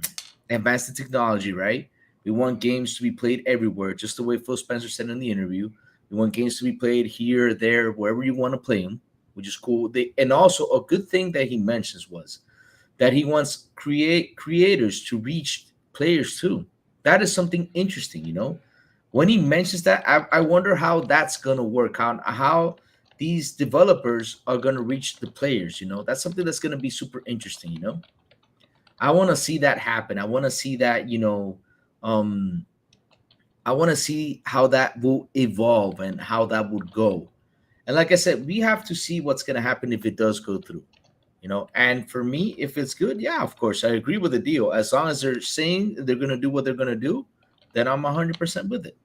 advance the technology, right? We want games to be played everywhere, just the way Phil Spencer said in the interview. We want games to be played here, there, wherever you want to play them, which is cool. And also a good thing that he mentions was that he wants creators to reach players too. That is something interesting. When he mentions that, I wonder how that's gonna work out, how these developers are gonna reach the players. That's something that's gonna be super interesting. I want to see that happen. I want to see that, um, I want to see how that will evolve and how that would go. And like I said, we have to see what's going to happen if it does go through. And for me, if it's good, yeah, of course, I agree with the deal. As long as they're saying they're going to do what they're going to do, then I'm 100% with it.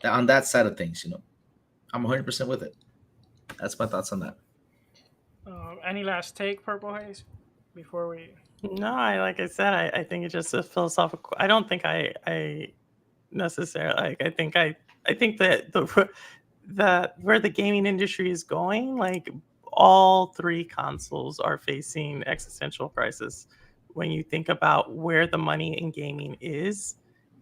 On that side of things, I'm 100% with it. That's my thoughts on that. any last take, Purple Haze, before we? No, like I said, I think it's just a philosophical. I don't think I necessarily like. I think that the where the gaming industry is going, like all three consoles are facing existential crisis. When you think about where the money in gaming is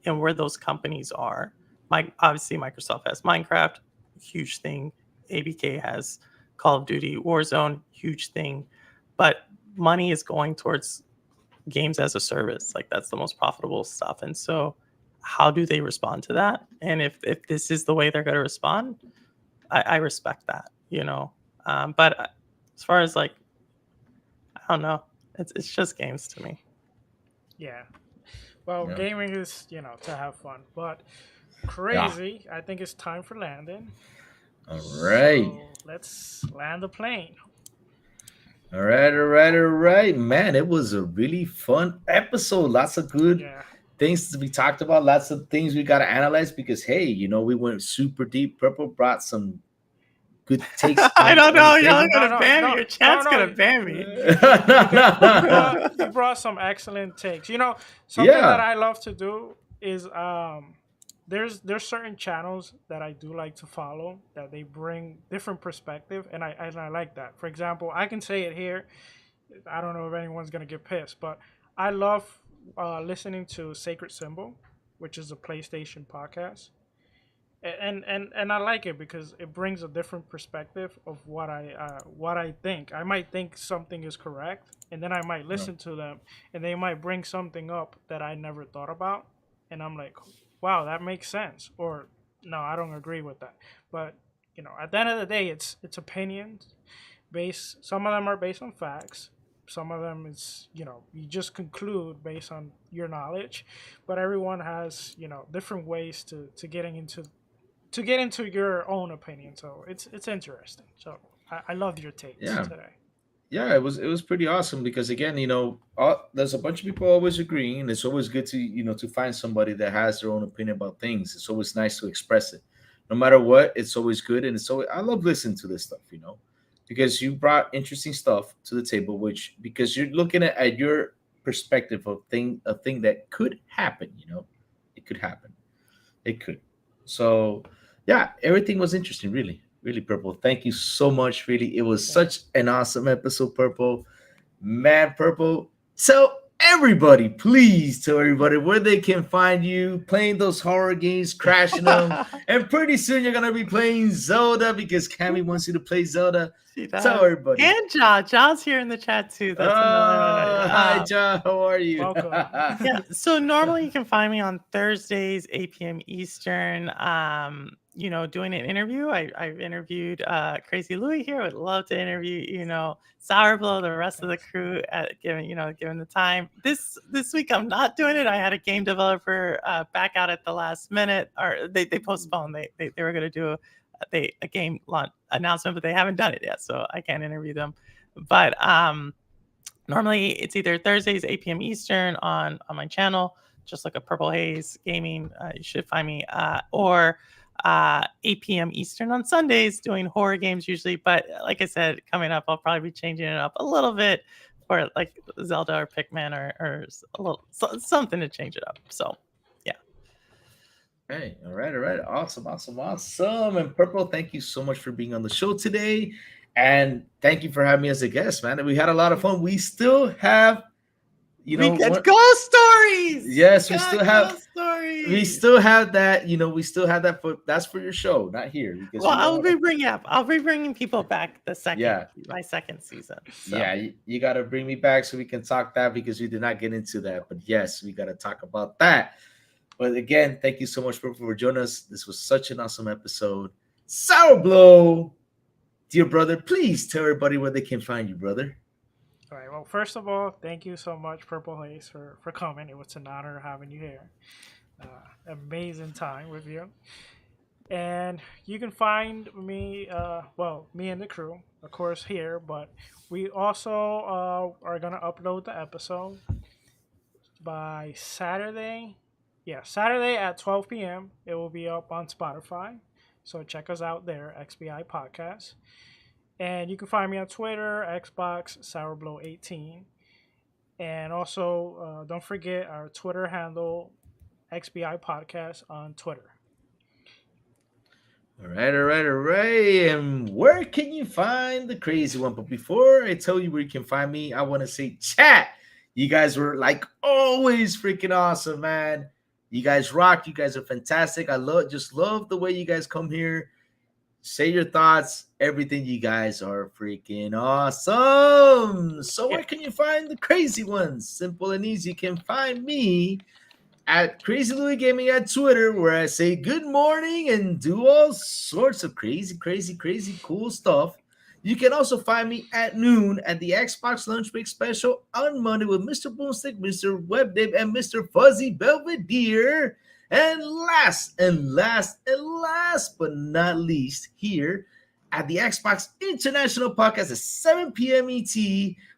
and where those companies are, obviously Microsoft has Minecraft, huge thing. ABK has Call of Duty, Warzone, huge thing. But money is going towards games as a service. Like that's the most profitable stuff. And so how do they respond to that? And if this is the way they're going to respond, I respect that, but as far as like, I don't know, it's just games to me. Yeah. Well, Yeah. gaming is, to have fun, but crazy. I think it's time for landing. All right. So let's land the plane. All right. Man, it was a really fun episode. Lots of good Yeah. things to be talked about. Lots of things we got to analyze because, hey, we went super deep. Purple brought some good takes. I don't know. No, Y'all gonna no, ban no, me. Your chat's no, gonna no. ban me. You brought some excellent takes. Something that I love to do is there's certain channels that I do like to follow that they bring different perspective, and I like that. For example, I can say it here. I don't know if anyone's gonna get pissed, but I love listening to Sacred Symbol, which is a PlayStation podcast. And I like it because it brings a different perspective of what I think. I might think something is correct, and then I might listen to them, and they might bring something up that I never thought about, and I'm like, wow, that makes sense. Or no, I don't agree with that. But at the end of the day, it's opinions based. Some of them are based on facts. Some of them is you just conclude based on your knowledge, but everyone has different ways to get into your own opinion. So it's interesting. So I loved your takes today. Yeah, it was pretty awesome because again, there's a bunch of people always agreeing, and it's always good to find somebody that has their own opinion about things. It's always nice to express it, no matter what. It's always good, and I love listening to this stuff, because you brought interesting stuff to the table, which because you're looking at your perspective of a thing that could happen. It could happen. It could. So yeah, everything was interesting. Really, really, Purple. Thank you so much. Really, it was such an awesome episode, Purple. Man, Purple. So everybody, please tell everybody where they can find you playing those horror games, crashing them, and pretty soon you're gonna be playing Zelda because Cammy wants you to play Zelda. Tell everybody. And Ja's here in the chat too. That's hi, Ja. How are you? Welcome. Yeah. So normally you can find me on Thursdays, 8 p.m. Eastern. Doing an interview. I've interviewed Crazy Louie here. Would love to interview, Sourblow, the rest of the crew given the time. This week I'm not doing it. I had a game developer back out at the last minute, or they postponed. They were going to do a game launch announcement, but they haven't done it yet, so I can't interview them. But normally it's either Thursdays 8 p.m. Eastern on my channel. Just look at Purple Haze Gaming. You should find me, or 8 p.m. Eastern on Sundays doing horror games usually. But like I said, coming up, I'll probably be changing it up a little bit for like Zelda or Pikmin or a little something to change it up. So yeah. Hey, all right. Awesome. And Purple, thank you so much for being on the show today. And thank you for having me as a guest, man. We had a lot of fun. We still have we get ghost stories. Yes, we still have ghost stories. We still have that. We still have that. That's for your show, not here. Because I'll be bringing people back my second season. So. Yeah, you got to bring me back so we can talk that because we did not get into that. But yes, we got to talk about that. But again, thank you so much for joining us. This was such an awesome episode. Sourblow, dear brother, please tell everybody where they can find you, brother. All right. Well, first of all, thank you so much, Purple Haze, for coming. It was an honor having you here. Amazing time with you. And you can find me, me and the crew, of course, here. But we also are going to upload the episode by Saturday. Yeah, Saturday at 12 p.m. It will be up on Spotify. So check us out there, XBI Podcast. And you can find me on Twitter, Xbox, Sourblow18. And also, don't forget our Twitter handle, XBI Podcast on Twitter. All right. And where can you find the crazy one? But before I tell you where you can find me, I want to say, chat. You guys were like always freaking awesome, man. You guys rock. You guys are fantastic. I love the way you guys come here. Say your thoughts, everything. You guys are freaking awesome. So where can you find the crazy ones? Simple and easy. You can find me at Crazy Louie Gaming at Twitter, where I say good morning and do all sorts of crazy cool stuff. You can also find me at noon at the Xbox Lunch Break Special on Monday with Mr. Boomstick, Mr. WebDave, and Mr. Fuzzy Belvedere. And last but not least, here at the Xbox International Podcast at 7 p.m. ET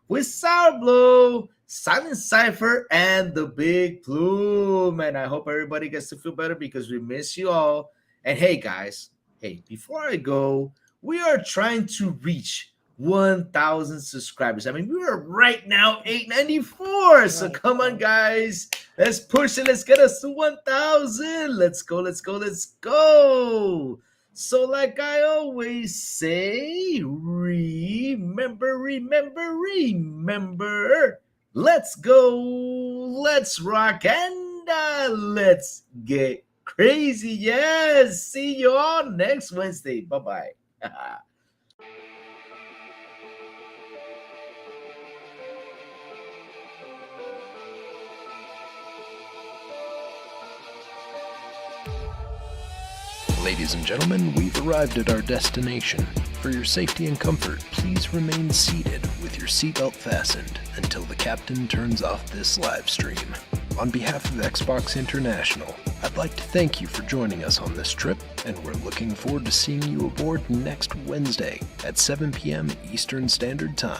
with Sourblow, Silent Cypher, and the Big Plume. And I hope everybody gets to feel better because we miss you all. And hey, guys, before I go, we are trying to reach 1,000 subscribers. I mean, we are right now 894. So come on, guys. Let's push it. Let's get us to 1,000. Let's go. So like I always say, remember. Let's go. Let's rock. And let's get crazy. Yes. See you all next Wednesday. Bye-bye. Ladies and gentlemen, we've arrived at our destination. For your safety and comfort, please remain seated with your seatbelt fastened until the captain turns off this live stream. On behalf of Xbox International, I'd like to thank you for joining us on this trip, and we're looking forward to seeing you aboard next Wednesday at 7 p.m. Eastern Standard Time.